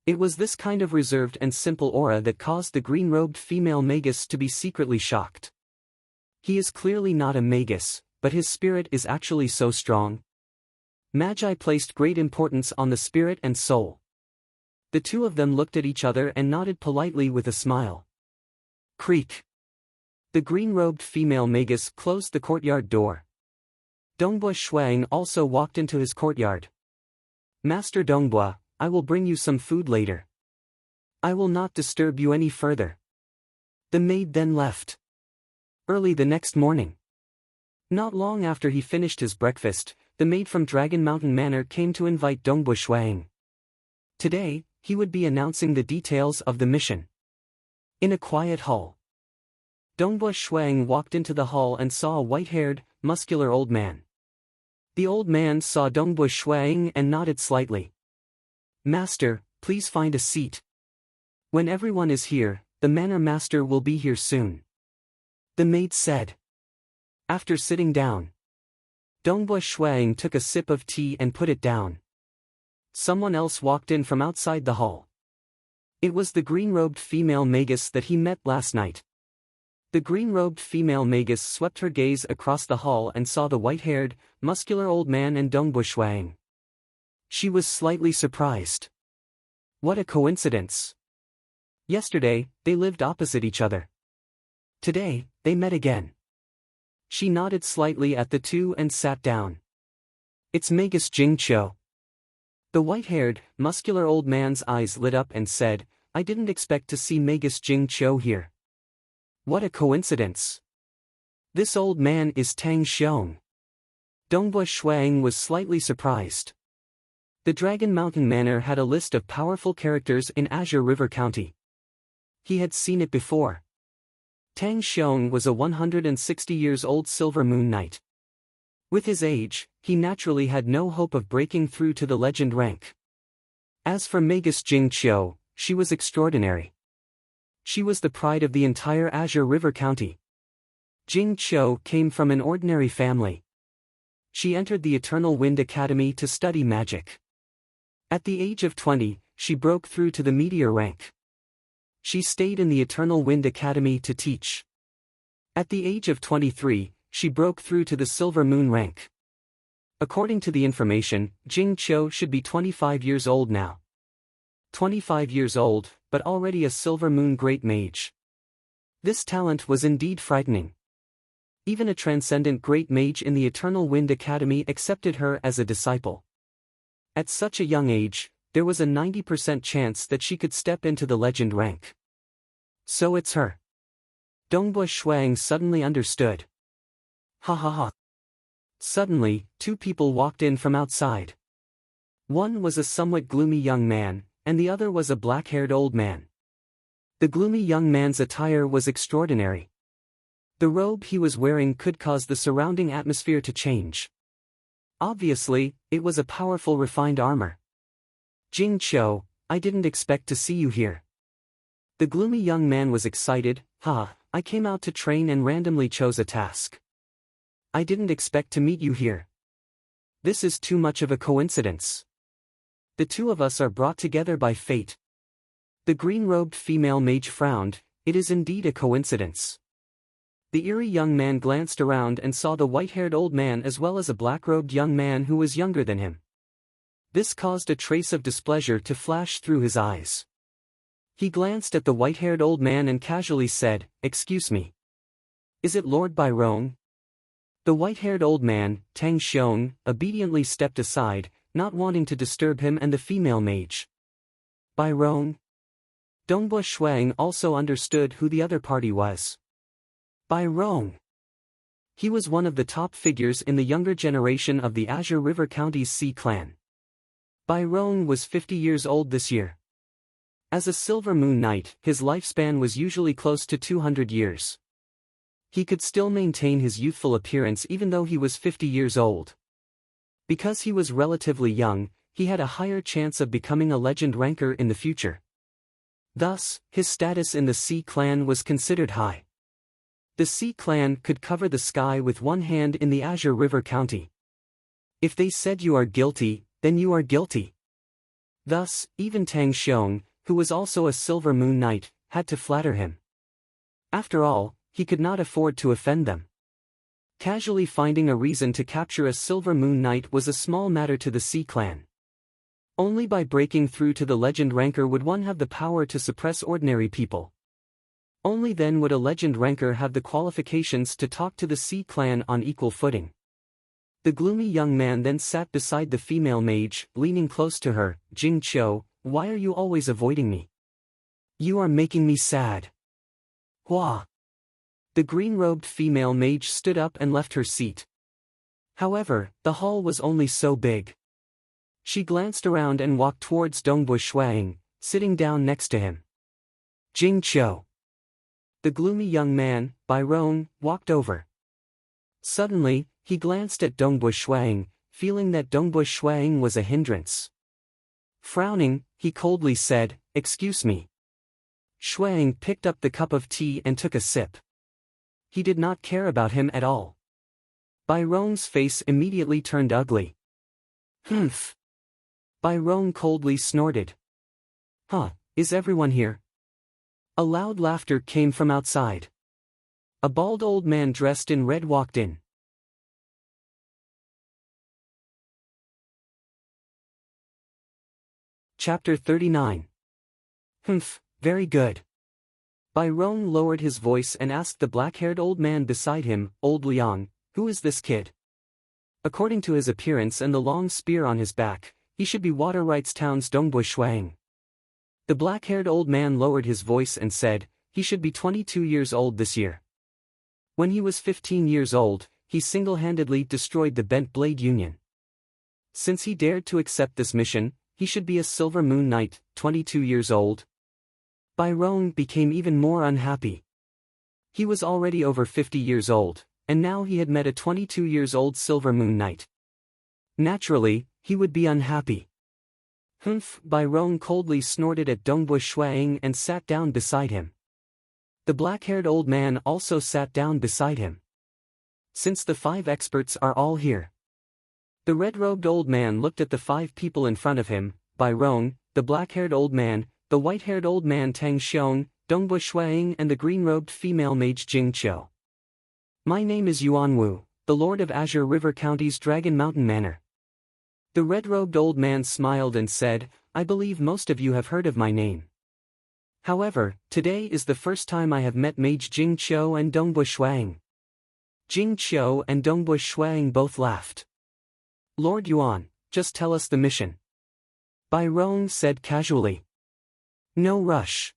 [SPEAKER 1] It was this kind of reserved and simple aura that caused the green-robed female magus to be secretly shocked. He is clearly not a magus, but his spirit is actually so strong. Magi placed great importance on the spirit and soul. The two of them looked at each other and nodded politely with a smile. Creak. The green-robed female magus closed the courtyard door. Dongbo Shuang also walked into his courtyard. "Master Dongbo, I will bring you some food later. I will not disturb you any further." The maid then left. Early the next morning, not long after he finished his breakfast, the maid from Dragon Mountain Manor came to invite Dongbo Shuang. Today, he would be announcing the details of the mission. In a quiet hall, Dongbo Shuang walked into the hall and saw a white-haired, muscular old man. The old man saw Dongbo Shuang and nodded slightly. "Master, please find a seat. When everyone is here, the manor master will be here soon," the maid said. After sitting down, Dongbo Shuang took a sip of tea and put it down. Someone else walked in from outside the hall. It was the green-robed female magus that he met last night. The green-robed female magus swept her gaze across the hall and saw the white-haired, muscular old man and Dongbo Shuang. She was slightly surprised. What a coincidence. Yesterday, they lived opposite each other. Today, they met again. She nodded slightly at the two and sat down. "It's Magus Jing Cho." The white-haired, muscular old man's eyes lit up and said, "I didn't expect to see Magus Jing Cho here. What a coincidence. This old man is Tang Xiong." Dongbui Shuang was slightly surprised. The Dragon Mountain Manor had a list of powerful characters in Azure River County. He had seen it before. Tang Xiong was a 160 years old Silver Moon Knight. With his age, he naturally had no hope of breaking through to the legend rank. As for Magus Jing Qiu, she was extraordinary. She was the pride of the entire Azure River County. Jing Qiu came from an ordinary family. She entered the Eternal Wind Academy to study magic. At the age of 20, she broke through to the meteor rank. She stayed in the Eternal Wind Academy to teach. At the age of 23, she broke through to the Silver Moon rank. According to the information, Jing Qiu should be 25 years old now. 25 years old, but already a Silver Moon Great Mage. This talent was indeed frightening. Even a transcendent Great Mage in the Eternal Wind Academy accepted her as a disciple. At such a young age, there was a 90% chance that she could step into the legend rank. So it's her. Dongbui Shuang suddenly understood. Ha ha ha. Suddenly, two people walked in from outside. One was a somewhat gloomy young man, and the other was a black-haired old man. The gloomy young man's attire was extraordinary. The robe he was wearing could cause the surrounding atmosphere to change. Obviously, it was a powerful refined armor. Jing Qiu, I didn't expect to see you here. The gloomy young man was excited. I came out to train and randomly chose a task. I didn't expect to meet you here. This is too much of a coincidence. The two of us are brought together by fate. The green-robed female mage frowned. It is indeed a coincidence. The eerie young man glanced around and saw the white-haired old man as well as a black-robed young man who was younger than him. This caused a trace of displeasure to flash through his eyes. He glanced at the white-haired old man and casually said, "Excuse me. Is it Lord Byron?" The white-haired old man, Tang Xiong, obediently stepped aside, not wanting to disturb him and the female mage. Byron? Dongbui Shuang also understood who the other party was. Byron. He was one of the top figures in the younger generation of the Azure River County's Sea clan. Byron was 50 years old this year. As a Silver Moon Knight, his lifespan was usually close to 200 years. He could still maintain his youthful appearance even though he was 50 years old. Because he was relatively young, he had a higher chance of becoming a legend ranker in the future. Thus, his status in the Sea clan was considered high. The Sea clan could cover the sky with one hand in the Azure River County. If they said you are guilty, then you are guilty. Thus, even Tang Xiong, who was also a Silver Moon Knight, had to flatter him. After all, he could not afford to offend them. Casually finding a reason to capture a Silver Moon Knight was a small matter to the Sea clan. Only by breaking through to the legend ranker would one have the power to suppress ordinary people. Only then would a legend ranker have the qualifications to talk to the Sea clan on equal footing. The gloomy young man then sat beside the female mage, leaning close to her. "Jing Qiu, why are you always avoiding me? You are making me sad." Hua. The green-robed female mage stood up and left her seat. However, the hall was only so big. She glanced around and walked towards Dongbui Shuang, sitting down next to him. "Jing Qiu." The gloomy young man, Byron, walked over. Suddenly, he glanced at Dongbui Shuang, feeling that Dongbui Shuang was a hindrance. Frowning, he coldly said, "Excuse me." Shuang picked up the cup of tea and took a sip. He did not care about him at all. Byron's face immediately turned ugly. "Humph." Byron coldly snorted. Is everyone here?" A loud laughter came from outside. A bald old man dressed in red walked in. Chapter 39. "Humph, very good." Byron lowered his voice and asked the black-haired old man beside him, "Old Liang, who is this kid?" According to his appearance and the long spear on his back, he should be Water Rights Town's Dongbui Shuang. The black-haired old man lowered his voice and said, "He should be 22 years old this year. When he was 15 years old, he single-handedly destroyed the Bent Blade Union. Since he dared to accept this mission, he should be a Silver Moon Knight, 22 years old. Byron became even more unhappy. He was already over 50 years old, and now he had met a 22 years old Silver Moon Knight. Naturally, he would be unhappy. Humph! Byron coldly snorted at Dongbu Shuang and sat down beside him. The black-haired old man also sat down beside him. Since the 5 experts are all here. The red-robed old man looked at the 5 people in front of him, Byron, the black-haired old man, the white-haired old man Tang Xiong, Dongbu Shuang and the green-robed female mage Jing Qiu. My name is Yuan Wu, the Lord of Azure River County's Dragon Mountain Manor. The red-robed old man smiled and said, I believe most of you have heard of my name. However, today is the first time I have met Mage Jing Qiu and Dongbu Shuang. Jing Qiu and Dongbu Shuang both laughed. Lord Yuan, just tell us the mission. Byron said casually. No rush.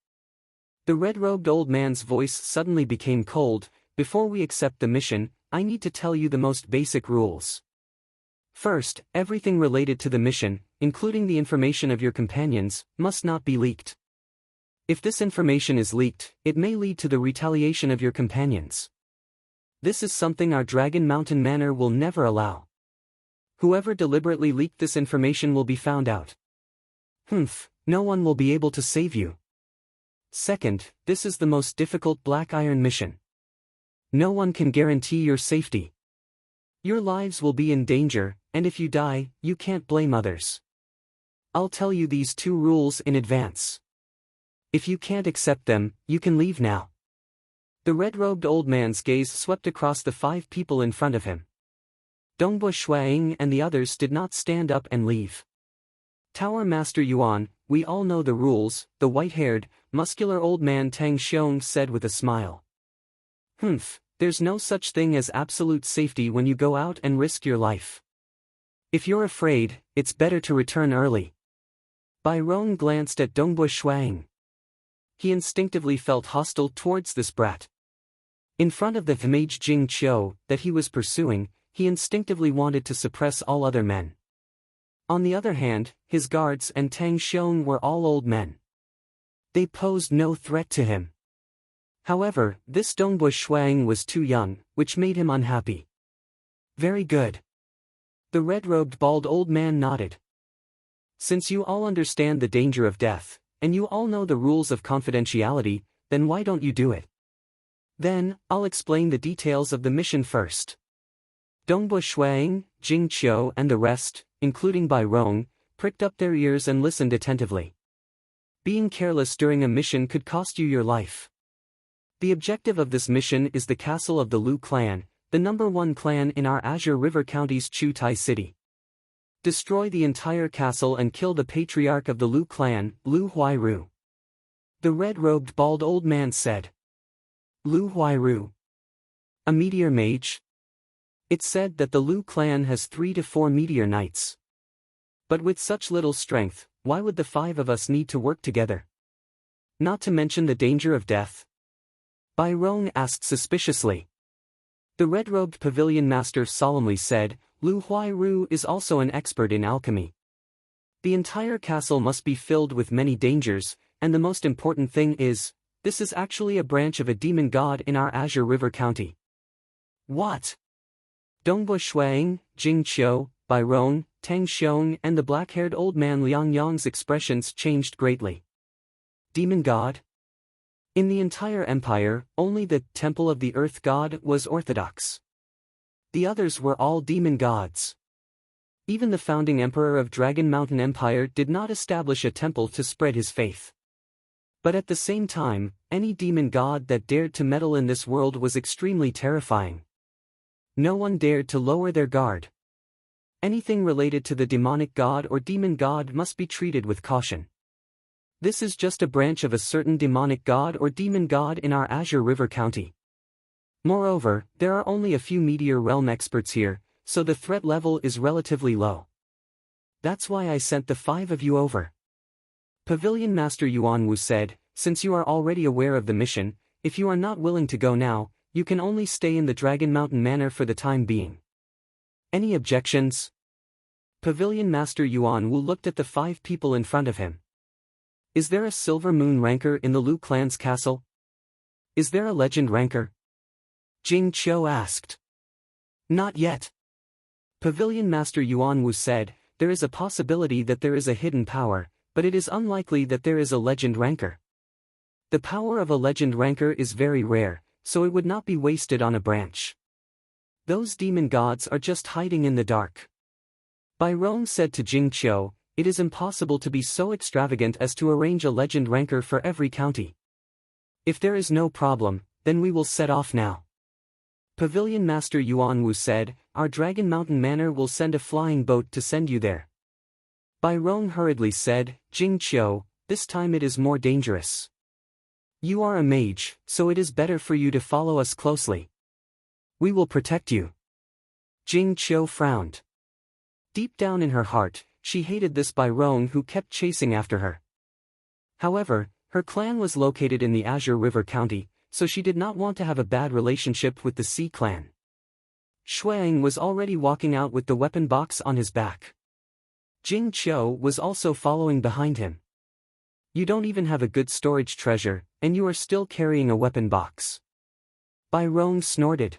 [SPEAKER 1] The red-robed old man's voice suddenly became cold. Before we accept the mission, I need to tell you the most basic rules. First, everything related to the mission, including the information of your companions, must not be leaked. If this information is leaked, it may lead to the retaliation of your companions. This is something our Dragon Mountain Manor will never allow. Whoever deliberately leaked this information will be found out. Humph, no one will be able to save you. Second, this is the most difficult Black Iron mission. No one can guarantee your safety. Your lives will be in danger, and if you die, you can't blame others. I'll tell you these 2 rules in advance. If you can't accept them, you can leave now. The red-robed old man's gaze swept across the 5 people in front of him. Dongbu Shuang and the others did not stand up and leave. Tower Master Yuan, we all know the rules, the white-haired, muscular old man Tang Xiong said with a smile. Humph, there's no such thing as absolute safety when you go out and risk your life. If you're afraid, it's better to return early. Byron glanced at Dongbu Shuang. He instinctively felt hostile towards this brat. In front of the mage Jing Qiu that he was pursuing, he instinctively wanted to suppress all other men. On the other hand, his guards and Tang Xiong were all old men. They posed no threat to him. However, this Dongbu Shuang was too young, which made him unhappy. Very good. The red-robed bald old man nodded. Since you all understand the danger of death, and you all know the rules of confidentiality, then why don't you do it? Then, I'll explain the details of the mission first. Dongbu Shuang, Jing Qiu and the rest, including Byron, pricked up their ears and listened attentively. Being careless during a mission could cost you your life. The objective of this mission is the castle of the Lu clan, the #1 clan in our Azure River County's Chu Tai City. Destroy the entire castle and kill the patriarch of the Lu clan, Lu Huairu. The red-robed bald old man said. Lu Huairu. A meteor mage? It's said that the Lu clan has 3 to 4 meteor knights. But with such little strength, why would the 5 of us need to work together? Not to mention the danger of death? Byron asked suspiciously. The red-robed pavilion master solemnly said, Lu Huairu is also an expert in alchemy. The entire castle must be filled with many dangers, and the most important thing is, this is actually a branch of a demon god in our Azure River County. What? Dongbu Shuang, Jing Qiu, Byron, Tang Xiong and the black-haired old man Liang Yang's expressions changed greatly. Demon god? In the entire empire, only the Temple of the Earth God was orthodox. The others were all demon gods. Even the founding emperor of Dragon Mountain Empire did not establish a temple to spread his faith. But at the same time, any demon god that dared to meddle in this world was extremely terrifying. No one dared to lower their guard. Anything related to the demonic god or demon god must be treated with caution. This is just a branch of a certain demonic god or demon god in our Azure River County. Moreover, there are only a few Meteor Realm experts here, so the threat level is relatively low. That's why I sent the 5 of you over. Pavilion Master Yuan Wu said, since you are already aware of the mission, if you are not willing to go now, you can only stay in the Dragon Mountain Manor for the time being. Any objections? Pavilion Master Yuan Wu looked at the 5 people in front of him. Is there a Silver Moon ranker in the Lu clan's castle? Is there a legend ranker? Jing Qiu asked. Not yet. Pavilion Master Yuan Wu said, there is a possibility that there is a hidden power, but it is unlikely that there is a legend ranker. The power of a legend ranker is very rare, so it would not be wasted on a branch. Those demon gods are just hiding in the dark. Bai Rong said to Jing Qiu, it is impossible to be so extravagant as to arrange a legend ranker for every county. If there is no problem, then we will set off now. Pavilion Master Yuan Wu said, our Dragon Mountain Manor will send a flying boat to send you there. Bai Rong hurriedly said, Jing Qiu, this time it is more dangerous. You are a mage, so it is better for you to follow us closely. We will protect you. Jing Qiu frowned. Deep down in her heart, she hated this Bai Rong who kept chasing after her. However, her clan was located in the Azure River County, so she did not want to have a bad relationship with the Sea clan. Shuang was already walking out with the weapon box on his back. Jing Qiu was also following behind him. You don't even have a good storage treasure, and you are still carrying a weapon box. Bai Rong snorted.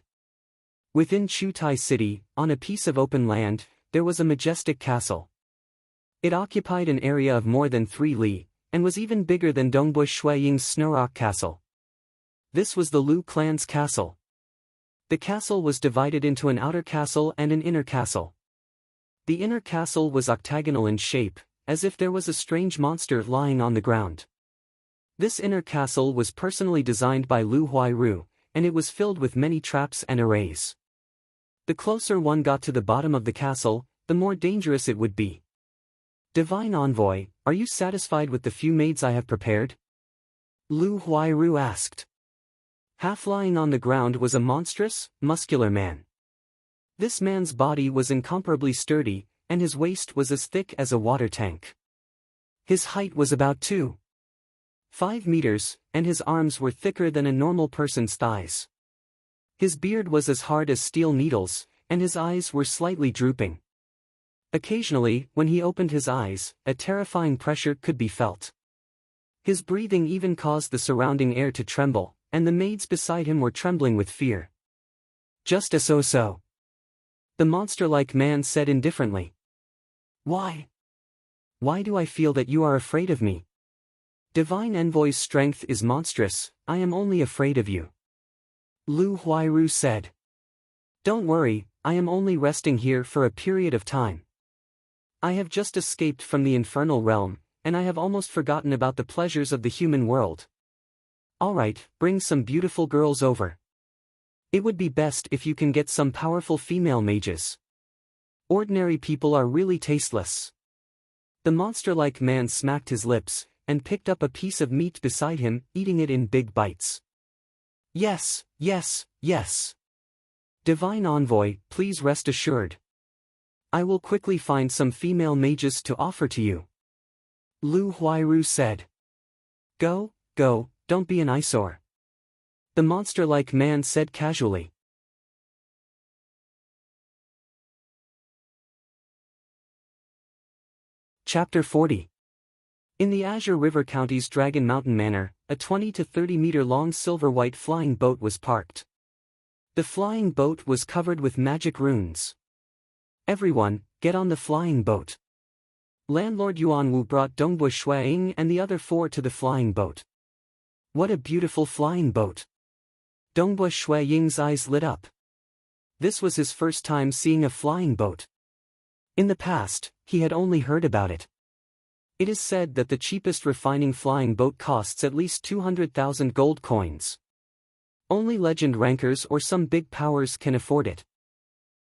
[SPEAKER 1] Within Chutai City, on a piece of open land, there was a majestic castle. It occupied an area of more than 3 li, and was even bigger than Dongbui Shuiying's Snowrock Castle. This was the Lu clan's castle. The castle was divided into an outer castle and an inner castle. The inner castle was octagonal in shape, as if there was a strange monster lying on the ground. This inner castle was personally designed by Lu Huairu, and it was filled with many traps and arrays. The closer one got to the bottom of the castle, the more dangerous it would be. Divine Envoy, are you satisfied with the few maids I have prepared? Lu Huairu asked. Half lying on the ground was a monstrous, muscular man. This man's body was incomparably sturdy, and his waist was as thick as a water tank. His height was about 2.5 meters, and his arms were thicker than a normal person's thighs. His beard was as hard as steel needles, and his eyes were slightly drooping. Occasionally, when he opened his eyes, a terrifying pressure could be felt. His breathing even caused the surrounding air to tremble, and the maids beside him were trembling with fear. Just a so-so. The monster-like man said indifferently. Why? Why do I feel that you are afraid of me? Divine Envoy's strength is monstrous, I am only afraid of you. Lu Huairu said. Don't worry, I am only resting here for a period of time. I have just escaped from the infernal realm, and I have almost forgotten about the pleasures of the human world. Alright, bring some beautiful girls over. It would be best if you can get some powerful female mages. Ordinary people are really tasteless. The monster-like man smacked his lips, and picked up a piece of meat beside him, eating it in big bites. Yes, yes, yes. Divine Envoy, please rest assured. I will quickly find some female mages to offer to you. Lu Huairu said. Go, go, don't be an eyesore. The monster-like man said casually. Chapter 40. In the Azure River County's Dragon Mountain Manor, a 20 to 30 meter long silver-white flying boat was parked. The flying boat was covered with magic runes. Everyone, get on the flying boat. Landlord Yuan Wu brought Dongbui Shuiying and the other 4 to the flying boat. What a beautiful flying boat. Dongbui Shuiying's eyes lit up. This was his first time seeing a flying boat. In the past, he had only heard about it. It is said that the cheapest refining flying boat costs at least 200,000 gold coins. Only legend rankers or some big powers can afford it.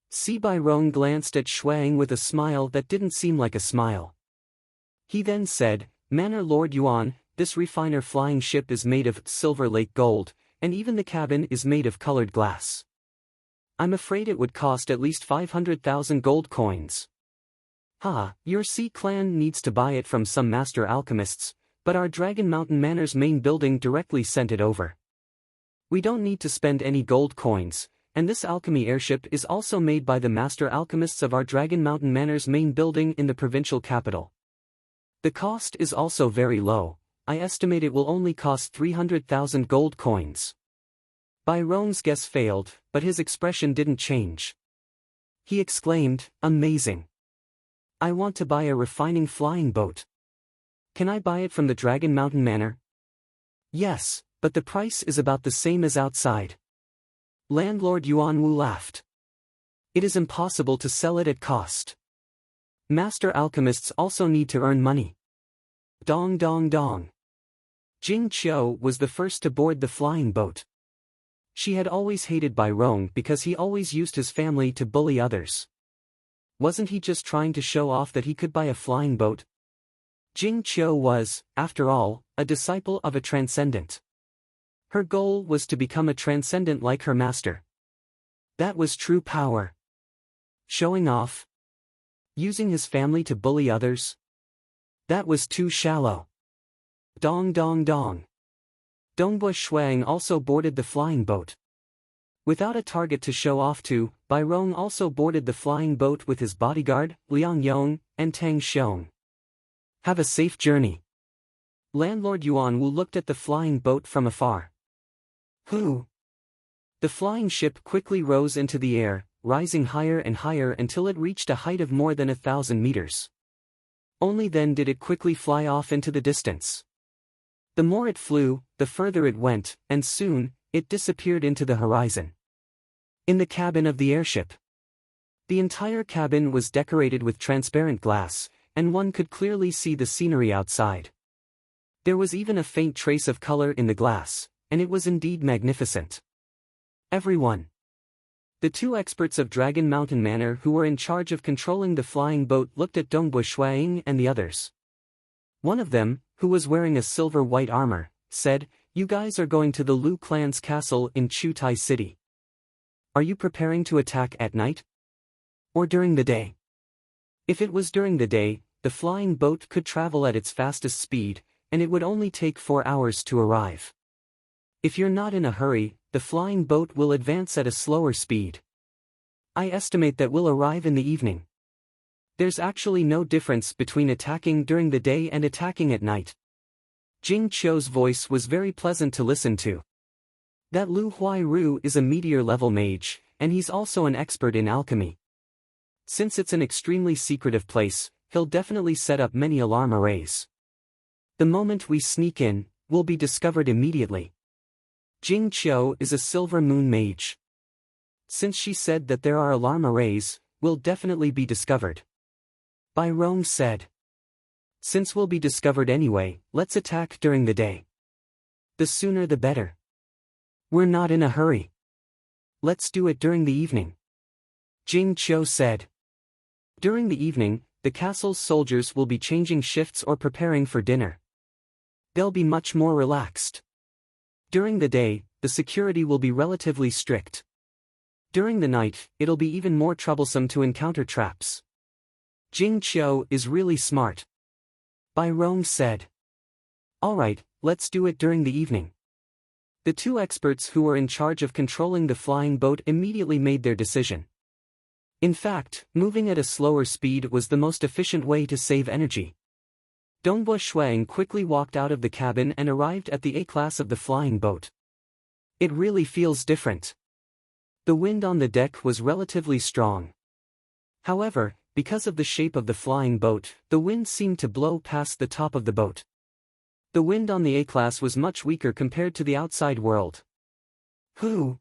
[SPEAKER 1] Si Bairong glanced at Shuang with a smile that didn't seem like a smile. He then said, Manor Lord Yuan, this refiner flying ship is made of Silver Lake gold, and even the cabin is made of colored glass. I'm afraid it would cost at least 500,000 gold coins. Your Sea clan needs to buy it from some master alchemists, but our Dragon Mountain Manor's main building directly sent it over. We don't need to spend any gold coins, and this alchemy airship is also made by the master alchemists of our Dragon Mountain Manor's main building in the provincial capital. The cost is also very low. I estimate it will only cost 300,000 gold coins. Bai Rong's guess failed, but his expression didn't change. He exclaimed, "Amazing! I want to buy a refining flying boat. Can I buy it from the Dragon Mountain Manor?" "Yes, but the price is about the same as outside." Landlord Yuan Wu laughed. "It is impossible to sell it at cost. Master alchemists also need to earn money." Dong dong dong. Jing Qiu was the first to board the flying boat. She had always hated Bai Rong because he always used his family to bully others. Wasn't he just trying to show off that he could buy a flying boat? Jing Qiu was, after all, a disciple of a transcendent. Her goal was to become a transcendent like her master. That was true power. Showing off? Using his family to bully others? That was too shallow. Dong dong dong. Dongbo Shuang also boarded the flying boat. Without a target to show off to, Bai Rong also boarded the flying boat with his bodyguard, Liang Yong, and Tang Xiong. "Have a safe journey." Landlord Yuan Wu looked at the flying boat from afar. "Who?" The flying ship quickly rose into the air, rising higher and higher until it reached a height of more than 1,000 meters. Only then did it quickly fly off into the distance. The more it flew, the further it went, and soon, it disappeared into the horizon. In the cabin of the airship. The entire cabin was decorated with transparent glass, and one could clearly see the scenery outside. There was even a faint trace of color in the glass, and it was indeed magnificent. Everyone. The two experts of Dragon Mountain Manor who were in charge of controlling the flying boat looked at Dongbo Shuang and the others. One of them, who was wearing a silver-white armor, said, "You guys are going to the Lu clan's castle in Chutai City. Are you preparing to attack at night? Or during the day?" If it was during the day, the flying boat could travel at its fastest speed, and it would only take 4 hours to arrive. If you're not in a hurry, the flying boat will advance at a slower speed. I estimate that we'll arrive in the evening. There's actually no difference between attacking during the day and attacking at night. Jing Qiu's voice was very pleasant to listen to. That Lu Huairu is a meteor-level mage, and he's also an expert in alchemy. Since it's an extremely secretive place, he'll definitely set up many alarm arrays. The moment we sneak in, we'll be discovered immediately. Jing Qiu is a silver moon mage. Since she said that there are alarm arrays, we'll definitely be discovered. Bai Rong said. Since we'll be discovered anyway, let's attack during the day. The sooner the better. We're not in a hurry. Let's do it during the evening. Jing Qiu said. During the evening, the castle's soldiers will be changing shifts or preparing for dinner. They'll be much more relaxed. During the day, the security will be relatively strict. During the night, it'll be even more troublesome to encounter traps. Jing Qiu is really smart. Bai Rong said. Alright, let's do it during the evening. The two experts who were in charge of controlling the flying boat immediately made their decision. In fact, moving at a slower speed was the most efficient way to save energy. Dongbo Shuang quickly walked out of the cabin and arrived at the A-class of the flying boat. It really feels different. The wind on the deck was relatively strong. However, because of the shape of the flying boat, the wind seemed to blow past the top of the boat. The wind on the A-class was much weaker compared to the outside world. Who?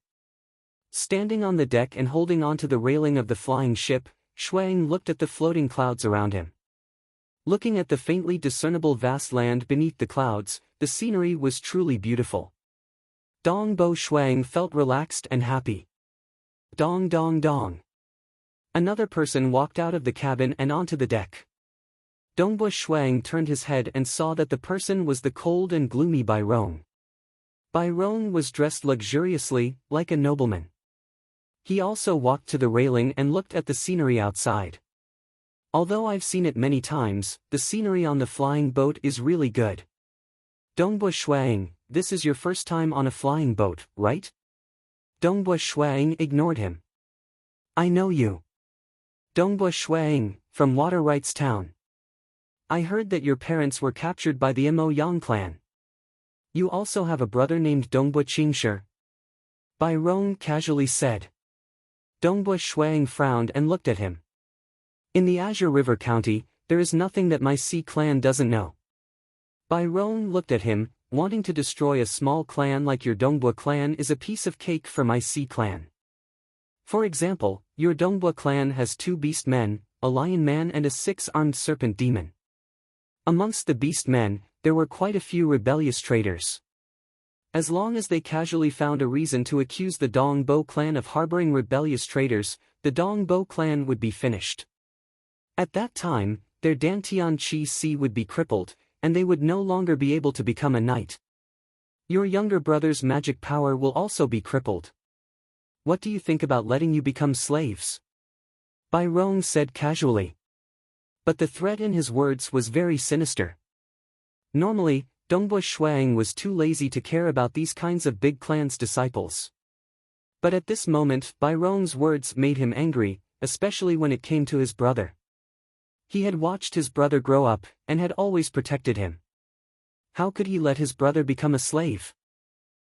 [SPEAKER 1] Standing on the deck and holding onto the railing of the flying ship, Shuang looked at the floating clouds around him. Looking at the faintly discernible vast land beneath the clouds, the scenery was truly beautiful. Dongbo Shuang felt relaxed and happy. Dong dong dong. Another person walked out of the cabin and onto the deck. Dongbo Shuang turned his head and saw that the person was the cold and gloomy Bai Rong. Bai Rong was dressed luxuriously, like a nobleman. He also walked to the railing and looked at the scenery outside. Although I've seen it many times, the scenery on the flying boat is really good. Dongbo Shuang, this is your first time on a flying boat, right? Dongbua Shuang ignored him. I know you. Dongbua Shuang, from Water Rights Town. I heard that your parents were captured by the Mo Yang clan. You also have a brother named Dongbua Qingshi. Bai Rong casually said. Dongbua Shuang frowned and looked at him. In the Azure River County, there is nothing that my Sea clan doesn't know. Bai Rong looked at him, wanting to destroy a small clan like your Dongbua clan is a piece of cake for my Sea clan. For example, your Dongbua clan has 2 beast men, a lion man and a 6-armed serpent demon. Amongst the beast men, there were quite a few rebellious traitors. As long as they casually found a reason to accuse the Dongbo clan of harboring rebellious traitors, the Dongbo clan would be finished. At that time, their Dantian Chi Si would be crippled, and they would no longer be able to become a knight. Your younger brother's magic power will also be crippled. What do you think about letting you become slaves? Bai Rong said casually. But the threat in his words was very sinister. Normally, Dongbua Shuang was too lazy to care about these kinds of big clan's disciples. But at this moment, Bai Rong's words made him angry, especially when it came to his brother. He had watched his brother grow up, and had always protected him. How could he let his brother become a slave?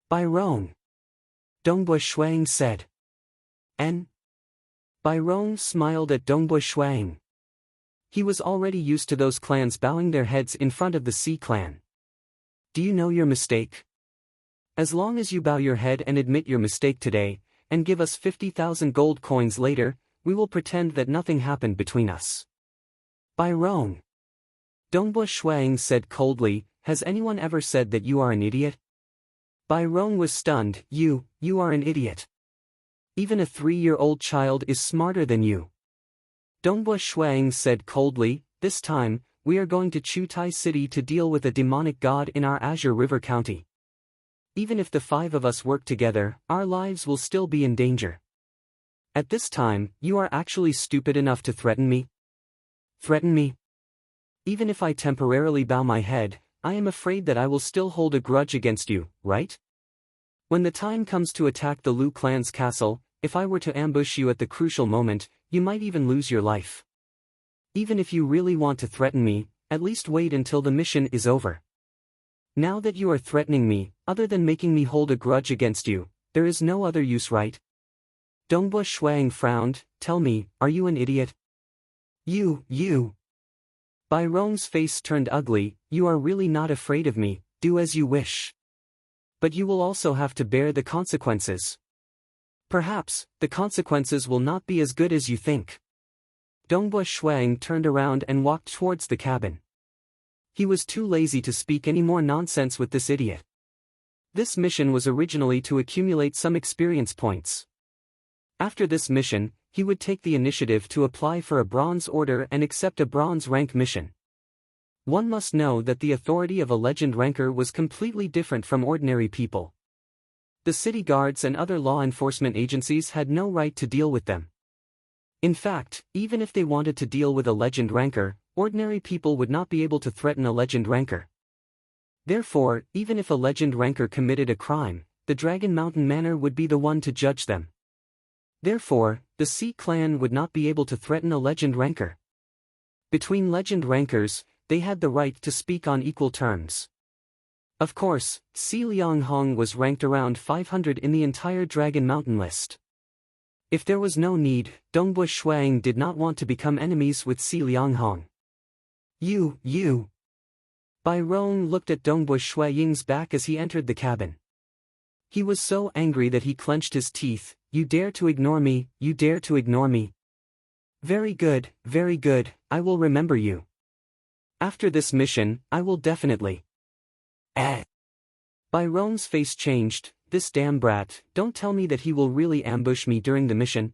[SPEAKER 1] Bai Rong. Dongbua Shuang said. And? Bai Rong smiled at Dongbua Shuang. He was already used to those clans bowing their heads in front of the Sea clan. Do you know your mistake? As long as you bow your head and admit your mistake today, and give us 50,000 gold coins later, we will pretend that nothing happened between us. Bai Rong. Dongbua Shuang said coldly, has anyone ever said that you are an idiot? Bai Rong was stunned. You are an idiot. Even a 3-year-old child is smarter than you. Dongbua Shuang said coldly, this time, we are going to Chutai City to deal with a demonic god in our Azure River County. Even if the 5 of us work together, our lives will still be in danger. At this time, you are actually stupid enough to threaten me? Threaten me? Even if I temporarily bow my head, I am afraid that I will still hold a grudge against you, right? When the time comes to attack the Lu clan's castle, if I were to ambush you at the crucial moment, you might even lose your life. Even if you really want to threaten me, at least wait until the mission is over. Now that you are threatening me, other than making me hold a grudge against you, there is no other use, right? Dongbua Shuang frowned. Tell me, are you an idiot? You. Bai Rong's face turned ugly. You are really not afraid of me, do as you wish. But you will also have to bear the consequences. Perhaps, the consequences will not be as good as you think. Dongbua Shuang turned around and walked towards the cabin. He was too lazy to speak any more nonsense with this idiot. This mission was originally to accumulate some experience points. After this mission, he would take the initiative to apply for a bronze order and accept a bronze rank mission. One must know that the authority of a legend ranker was completely different from ordinary people. The city guards and other law enforcement agencies had no right to deal with them. In fact, even if they wanted to deal with a legend ranker, ordinary people would not be able to threaten a legend ranker. Therefore, even if a legend ranker committed a crime, the Dragon Mountain Manor would be the one to judge them. Therefore, the Sea clan would not be able to threaten a legend ranker. Between legend rankers, they had the right to speak on equal terms. Of course, Si Lianghong was ranked around 500 in the entire Dragon Mountain list. If there was no need, Dongbua Shuang did not want to become enemies with Si Lianghong. You. Bai Rong looked at Dongbua Shuang's back as he entered the cabin. He was so angry that he clenched his teeth. You dare to ignore me, you dare to ignore me. Very good, I will remember you. After this mission, I will definitely. Bai Rong's face changed. This damn brat, don't tell me that he will really ambush me during the mission.